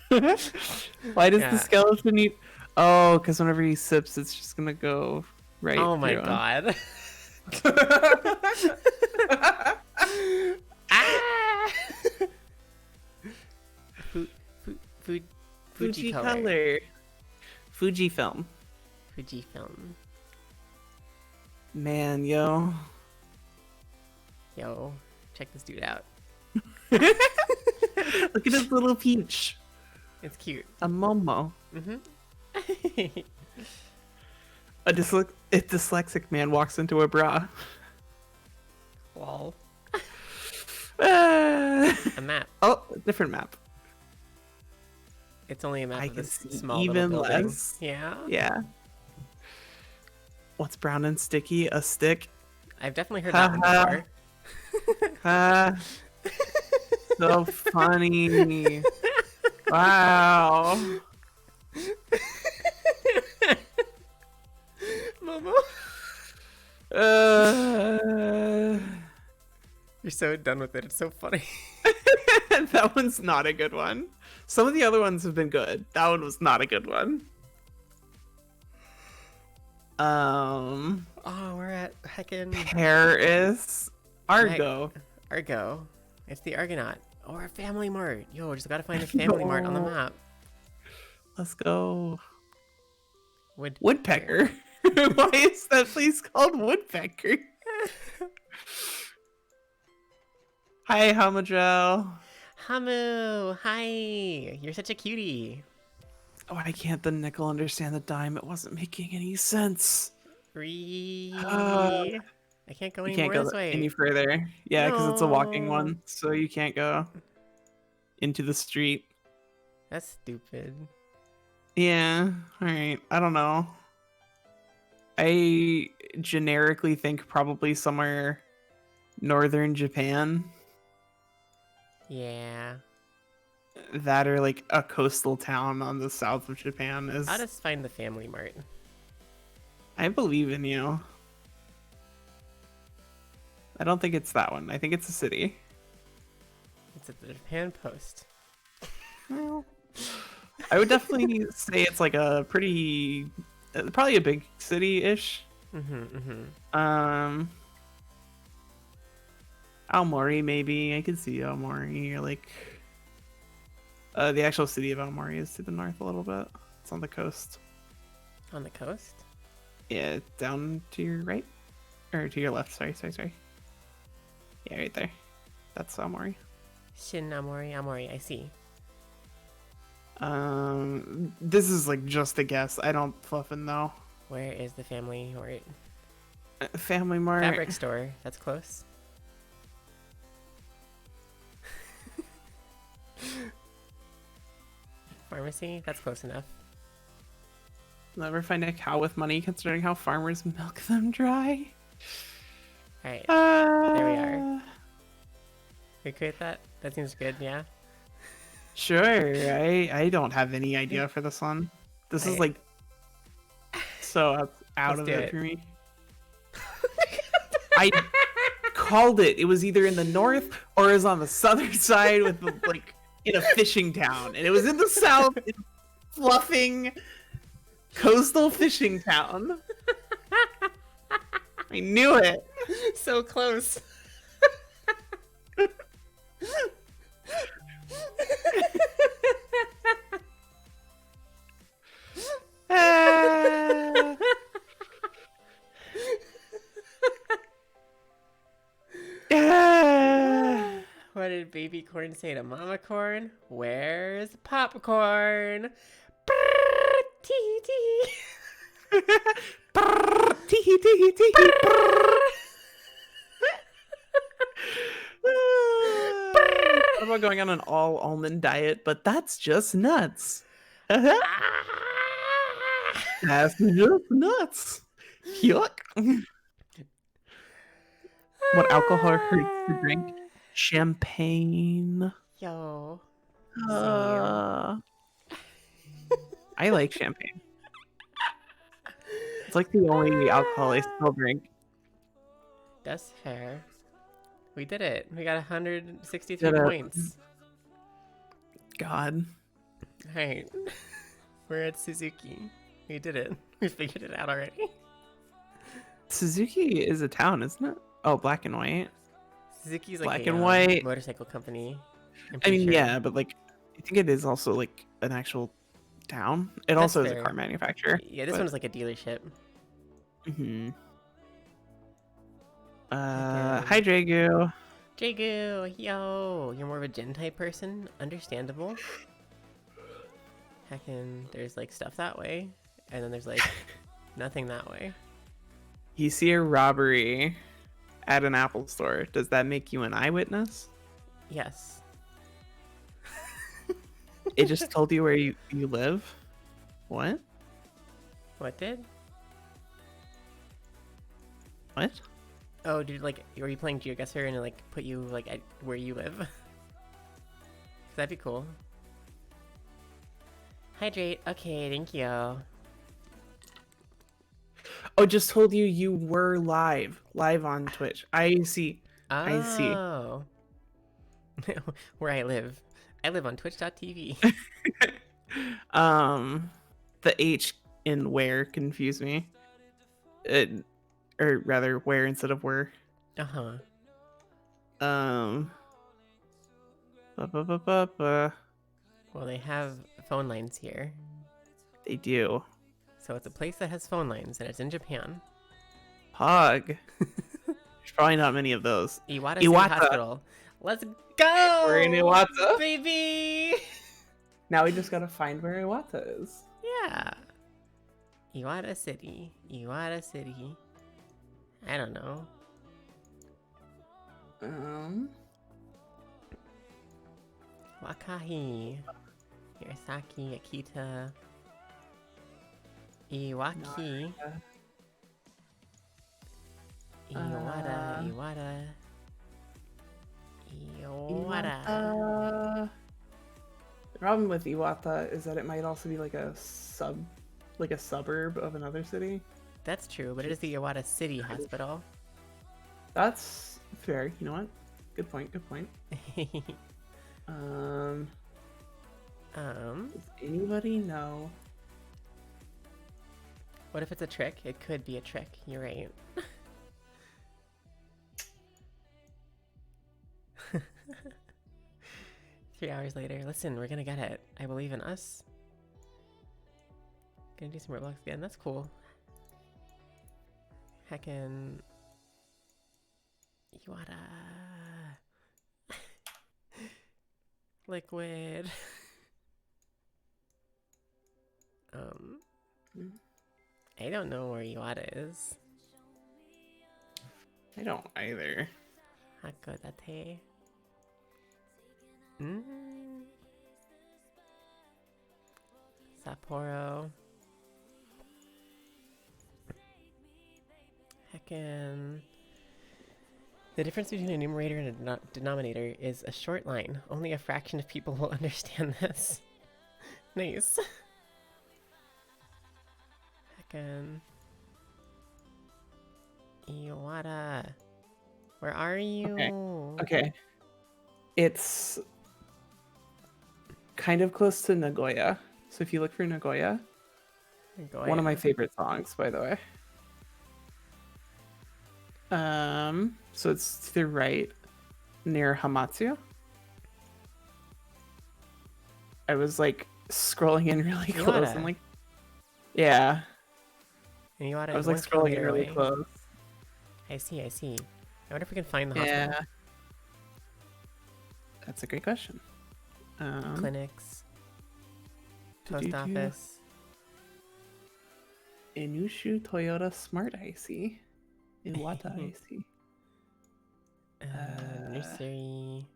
Why does the skeleton need... Oh, because whenever he sips, it's just gonna go right Oh my through him. god. Ah! Fuji color. Fujifilm. Fujifilm. Man, yo. Yo, check this dude out. Look at his little peach. It's cute. A Momo. Mm-hmm. A dyslexic man walks into a bra. Lol. A map. Oh, different map. It's only a map I of can this see small even little building. less. Yeah. Yeah. What's brown and sticky? A stick. I've definitely heard that one before. So funny. Wow. Momo. Uh... You're so done with it. It's so funny. That one's not a good one. Some of the other ones have been good. That one was not a good one. Oh, we're at heckin' Paris. Argo. Argo. It's the Argonaut. Or a Family Mart. Yo, just gotta find a Family Mart on the map. Let's go. Woodpecker. Why is that place called Woodpecker? Hi, Hamadrel. Hamu, hi. You're such a cutie. Why can't the nickel understand the dime? It wasn't making any sense. I can't go You any can't more go this way. any further. Yeah, because it's a walking No. one, so you can't go into the street. That's stupid. Yeah, alright. I don't know. I generically think probably somewhere northern Japan. Yeah. That or like a coastal town on the south of Japan is... I'll just find the Family Mart. I believe in you. I don't think it's that one. I think it's a city. It's at the Japan Post. Well, I would definitely say it's like a pretty... probably a big city-ish. Aomori, maybe. I could see Aomori. Or like... the actual city of Aomori is to the north a little bit. It's on the coast. On the coast? Yeah, down to your right? Or to your left, sorry. Yeah, right there. That's Aomori. Shin Amori, I see. This is like just a guess. I don't fluffin' know. Where is the Family Mart? Family Mart. Fabric store. That's close. Pharmacy? That's close enough. Never find a cow with money considering how farmers milk them dry. Alright, there we are. We create that? That seems good, yeah. Sure. I don't have any idea for this one. This is Okay. like so out Let's of do it it. for me. I called it. It was either in the north or it was on the southern side with the, like in a fishing town, and it was in the south, in a fluffing coastal fishing town. I knew it. So close. Ah. Ah. What did baby corn say to mama corn? Where's popcorn? Brrr, tee tee. Brrr, tee, tee, tee, brrr. I thought about going on an all almond diet, but that's just nuts. That's just nuts. Yuck. What alcohol hurts to drink? Champagne. Yo. Same. I like champagne. It's like the only alcohol I still drink. That's fair. We did it. We got 163 Did it. points. God. Alright. We're at Suzuki. We did it. We figured it out already. Suzuki is a town, isn't it? Oh, black and white. Suzuki's like Black a and white. motorcycle company. I'm I pretty mean, sure. yeah, but like, I think it is also like an actual town. It That's also is a fair. car manufacturer. Yeah, this one's like a dealership. Mm-hmm. Okay. Hi, Dragu. Jagu, yo! You're more of a gin type person? Understandable. Heckin', there's like stuff that way, and then there's like nothing that way. You see a robbery at an Apple store. Does that make you an eyewitness? Yes. It just told you where you live? What? What did? What? Oh, dude, like, were you playing GeoGuessr and it like put you like at where you live? That'd be cool. Hydrate. Okay, thank you. Oh, just told you you were live on Twitch. I see. I see. Oh. Where I live. I live on twitch.tv. The H in where confused me. Or rather, where instead of where. Uh-huh. Well, they have phone lines here. They do. So it's a place that has phone lines, and it's in Japan. Pog. There's probably not many of those. Iwata City Iwata. Hospital. Let's go! We're in Iwata. Baby! Now we just gotta find where Iwata is. Yeah. Iwata City. Iwata City. I don't know. Wakahi. Hirasaki. Akita. Iwaki. Iwata. Iwata. Iwata. The problem with Iwata is that it might also be like a suburb of another city. That's true, but it is the Iwata City Hospital. That's fair. You know what? Good point. Good point. Does anybody know? What if it's a trick? It could be a trick. You're right. 3 hours later. Listen, we're gonna get it. I believe in us. Gonna do some Roblox again. That's cool. Heckin' Iwata. Liquid. I don't know where Iwata is. I don't either. Hakodate. Sapporo. Heckin'. The difference between a numerator and a denominator is a short line. Only a fraction of people will understand this. Nice. Heckin. Iwata. Where are you? Okay. It's kind of close to Nagoya. So if you look for Nagoya, one of my favorite songs, by the way. So it's to the right, near Hamatsu. I was like scrolling in really close and like, yeah. Iwata I was is like 1 scrolling in kilometer really away. close. I see, I see. I wonder if we can find the hospital. Yeah. That's a great question. Clinics. Post do-do-do. office. Inushu Toyota Smart IC. Iwata IC. Nursery.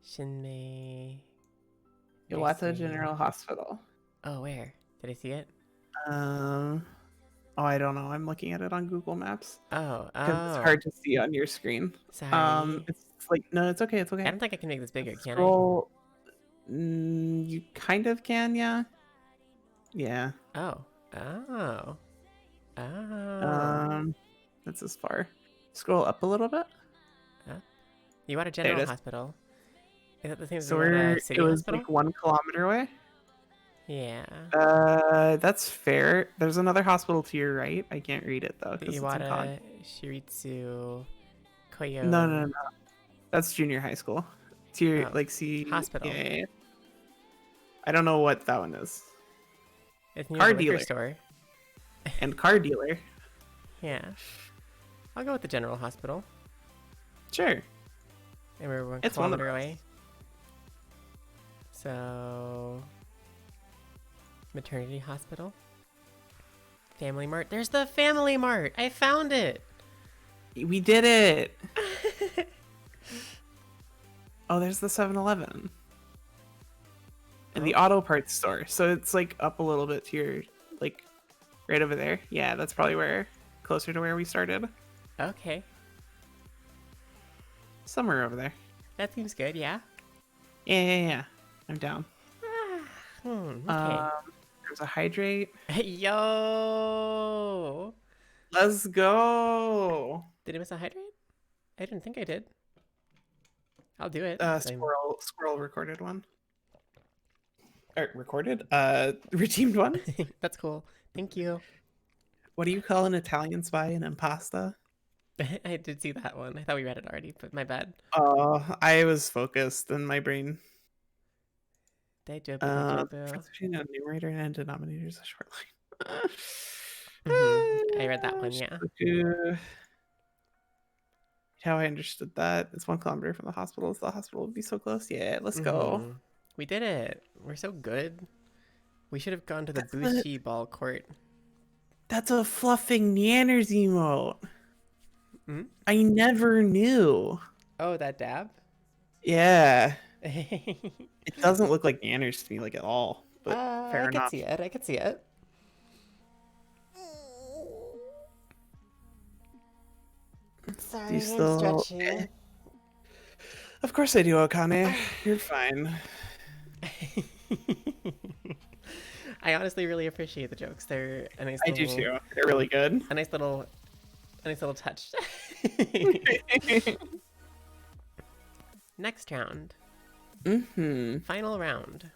Shinmei. Iwata Nursery. General Hospital. Oh, where? Did I see it? Oh, I don't know. I'm looking at it on Google Maps Oh, because it's hard to see on your screen. Sorry. It's like no, it's okay. It's okay. I don't think I can make this bigger, can Scroll. You kind of can, yeah. Yeah. I? Oh. That's as far. Scroll up a little bit. Iwata There it General is. Hospital. Is that the same as So Iwata it City was Hospital? like 1 kilometer away. Yeah. That's fair. There's another hospital to your right. I can't read it though The because it's in Kanji. Iwata Shiritsu Koyo. No. That's junior high school. To your see hospital. Yeah. I don't know what that one is. It's near Car the liquor dealer. store. And car dealer. Yeah. I'll go with the General Hospital. Sure. And we're 1 It's one of kilometer those. away. So, maternity hospital. Family Mart. There's the Family Mart. I found it. We did it. Oh, there's the 7-Eleven. And the auto parts store. So it's like up a little bit to your like right over there. Yeah, that's probably closer to where we started. Okay. Somewhere over there. That seems good, yeah. Yeah. I'm down. Okay. There's a hydrate. Yo! Let's go. Did I miss a hydrate? I didn't think I did. I'll do it. Squirrel recorded one. Or recorded? Redeemed one? That's cool. Thank you. What do you call an Italian spy? An impasta? I did see that one. I thought we read it already, but my bad. Oh, I was focused in my brain. Dejobu. The difference between a numerator and a denominator is a short line. I read that one, yeah. How I understood that. It's 1 kilometer from the hospital. The hospital would be so close. Yeah, let's go. We did it. We're so good. We should have gone to the Bushi ball court. That's a fluffing Nanners emote. I never knew. Oh, that dab? Yeah. It doesn't look like Nanners to me like at all. But fair enough. I could see it. Sorry, I'm stretching. Of course I do, Akane. You're fine. I honestly really appreciate the jokes. They're a nice. I do too. They're really good. A nice little touch. Next round. Final round.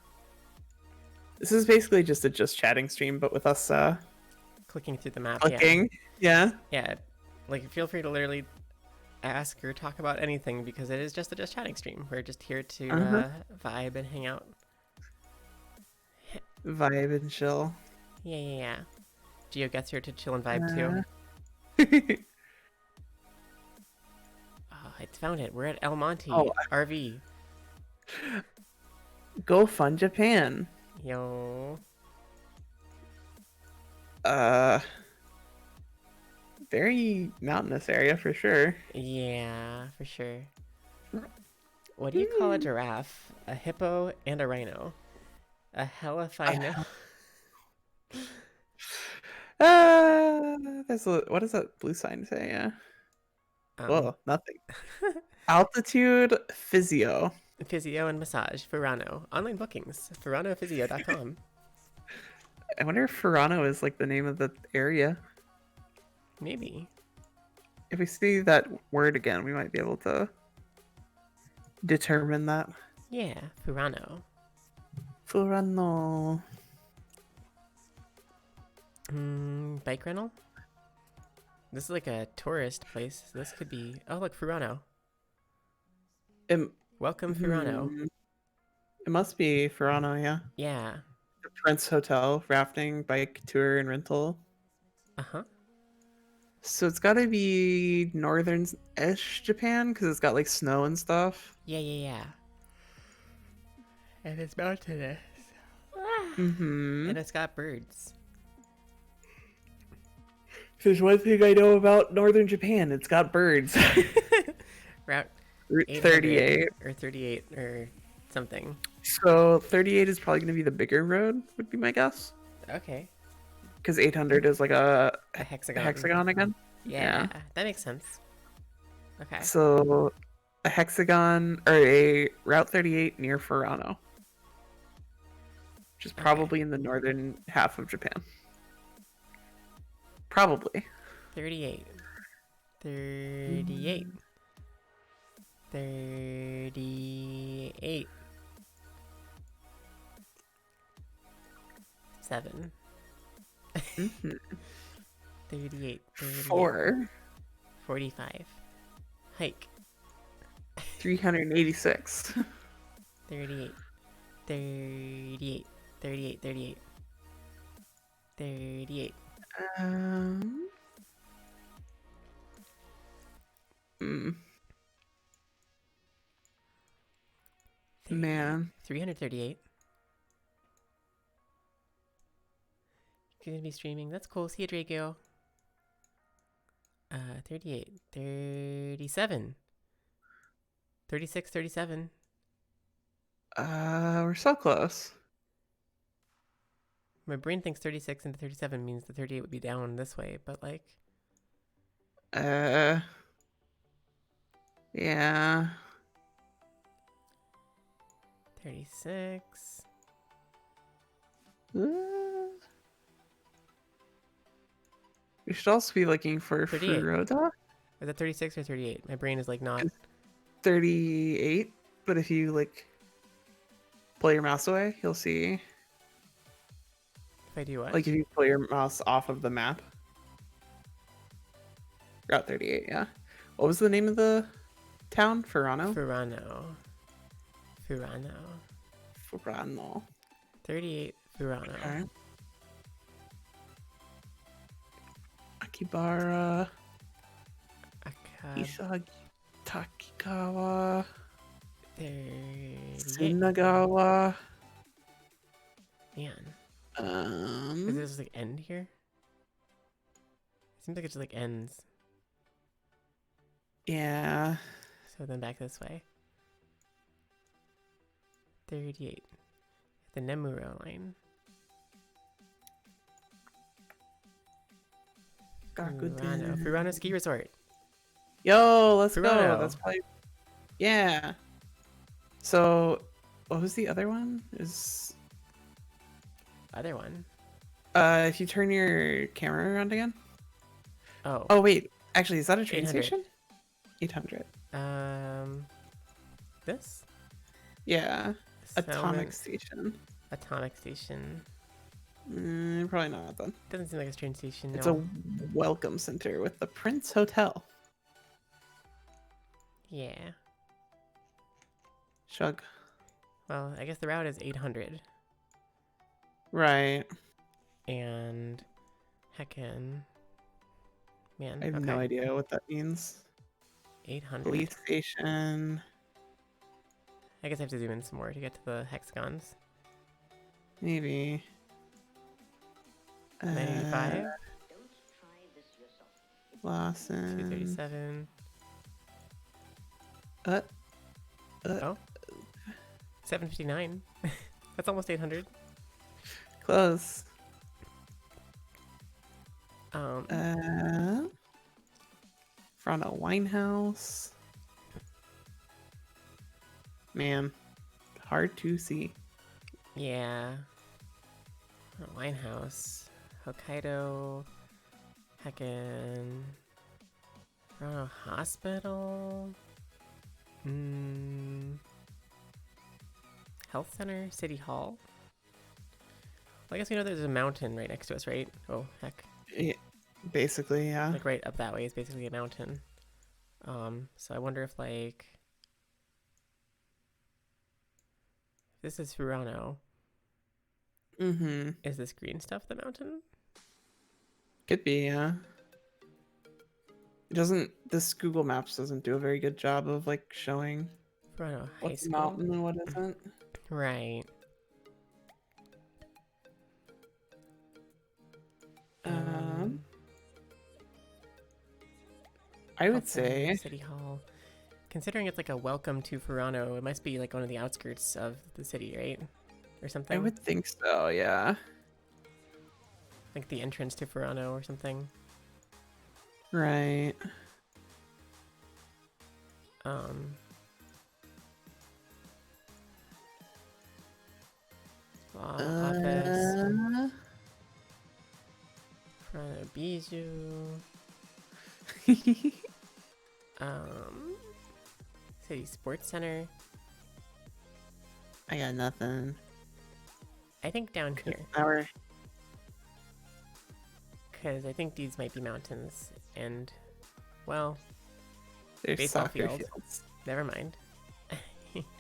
This is basically just a just chatting stream, but with us clicking through the map. Clicking. Yeah. Yeah. Like, feel free to literally ask or talk about anything because it is just a just chatting stream. We're just here to vibe and hang out. Vibe and chill. Yeah. Geo gets here to chill and vibe too. Oh, I found it. We're at El Monte RV. Go fun Japan. Yo. Very mountainous area for sure. Yeah, for sure. What do you call a giraffe, a hippo, and a rhino? A hell if I know. What does that blue sign say? Yeah. Um, Whoa, nothing. Altitude physio. physio and massage, Furano. Online bookings, furanophysio.com. I wonder if Furano is like the name of the area. Maybe. If we see that word again, we might be able to determine that. Yeah, Furano. Furano. Bike rental? This is like a tourist place. This could be... Oh, look, Furano. It, Welcome, Furano. it must be Furano, yeah. Yeah. The Prince Hotel, rafting, bike tour, and rental. Uh-huh. So it's got to be northern-ish Japan because it's got like snow and stuff. Yeah. And it's mountainous. Mm-hmm. And it's got birds. There's one thing I know about northern Japan. It's got birds. Route Route 800 38. or 38 or something. So 38 is probably going to be the bigger road, would be my guess. Okay. Because 800 is like a A hexagon. hexagon again. Yeah, that makes sense. Okay. So a hexagon or a Route 38 near Furano, which is probably in the northern half of Japan. Probably. 38. 38. 38. 7. Mhm. 38. 4. 45. Hike. 386. 38. 38. 38. 38. 38. Um. Man. 338. You're gonna be streaming. That's cool. See you, Draco. 38. 37. 36, 37. We're so close. My brain thinks 36 into 37 means the 38 would be down this way, but like... Yeah. 36. We should also be looking for 38. Furoda. Is that 36 or 38? My brain is like not... 38, but if you like pull your mouse away, you'll see. If I do what? Like if you pull your mouse off of the map. Route 38, yeah. What was the name of the town? Furano? Furano. Furano. Furano. 38 Furano. Okay. Akibara. Isagi. Takikawa. 38. Tsunagawa. Man. Is Um. it just like end here? It seems like it just like ends. Yeah. So then back this way. 38. The Nemuro line. Furano. Furano Ski Resort. Yo, let's go. Furano. That's probably. Yeah. So, what was the other one? Is Other one. if you turn your camera around again. Oh. Oh wait, actually, is that a train 800. station? 800. This? Yeah. Atomic Salmon- station. Atomic Station. Probably not then. Doesn't seem like a train station. It's No. a welcome center with the Prince Hotel. Yeah. Shrug. Well, I guess the route is 800. Right. And heckin'. Man, I have no idea what that means. 800. Police station. I guess I have to zoom in some more to get to the hexagons. Maybe. 95, Lawson. 237. Uh, Oh. 759. That's almost 800. Close. Toronto Winehouse. Man, hard to see. Yeah. Winehouse. Hokkaido. Heckin. Toronto Hospital. Health Center. City Hall. Well, I guess we know there's a mountain right next to us, right? Oh, heck. Yeah, basically, yeah. Like right up that way is basically a mountain. So I wonder if like this is Furano. Mm-hmm. Is this green stuff the mountain? Could be, yeah. It doesn't. This Google Maps doesn't do a very good job of like showing Furano High what's a School. mountain and what isn't. Right. I would Health Center, say City Hall. Considering it's like a welcome to Furano, it must be like one of the outskirts of the city, right? Or something. I would think so, yeah. Like the entrance to Furano or something. Right. Office. Furano Bijou. City Sports Center. I got nothing. I think down here. Our Because I think these might be mountains. And, well, there's baseball soccer field. fields. never mind.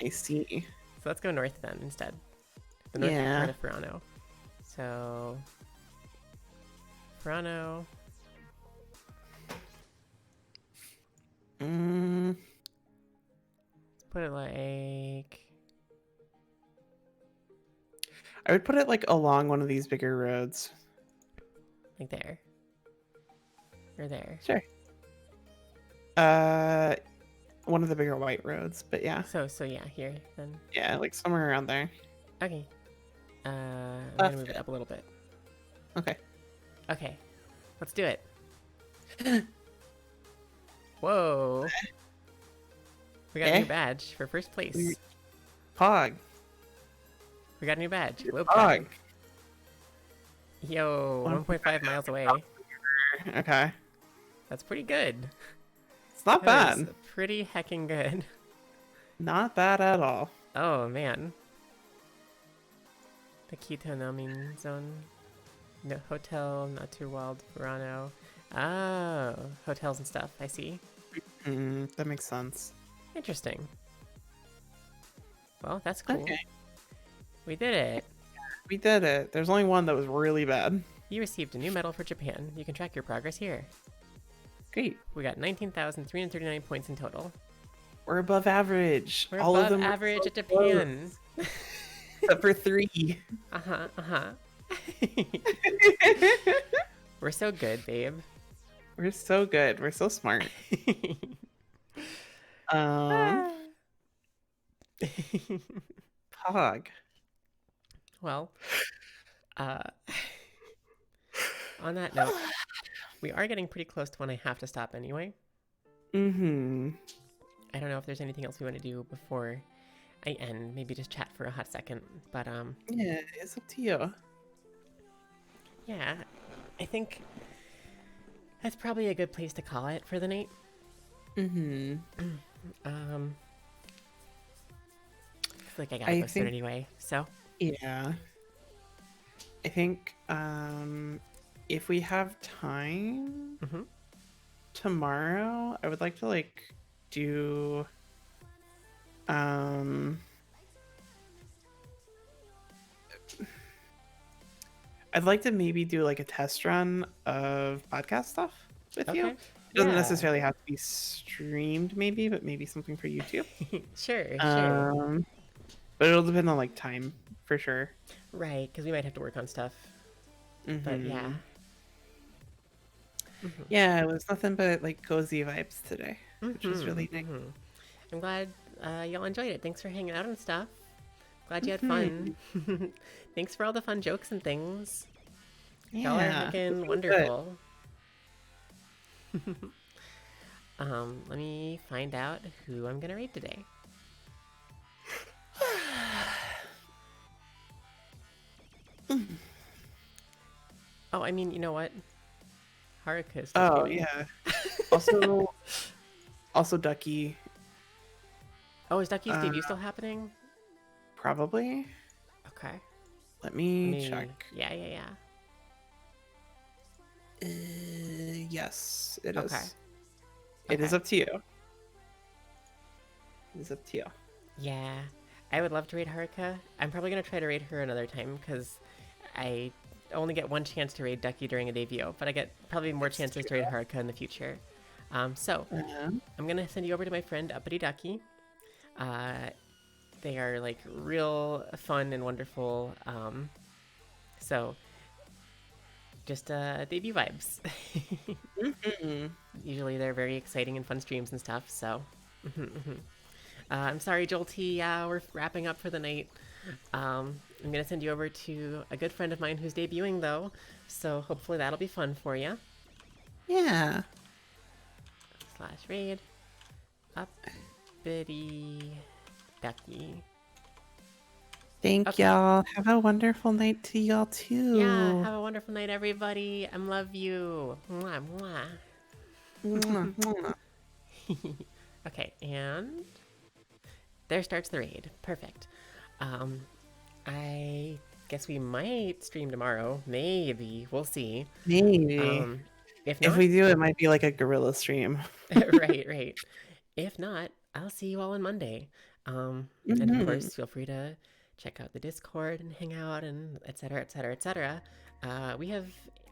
I see. So let's go north then instead. The north Yeah. part of Furano. So, Furano. Let's put it like. I would put it like along one of these bigger roads. Like there. Or there. Sure. One of the bigger white roads, but yeah. So yeah, here then. Yeah, like somewhere around there. Okay. I'm gonna move it up a little bit. Okay. Okay. Let's do it. Whoa. We got a new badge for first place. Pog. We got a new badge. Globe Pog. Tag. Yo, 1.5 miles away. Okay. That's pretty good. It's not That is bad. pretty heckin' good. Not bad at all. Oh, man. The Quito Naming Zone. No, Hotel Naturwald Verano. Oh, hotels and stuff. I see. That makes sense. Interesting. Well, that's cool. Okay. We did it. We did it. There's only one that was really bad. You received a new medal for Japan. You can track your progress here. Great. We got 19,339 points in total. We're above average. We're all above of them average are at so Japan. close. Except for 3. We're so good, babe. We're so good. We're so smart. Pog. Well, on that note, we are getting pretty close to when I have to stop anyway. Mm-hmm. I don't know if there's anything else we want to do before I end. Maybe just chat for a hot second. But Yeah, it's up to you. yeah, I think that's probably a good place to call it for the night. Mm-hmm. I feel like I gotta go soon anyway. So Yeah. I think if we have time tomorrow, I would like to like do I'd like to maybe do like a test run of podcast stuff with you. okay, It doesn't yeah. necessarily have to be streamed maybe, but maybe something for YouTube. Sure. But it'll depend on like time for sure. Right, because we might have to work on stuff. But yeah. Yeah, it was nothing but like cozy vibes today, which was really nice. I'm glad y'all enjoyed it. Thanks for hanging out and stuff. Glad you had fun. Thanks for all the fun jokes and things. Y'all are Yeah, freaking this was wonderful. Let me find out who I'm gonna raid today. Oh, I mean, you know what? Haruka is still Oh streaming. yeah. Also Ducky. Oh, is Ducky's debut still happening? Probably. Okay. Let me check. Yeah, yeah, yeah. Yes, it Okay. is. It is Okay. up to you. It is up to you. Yeah, I would love to raid Haruka. I'm probably gonna try to raid her another time because I only get one chance to raid Ducky during a debut, but I get probably more chances to raid Haruka in the future. So I'm gonna send you over to my friend Uppity Ducky. They are like real fun and wonderful. So just debut vibes. Usually they're very exciting and fun streams and stuff. So. I'm sorry, Jolty. Yeah, we're wrapping up for the night. I'm gonna send you over to a good friend of mine who's debuting, though. So hopefully that'll be fun for you. Yeah. / raid. Uppity Ducky. Thank y'all. Have a wonderful night to y'all too. Yeah, have a wonderful night, everybody. I love you. Mwah, mwah. Mwah, mwah. Okay, and there starts the raid. Perfect. I guess we might stream tomorrow. Maybe. We'll see. Maybe. If not, if we do, it might be like a gorilla stream. right. If not, I'll see you all on Monday. And of course, feel free to check out the Discord and hang out and etc. etc. etc. We have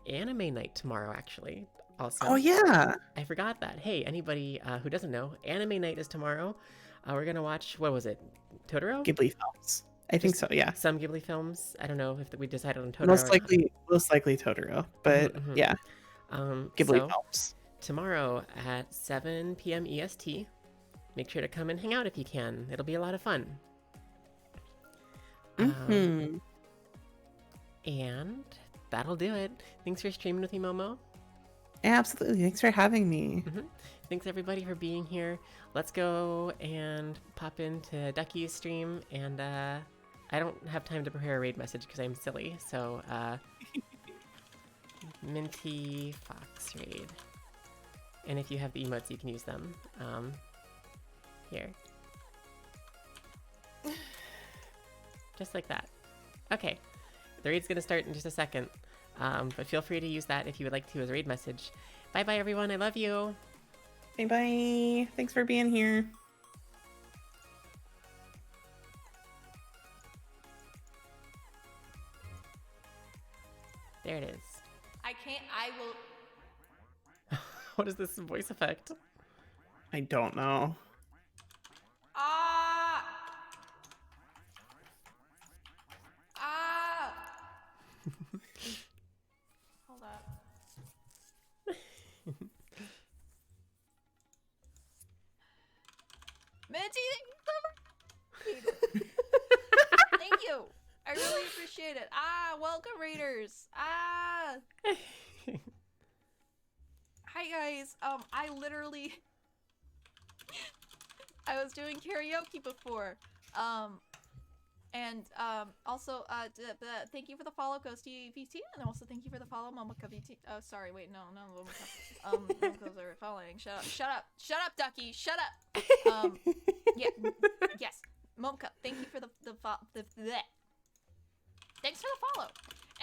anime night tomorrow, actually. Also, Oh yeah. I forgot that. Hey, anybody who doesn't know, anime night is tomorrow. We're gonna watch, what was it, Totoro? Ghibli films. I think so. Yeah. Some Ghibli films. I don't know if we decided on Totoro. Most likely Totoro, but yeah. Ghibli films. Tomorrow at 7 p.m. EST. Make sure to come and hang out if you can. It'll be a lot of fun. And that'll do it. Thanks for streaming with me, Momo. Absolutely. Thanks for having me. Thanks everybody for being here. Let's go and pop into Ducky's stream. And I don't have time to prepare a raid message because I'm silly. So Minty Fox raid. And if you have the emotes, you can use them. Here. Just like that. Okay. The raid's gonna start in just a second. But feel free to use that if you would like to as a raid message. Bye bye everyone, I love you! Bye bye! Thanks for being here. There it is. I will... What is this voice effect? I don't know. Hold up. Minty, thank you. I really appreciate it. Welcome raiders. Hi guys. I literally I was doing karaoke before. Also, thank you for the follow, Ghosty VT, and also thank you for the follow, momokavt. Oh, sorry, wait, no, momokavt. Momokavs are following. Shut up, Ducky, shut up. Yeah, yes, momokavt. Thank you for the bleh. Thanks for the follow.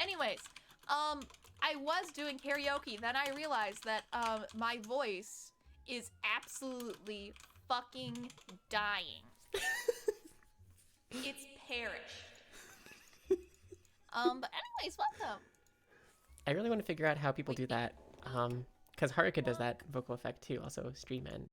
Anyways, I was doing karaoke, then I realized that my voice is absolutely fucking dying. It's perished. But anyways, welcome. I really want to figure out how people do that. Because Haruka does that vocal effect too, also stream end.